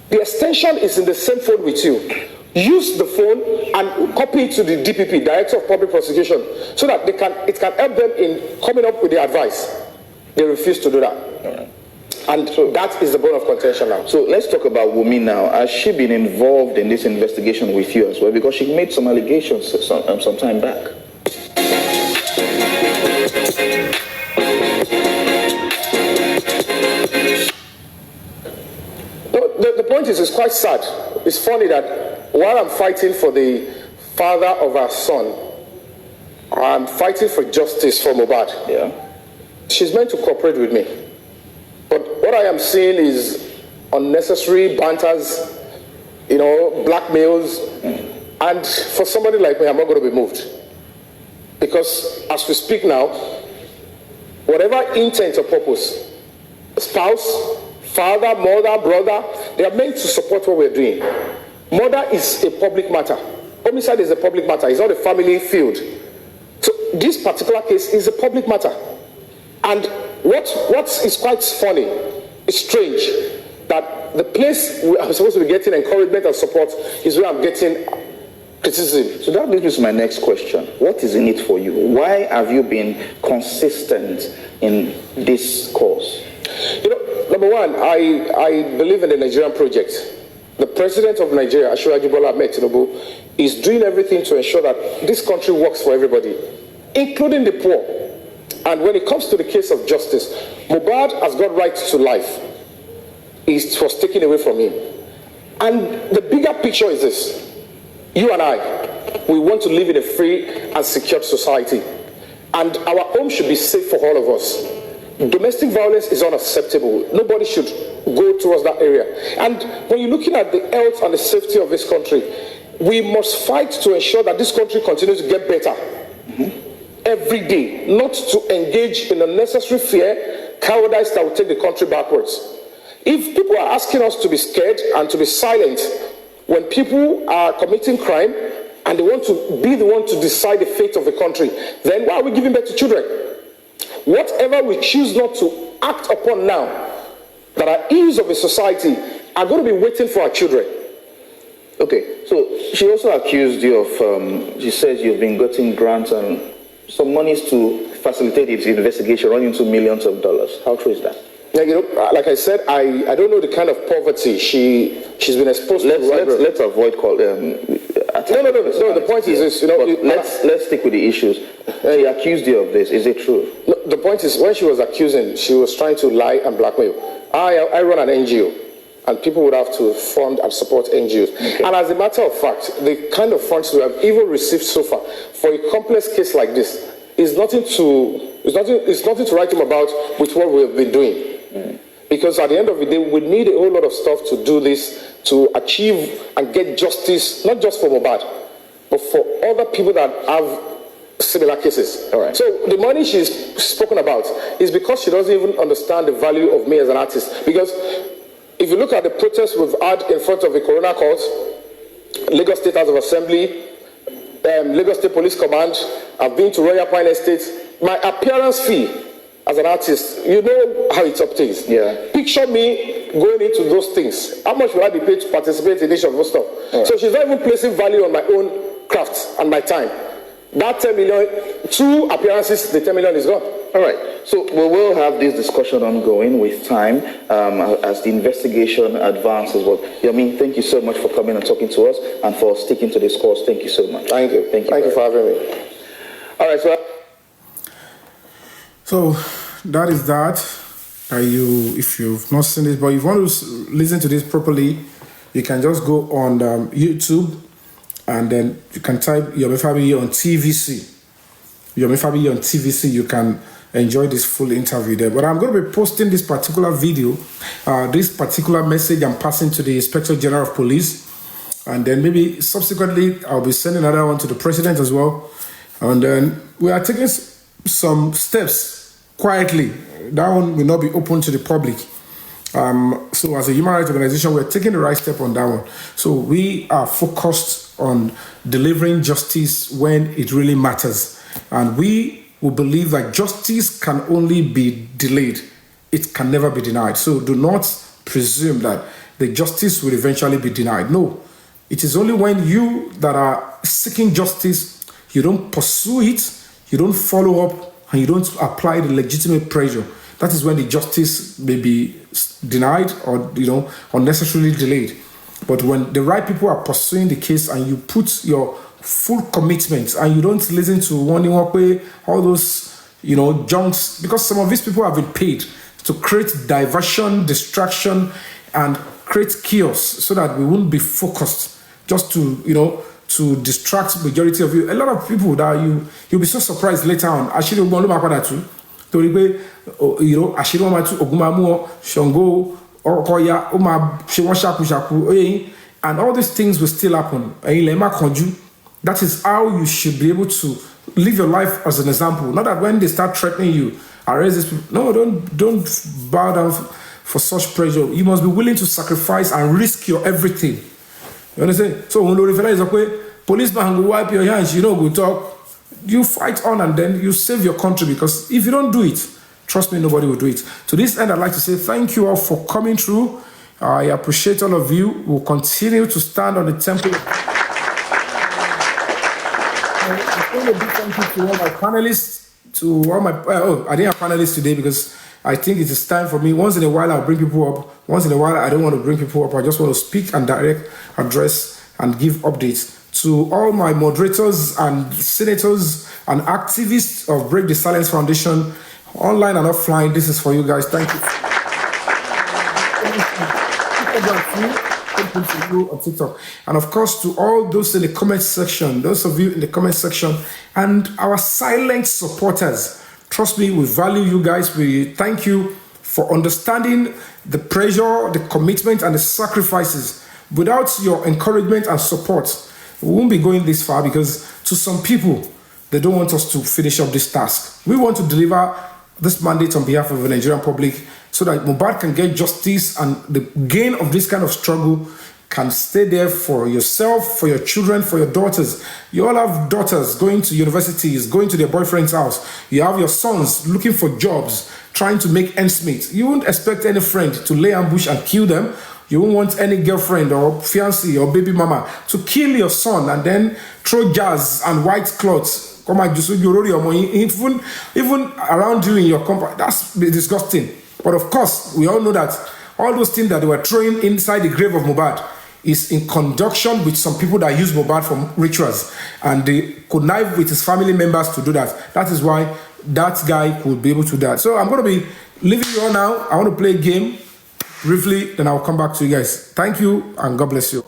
The extension is in the same phone with you. Use the phone and copy it to the DPP, Director of Public Prosecution, so that it can help them in coming up with the advice. They refuse to do that. All right. And so that is the bone of contention now. So let's talk about Yomi now. Has she been involved in this investigation with you as well? Because she made some allegations some time back. The point is, it's quite sad. It's funny that while I'm fighting for the father of our son, I'm fighting for justice for Mohbad. Yeah. She's meant to cooperate with me. But what I am seeing is unnecessary banters, blackmails. And for somebody like me, I'm not going to be moved. Because as we speak now, whatever intent or purpose, spouse, father, mother, brother, they are meant to support what we're doing. Murder is a public matter. Homicide is a public matter. It's not a family field. So this particular case is a public matter. And what is quite funny, it's strange, that the place where I'm supposed to be getting encouragement and support is where I'm getting criticism. So that leads me to my next question. What is in it for you? Why have you been consistent in this cause? Number one, I believe in the Nigerian project. The president of Nigeria, Asiwaju Bola Ahmed Tinubu, is doing everything to ensure that this country works for everybody, including the poor. And when it comes to the case of justice, Mohbad has got right to life. It was taken away from him. And the bigger picture is this. You and I, we want to live in a free and secure society. And our home should be safe for all of us. Domestic violence is unacceptable. Nobody should go towards that area. And when you're looking at the health and the safety of this country, we must fight to ensure that this country continues to get better. Every day, not to engage in unnecessary fear, cowardice that will take the country backwards. If people are asking us to be scared and to be silent when people are committing crime and they want to be the one to decide the fate of the country, then why are we giving birth to children? Whatever we choose not to act upon now that are ills of a society are going to be waiting for our children. Okay, so she also accused you of, she says you've been getting grants and some monies to facilitate its investigation running into millions of dollars. How true is that? Yeah, like I said, I don't know the kind of poverty she's been exposed to. Let's avoid call. No. The point is this, let's stick with the issues. She accused you of this. Is it true? No, the point is, when she was accusing, she was trying to lie and blackmail. I run an NGO, and people would have to fund and support NGOs. Okay. And as a matter of fact, the kind of funds we have even received so far for a complex case like this is nothing to write home about with what we have been doing. Because at the end of the day, we need a whole lot of stuff to do this, to achieve and get justice, not just for Mohbad, but for other people that have similar cases. All right. So the money she's spoken about is because she doesn't even understand the value of me as an artist. Because if you look at the protests we've had in front of the Coroner Court, Lagos State House of Assembly, Lagos State Police Command, I've been to Royal Pine Estate, my appearance fee as an artist, you know how it's obtained. Yeah. Picture me going into those things. How much will I be paid to participate in this of those stuff? Right. So she's not even placing value on my own craft and my time. That 10 million, 2 appearances, the 10 million is gone. All right. So we will have this discussion ongoing with time as the investigation advances. But Yomi, thank you so much for coming and talking to us and for sticking to this course. Thank you so much. Thank you. Thank you for having me. All right. So that is that. If you've not seen this, but if you want to listen to this properly, you can just go on YouTube and then you can type Yomi Fabiyi on TVC. Yomi Fabiyi on TVC. You can enjoy this full interview there. But I'm going to be posting this particular video, this particular message I'm passing to the Inspector General of Police, and then maybe subsequently I'll be sending another one to the President as well. And then we are taking some steps quietly. That one will not be open to the public. So as a human rights organization, we're taking the right step on that one. So we are focused on delivering justice when it really matters. And we will believe that justice can only be delayed. It can never be denied. So do not presume that the justice will eventually be denied. No, it is only when you that are seeking justice, you don't pursue it, you don't follow up, and you don't apply the legitimate pressure. That is when the justice may be denied or unnecessarily delayed. But when the right people are pursuing the case and you put your full commitment and you don't listen to all those junks, because some of these people have been paid to create diversion, distraction, and create chaos so that we won't be focused, just to distract majority of you. A lot of people that you'll be so surprised later on. Ashiri Ogumalomapada too. Ashiri Omatu Ogumamu Shongo Okoya Oma Shewon Shaku Shaku, and all these things will still happen. That is how you should be able to live your life as an example. Not that when they start threatening you, arrest these people. No, don't bow down for such pressure. You must be willing to sacrifice and risk your everything. You understand? So when the is okay, policeman will wipe your hands, go talk. You fight on and then you save your country, because if you don't do it, trust me, nobody will do it. To this end, I'd like to say thank you all for coming through. I appreciate all of you. We'll continue to stand on the temple. I'm going to big thank you to all my panelists, I didn't have panelists today because I think it is time for me. Once in a while, I'll bring people up. Once in a while, I don't want to bring people up. I just want to speak and direct, address, and give updates. To all my moderators and senators and activists of Break the Silence Foundation, online and offline, this is for you guys. Thank you. On TikTok. And of course, to all those in the comment section, those of you in the comment section, and our silent supporters. Trust me, we value you guys. We thank you for understanding the pressure, the commitment, and the sacrifices. Without your encouragement and support, we won't be going this far, because to some people, they don't want us to finish up this task. We want to deliver this mandate on behalf of the Nigerian public so that Mohbad can get justice, and the gain of this kind of struggle can stay there for yourself, for your children, for your daughters. You all have daughters going to universities, going to their boyfriend's house. You have your sons looking for jobs, trying to make ends meet. You wouldn't expect any friend to lay ambush and kill them. You won't want any girlfriend or fiancé or baby mama to kill your son and then throw jazz and white cloths. Come on, even around you in your compound. That's disgusting. But of course, we all know that all those things that they were throwing inside the grave of Mohbad is in conjunction with some people that use Mohbad for rituals, and they connive with his family members to do that. That is why that guy could be able to do that. So I'm going to be leaving you all now. I want to play a game briefly, then I'll come back to you guys. Thank you, and God bless you.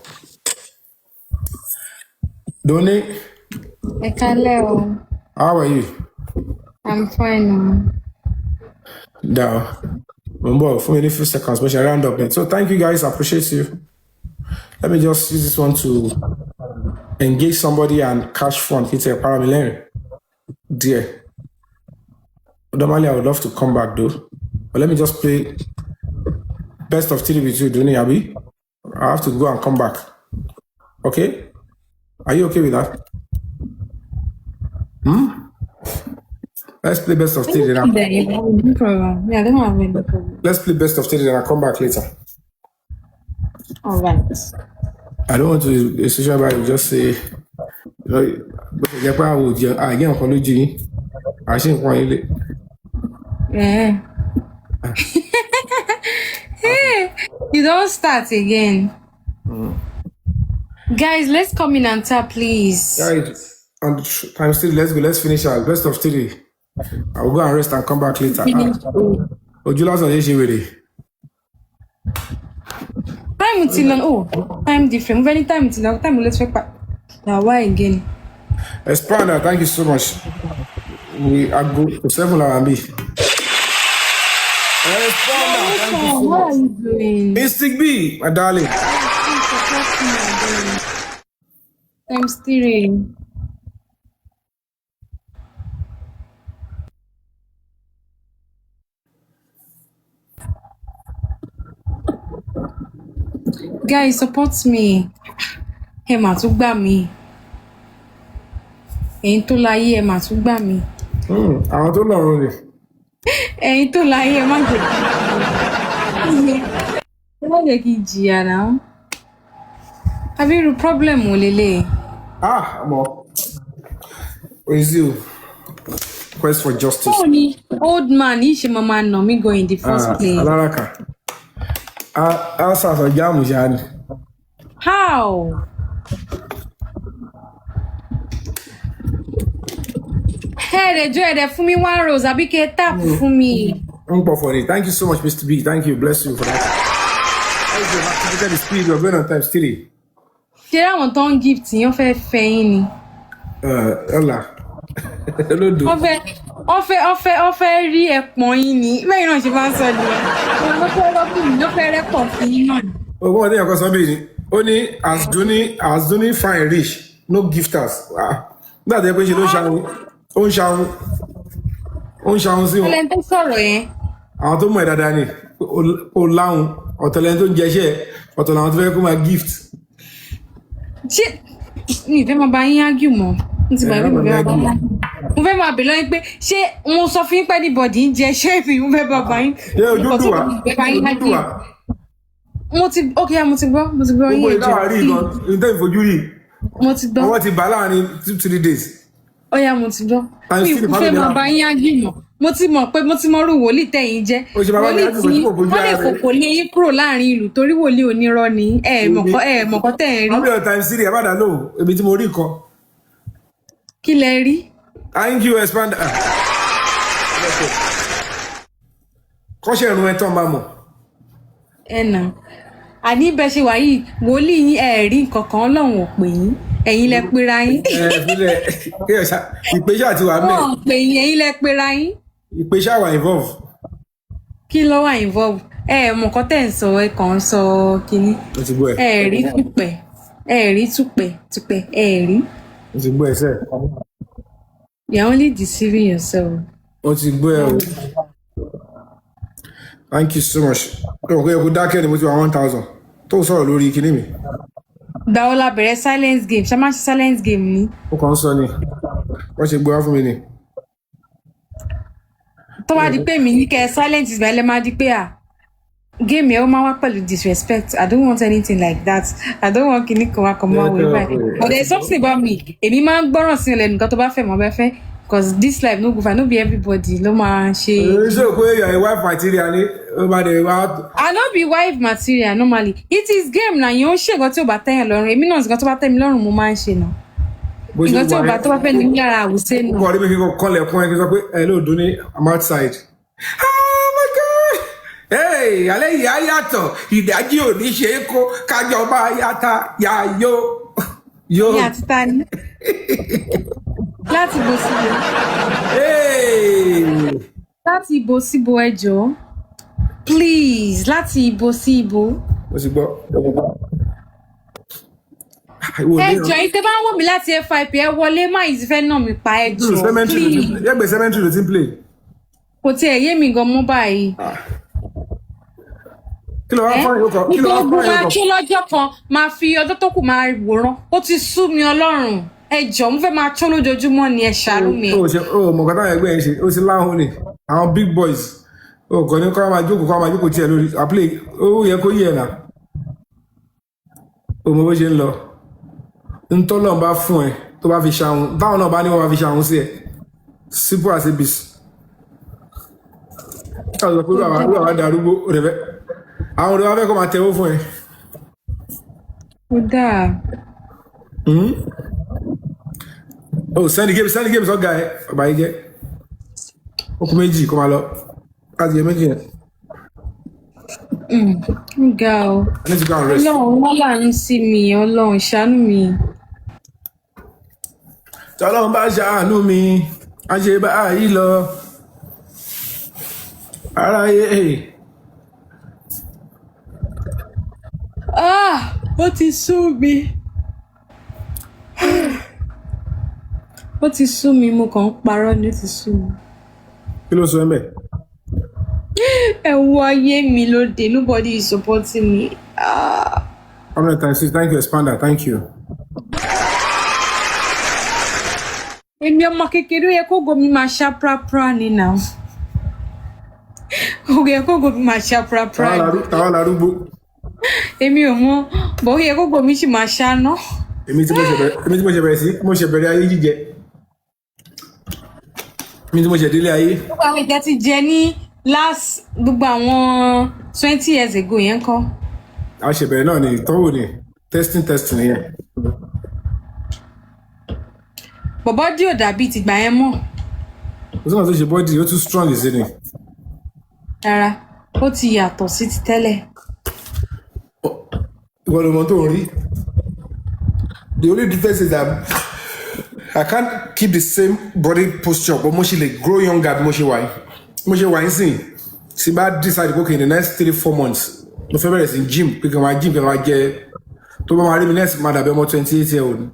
Doni, how are you? I'm fine. Now, for a few seconds, but I round up then. So thank you guys, I appreciate you. Let me just use this one to engage somebody and catch fun. It's a paramillennium. Dear. Normally, I would love to come back though. But let me just play best of 3 with you, Doni Abi. I have to go and come back. Okay? Are you okay with that? Let's play best of 3. No problem. Yeah, I don't have any problem. Let's play best of 3, then I'll come back later. All right. I don't want to social media just say, you know, again, apology. I think why. Yeah. Hey, you don't start again. Guys, let's come in and tap, please. Guys, on the time still, let's go. Let's finish our best of 3. I'll go and rest and come back later. Time time different. Any time let's check back. Now why again? Espander, thank you so much. We are good to 7 and B. Espander, thank you so much. What are you doing? Mystic B, my darling. I'm steering. Guys, support me. Ẹ mà tún gbà mí. Ẹ̀yin tó láyé ẹ mà tún gbà mí. Àwọn tó lọ́rùn ni. Ẹ̀yin tó láyé ẹ má jẹ́ ẹ má jẹ́ kí jìyà náà. Àbí irú problem wò lélẹ̀? Mo. Where is you? Quest for justice. Oh, ni old man, he should mama know me go in the first place. Alaraka. Answer for jam Jan. How? Hey, the joy for me 1 rose. I be tap for me. Thank you so much, Mr. B. Thank you. Bless you for that. You've activated the speed. You're going on time still. Share one ton gift. You fair fain. Hola. Hello, do. Offer rí ẹ̀pọ̀n yín ni. Bẹ́ẹ̀ náà ṣe máa ń sọ ni. No fair ẹ̀pọ̀n fún yín náà. What they are going to be? Only as Doni fine rich, no gifters. That they go to show. On ṣàwọn sí wọn. Ọlẹ́ni tó sọ̀rọ̀ yẹn. Àwọn tó mọ̀ ẹ̀ dáadáa ni ó láhùn ọ̀tọ̀lẹ́ni tó ń jẹṣẹ́ ọ̀tọ̀ làwọn tó fẹ́ kó máa gift. Ṣé mi ìfẹ́ máa bá yín ágì mọ́? Mo fẹ́ máa bèèrè lọ́yìn pé ṣé mo sọ fún yín pé anybody ń jẹ ṣẹ́ẹ̀fì mo fẹ́ bàbá yín. Ṣé ojú dùn wá? Mo ti gbọ́ yín. Gbogbo ìdáwà rí ìkan ìtẹ́ ìfojú rí. Mo ti gbọ́. Ọwọ́ ti bà láàrin 2-3 days. Ó yá mo ti gbọ́. Mi ò fẹ́ máa bá yín ágì mọ́. Mo ti mọ̀ pé mo ti mọ̀rú wòlíì tẹ̀yìn jẹ́. Wòlíì tí wọ́n lè fòkò lé yín kúrò láàrin ìlú torí wòlíì onírọ́ ni mọ̀kọ́ tẹ̀ ń rí. How many times sírí ẹ̀ bá dà lóhùn èmi tí mo rí nǹkan. Kí lẹ rí? Thank you, Espander. Kọ́ṣẹ́ ìrún ẹ̀ tán bá mọ̀. Ẹ̀nà. Àní bẹ́ẹ̀ ṣe wà yìí, wòlíì yín rí nǹkan kan Ọlọ́run ò pè yín. Ẹ̀yin lẹ pera yín. Ìpè ṣáà ti wà mẹ́. Wọ́n pè yín, ẹ̀yin lẹ pera yín. Ìpè ṣáà wà involve. Kí ló wà involve? Mọ̀kọ́ tẹ̀ ń sọ ẹ kàn ń sọ kínní. Mo ti gbọ́ ẹ̀. Rí tùpẹ̀, rí. Mo ti gbọ́ ẹ̀ sẹ́. You're only deceiving yourself. Mo ti gbọ́ ẹ̀ o. Thank you so much. Ẹ̀kú dákẹ́ ni mo ti wà 1000. Tó sọ̀rọ̀ lórí kíní mi. Daola bẹ̀rẹ̀ silence game. Ṣé máa ṣe silence game ni? Ó kàn ń sọ ni. Wọ́n ṣe gbé wá fún mi ni. Tó bá di pé mi ní kẹ́ silence ìgbà ilẹ̀ máa di pé Game me, ma with disrespect. I don't want anything like that. I don't want kinikwa come away. But there's something about me. Emi ma gbọ́ràn sí lẹ́nu nǹkan tó bá fẹ́ mo bá fẹ́. Because this life no good, no be everybody. No man, she. So, you're a wife material. I not be wife material normally. It is game now. You ṣe nǹkan tí ó bá tẹ́ yín lọ́rùn. Èmi náà nǹkan tó bá tẹ́ mi lọ́rùn mo máa ń ṣe náà. Nǹkan tí ó bá tó bá fẹ́ ní yàrá àwùsẹ́ náà. Kọ́ ọdún mi kò kọ́lẹ̀ fún ẹ kí n sọ pé hello Duni, I'm outside. Oh my God! Hey, alẹ́ yìí á yàtọ̀. Ìdájí ò ní ṣe é kó kájọ máa yàtà yà yó. Ní àti ta ni? Láti bo síbo. Láti ibo síbo ẹ jọ̀ọ́. Please, láti ibo sí ibo. Mo sì gbọ́. Ẹ jọ̀ọ́ ìtẹ́ bá ń wò mí láti FIP ẹ wọlé má ìsì fẹ́ nà mí pa ẹ jọ̀ọ́. Please. Yẹ́gbẹ̀ cemetery ló ti ń play. Kò tiẹ̀ yé mi gan mọ́ báyìí. Kí ló wá fún ìyókò? Ìgbógun máa kí lọ́jọ́ kan máa fi ọjọ́ tó kù máa wòran. Ó ti sú mi Ọlọ́run. Ẹ jọ̀ọ́ mo fẹ́ máa tó lójoojúmọ́ ni ẹ ṣàánú mi. Mọ̀ kọ́tà ẹgbẹ́ yẹn ṣe, ó ti láhùn ni, àwọn big boys. Kò ní kọ́ máa jókòó tiẹ̀ lórí àplé, ó yẹ kó yẹ nà. Ó mọ bó ṣe ń lọ. Ntọ́lọ̀ bá fún ẹ tó bá fi ṣàhùn, báwọn náà bá ní wọ́n bá fi ṣàhùn sí ẹ. Simple as abc. Káàlù sọ pé olú àwọn darúgbó rẹ̀ fẹ́. Àwọn ọ̀rẹ́ wa fẹ́ kọ́ máa tẹ̀wó fún ẹ. Ó dáa. Send the game sọ́gà ẹ, ọba yìí jẹ́. Okùn méjì kó máa lọ. Láti yẹ méjì yẹn. Ó ga o. I need to go and rest. Ọlọ́run wọ́n láàánú sí mi, Ọlọ́run ṣàánú mi. Tọ́lọ́run bá ṣàánú mi, a ṣe báyìí lọ. Aráyé. Ó ti sú mi. Ó ti sú mi, mo kàn ń parọ́ ní ó ti sú mi. Kí ló sọ ẹ́ bẹ́ẹ̀? Ẹ wo ayé mi lóde, nobody is supporting me. How many times? Thank you, Expander. Thank you. Èmi ọmọ kékeré yẹ kó gomi máa ṣá prapra ni now. Ó yẹ kó gomi máa ṣá prapra. Tàwa larúgbó. Èmi ò mọ̀, bó yẹ kó gomi sì máa ṣá ná. Èmi tí mo ṣe bẹ̀rẹ̀ ayé jíjẹ. Èmi tí mo ṣe délé ayé. Gbogbo àwọn ìjẹ́ ti jẹ ní gbogbo àwọn 20 years ago yẹn kọ́. A ṣe bẹ̀rẹ̀ náà ni ìtọ́wò ni testing yẹn. Bọ̀bọ́ dí ò dàbí ti gbà yẹn mọ́. Kò sí náà tó ṣe bọ́dì, ó tún strong sí ni. Rárá, ó ti yàtọ̀ sí ti tẹ́lẹ̀. Ìwọ ló mọ tó ń rí. The only difference is that I can't keep the same body posture, but mo ṣe lè grow younger bí mo ṣe wà nísìnyí. Tí bá decide okay in the next 3-4 months, mo fẹ́ bẹ̀rẹ̀ sí gym, pé kí n máa gym kí n máa jẹ tó bá máa rí mi next máa dàbí ọmọ 28-year-old.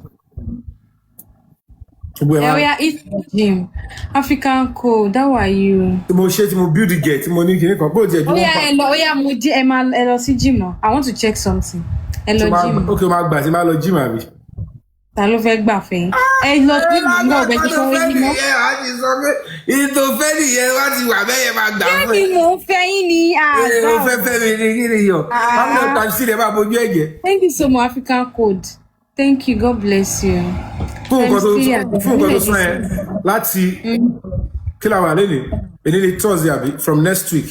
Area is gym. African code, how are you? Tí mo build the gate, tí mo ní kíní kan, bó jẹ́ gym. Ẹ lọ sí gym. I want to check something. Ẹ lọ gym. Okay, máa gbà tí máa lọ gym àbí. Ta ló fẹ́ gbà fẹ́? Ẹ lọ gym nígbà ọ̀bẹ tí fọwọ́ yín mọ́. Ìtò fẹ́ nìyẹn wá ti wà bẹ́yẹn máa gbà fún ẹ. Kí ni mò ń fẹ́ yín ni àgbà? Ó fẹ́ mi ní kí ni yọ. How many times sílẹ̀ máa bójú ẹ̀jẹ̀? Thank you so much, African code. Thank you, God bless you. Fún nǹkan tó sún ẹ láti kí la wà lélẹ̀ èdè ní Thursday àbí from next week.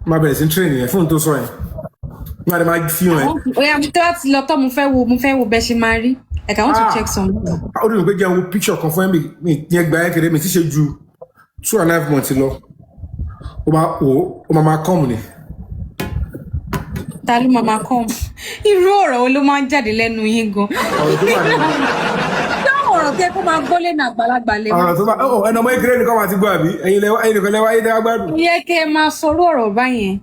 Máa bẹ̀rẹ̀ sí training yẹn fún tó sọ ẹ. Nígbà tí máa fi hàn ẹ. Oya mi tó láti lọ tọ́ mo fẹ́ wo bẹ́ẹ̀ ṣe máa rí. Like I want to check something. Ó dùn pé jẹ́ wo picture kan fún mi yẹn gba ẹ kéré mi ti ṣe ju 2.5 months lọ. Ó máa come ni. Ta ló máa come? Irú ọ̀rọ̀ wo ló máa ń jáde lẹ́nu yín gan? Ọ̀rọ̀ tó wà lẹ́nu. Ọ̀rọ̀ tẹ́ kó máa gbọ́ lẹ́nu àgbàlagbà lẹ́nu. Ọ̀rọ̀ tó bá ẹnu ọmọ ìkéré nìkan máa ti gbọ́ àbí ẹ̀yin nìkan lẹ́wọ́ ayé dáwọ́ gbádùn. Yẹ kí ẹ máa sọ̀rọ̀ ọ̀rọ̀ báyẹn.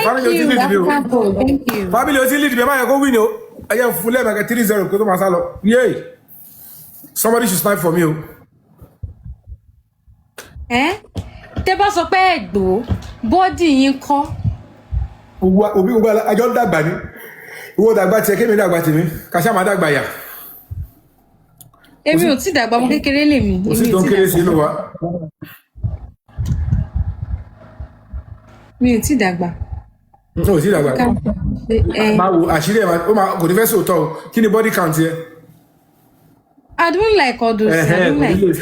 Family o ti lead mi o. Family o ti lead mi ẹ máa yẹ kó win o. Ẹ yẹ fún lẹ́ẹ̀mẹ̀kẹ́ 3-0 kó tó máa sá lọ. Somebody should snipe for me o. Tẹ́ bá sọ pé ẹ̀gbọ́ bọ́dì yín kọ́. Òbí gbogbo àjọ ń dàgbà ní. Ìwọ dàgbà tiẹ̀ kémi dàgbà tèmi. Kàṣà máa dàgbà yà. Èmi ò tí dàgbà ọmọ kékeré lèmi. Kò sí tó ń kéré sí inú wa. Mi ò tí dàgbà. No, tí dàgbà. Báwo àṣírí ẹ̀ kò ní fẹ́ sòótọ́ o. Kí ni body count yẹ? I don't like all those things. I don't like it.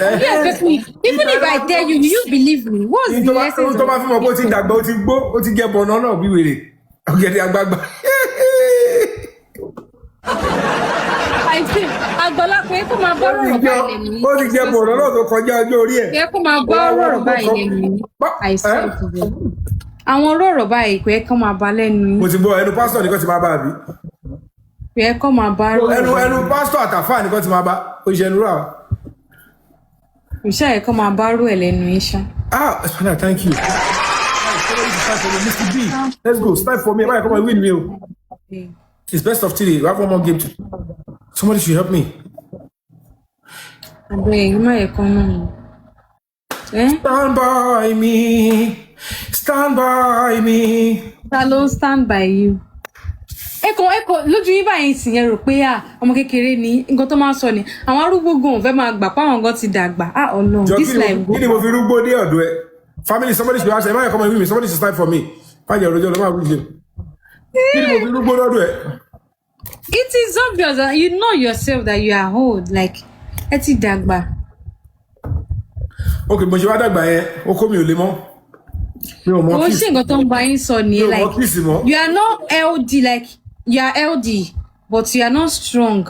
Even if I tell you, you believe me. What's the essence? Tó bá fi mọ̀ pé ó ti dàgbà, ó ti gbó, ó ti jẹ bọ̀nà náà bí wèrè. Ọ̀gẹ̀dẹ̀ àgbààgbà. Àìsí àgbọ̀lá pé kó máa bọ́ rọ̀rọ̀ báyìí lẹ́nu. Ó ti jẹ bọ̀nà náà tó kọjá ọjọ́ orí ẹ̀. Pé kó máa bọ́ rọ̀rọ̀ báyìí lẹ́nu. Àìsí ìtìjẹ́. Àwọn rọ̀rọ̀ báyìí pé kó máa bá lẹ́nu. Mo ti gbọ́ ẹnu pásítọ̀ nìkan ti máa bá àbí. Pé kó máa bá rọ̀rọ̀. Ẹnu pásítọ̀ àtàfà nìkan ti máa bá. Òṣèlú rà. Òṣìṣẹ́ ẹ̀kọ́ máa bá rú ẹ̀ lẹ́nu iṣẹ́. Espana, thank you. Mr. B, let's go. Start for me. Come on, win me. It's best of today. We have one more game to. Somebody should help me. You might come on. Stand by me. Stand by me. Salon stand by you. Eko lójú yín báyìí sì yẹn rò pé ọmọ kékeré ni nǹkan tó máa ń sọ ni àwọn arúgbó gan fẹ́ máa gbà páwọn gan ti dàgbà Ọlọ́run this life go. Kí ni mo fi rúgbó dé ọ̀dọ̀ ẹ family somebody should ask ẹ come with me somebody should stand for me fàjẹ òròjọ lọ máa wí jẹ kí ni mo fi rúgbó lọ́dọ̀ ẹ. It is obvious that you know yourself that you are old like ẹ ti dàgbà. Ok mo ṣe wá dàgbà yẹn o kó mi ò lè mọ́. Ó ṣe nǹkan tó ń bá yín sọ ni like you are not healthy like. You are healthy, but you are not strong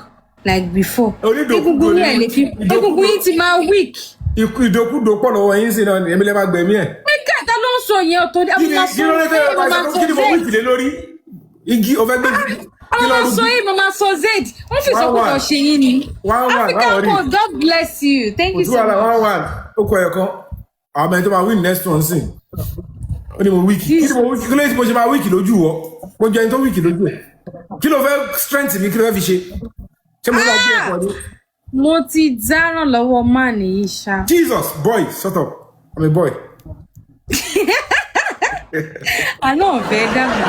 like before. Egungun yín ti máa weak. Ìdòkúdò pọ̀ lọ́wọ́ yín sí náà ni èmi lè máa gbẹ̀mí ẹ̀. Mẹ́gà ta ló ń sọ yẹn ọ̀tọ̀ ní máa sọ yìí mo máa sọ kí ni mo wíìkì lé lórí? Igi ọ̀fẹ́ gbé. Mo máa sọ yìí mo máa sọ Z. Wọ́n fi sọ kókò ṣe yín ni. African code God bless you. Thank you so much. Ó kọ ẹ̀kan. Àwọn ọmọ ẹni tó máa win next one sí. Ó ní mo wíìkì. Kí ni mo wíìkì? Kí ló ti mo ṣe máa wíìkì lójú wọ? Mo jẹ́ ẹni tó wíìkì lójú ẹ̀. Kí ló fẹ́ strength mi kí ló fẹ́ fi ṣe ṣé mo máa gbé ẹ̀kọ́ ni. Mo ti dáràn lọ́wọ́ man yìí ṣá. Jesus boy shut up I'm a boy. Àná ọ̀fẹ́ dàgbà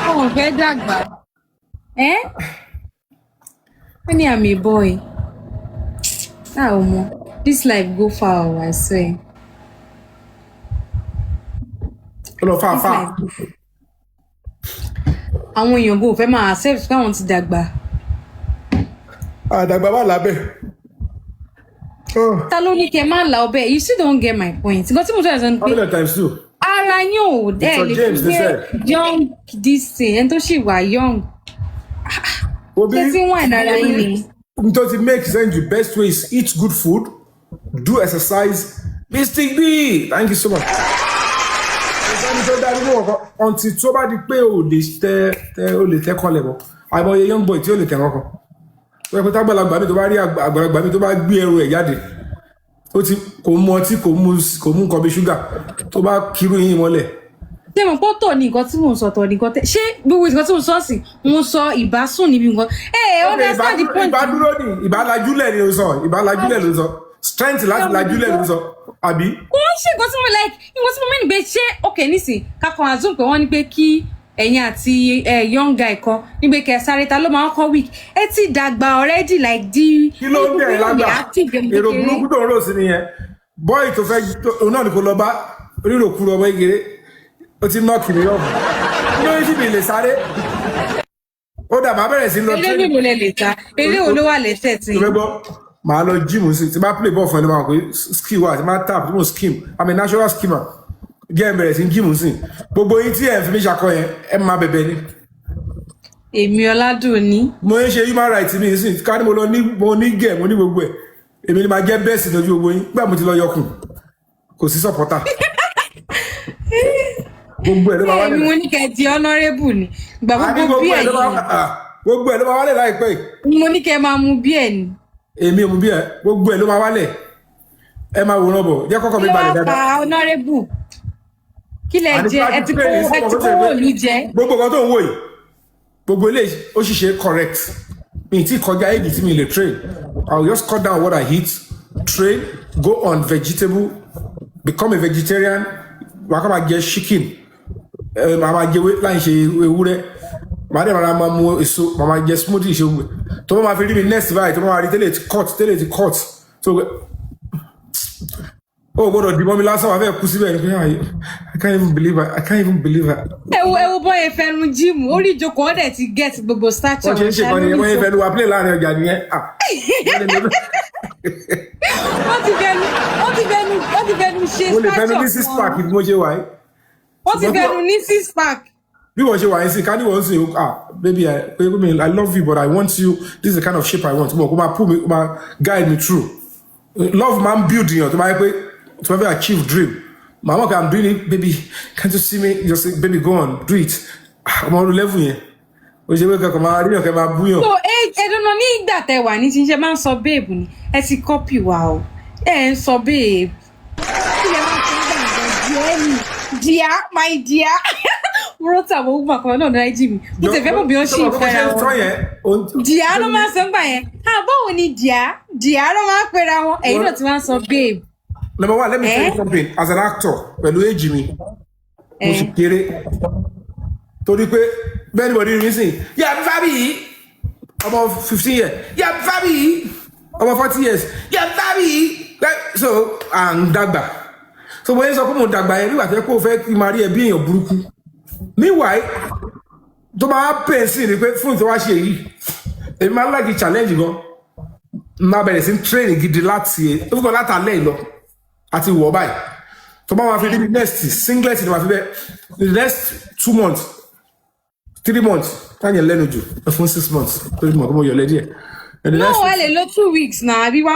àwọn ọ̀fẹ́ dàgbà ó ní I'm a boy. Ọmọ this life go far I swear. Ó lọ far. Àwọn èèyàn bò fẹ́ máa accept pé àwọn ti dàgbà. Àdàgbà wà lábẹ́. Ta ló ní kẹ́ máa la ọbẹ̀? You still don't get my point. Nǹkan tí mo tọ́ ẹ̀ sọ ni pé. How many times too? Ara yín ò dẹ́ lè fi gbé young this thing ẹni tó ṣì wà young. Ṣé tí wọ́n ẹ̀ nára yín ni? Because it makes sense the best way is eat good food, do exercise. Mr. B, thank you so much. Until tó bá di pé o lè tẹ́ kọ́lẹ̀ bọ̀ àìmọye young boy tí ó lè tẹ̀ kọ́kọ́ wọ́n pẹ́ tágbàlagbà mi tó bá rí àgbàlagbà mi tó bá gbé ẹrù ẹ̀ jáde ó ti kò mú ọtí kò mú nǹkan bí ṣúgà tó bá kiri yín mọ́lẹ̀. Ṣé mo pọ́ tọ̀ ní nǹkan tí mò ń sọ tọ̀ ní nǹkan tẹ́ ṣé gbogbo nǹkan tí mo sọ sí mo sọ ìbásùn níbi nǹkan understand the point. Ìbádúró ni ìbálajúlẹ̀ ni o sọ ìbálajúlẹ̀ ló sọ strength láti lajúlẹ̀ ló sọ àbí. Wọ́n ṣe nǹkan tí mo like nǹkan tí mo mẹ́rin pé ṣé okay nísìn kakọ̀ assume pé wọ́n ní pé kí ẹ̀yin àti young guy kan níbi kẹ́ sáré ta ló máa ń kọ́ week ẹ ti dàgbà already like di. Kí ló ń bẹ̀rẹ̀ lágbà èrò burúkú tó ń rò sí nìyẹn bọ́ọ̀ì tó fẹ́ òun náà ni kò lọ bá oníròkúrò ọmọ ìgèrè ó ti nọ́ọ̀kì ní ọ̀bùn kí ló ń ṣì lè sáré ó dàbà bẹ̀rẹ̀ sí lọ. Eré mi mo lè ta eré wo ló wà lẹ́sẹ̀ tí. Màá lọ jíìmù sí tí bá play ball fún ẹni máa pé skill wà tí máa tap tí mo skim I'm a natural skimmer gẹ́ ẹ̀ bẹ̀rẹ̀ sí jíìmù sí gbogbo yín tí ẹ̀ fi mí ṣakọ yẹn ẹ̀ máa bẹ̀bẹ̀ ni. Èmi Ọládùn ní. Mo ń ṣe human rights mi sí ká ní mo ní gẹ̀ mo ní gbogbo ẹ̀ èmi ni máa jẹ́ bẹ́ẹ̀sì lójú gbogbo yín gbà mo ti lọ yọkùn kò sí supporter. Gbogbo ẹ̀ ló máa wálé. Èmi mo ní kẹ́ di honourable ni gbà gbogbo bí ẹ̀ yìí. Gbogbo ẹ̀ ló máa wálé láìpẹ́ yìí. Mo ní kẹ́ máa mu bí ẹ̀ ni. Èmi ò mú bí ẹ gbogbo ẹ ló máa wálẹ̀ ẹ máa wòran bọ̀ jẹ́ kọ́kọ́ mi balẹ̀ dáadáa. Kí ló wá pa honourable kí lẹ jẹ ẹ ti kó òòlù jẹ. Gbogbo kan tó ń wò yìí gbogbo ilé ó ṣiṣẹ́ correct mi ti kọjá èdè tí mi lè train I will just cut down what I eat train go on vegetable become a vegetarian wà á kọ́ máa jẹ chicken màá máa jẹ láì ṣe ewúrẹ́ màá dẹ̀ máa mu èso màá máa jẹ smoothie ṣe wù tó máa fi rí mi next báyìí tó máa rí tẹ́lẹ̀ ti cut so ó gbọ́dọ̀ dìbọn mi lásán wà fẹ́ kú síbẹ̀ ní pé I can't even believe it. I can't even believe it. Ewo boy fẹnu gym. Orí jókòó ó dẹ̀ ti get gbogbo stature. Wọ́n ṣe kọ́ni ẹ̀ wọ́n fẹnu wa play láàrin ọjà nìyẹn. Wọ́n ti fẹnu ṣe stature. Mo lè fẹnu ní 6 pack bí mo ṣe wà yìí. Wọ́n ti fẹnu ní 6 pack. Bí wọ́n ṣe wà yìí sí, ká ní wọ́n sì baby, I love you, but I want you. This is the kind of shape I want. Mo kò máa pull me, kò máa guide me through. Love man build yàn tó máa yẹ pé to ever achieve dream. Mama, I'm doing it, baby. Can't you see me? Just say, baby, go on, do it. I'm on the level here. O ṣe wéka kama rí ọkẹ máa búyàn. So ẹdùnà ní ìgbà tẹ wà ní ṣíṣe máa ń sọ babe ni ẹ ti copy wa o ẹ ń sọ babe. Ilé máa ń sọ dear ni dear my dear. Rota mo gbà kan náà ní IG mi. Mo tẹ̀ fẹ́ mọ̀ bí wọ́n ṣe ìfẹ́ra wọn. Dear ló máa ń sọ gbà yẹn. Báwo ni dear? Dear ló máa ń pera wọn. Ẹ̀yin náà ti máa ń sọ babe. Number one, let me tell you something. As an actor, pẹ̀lú age mi, mo sì kéré. Torí pé bẹ́ẹ̀ ni mo rí sìn, yà fabiyi, ọmọ 15 years, yà fabiyi, ọmọ 40 years, yà fabiyi. So, à ń dàgbà. So, mo yẹn sọ pé mo dàgbà yẹn nígbà tó yẹ kó o fẹ́ kí n máa rí ẹ bí èèyàn burúkú. Meanwhile, tó máa pè sí ni pé fún ìtọ́wá ṣe yìí, èmi máa ń láti challenge gan. Máa bẹ̀rẹ̀ sí training gidi láti alẹ́ ìlọ. Àti wọ̀ báyìí tó bá wà fi níbi next singlet ni wà fi bẹ́ẹ̀ the next 2 months 3 months káyẹ̀ lẹ́nu jù fún 6 months torí mọ̀ kó mo yọ̀ lẹ́dí ẹ̀. No, wà lè lo 2 weeks náà àbí wá.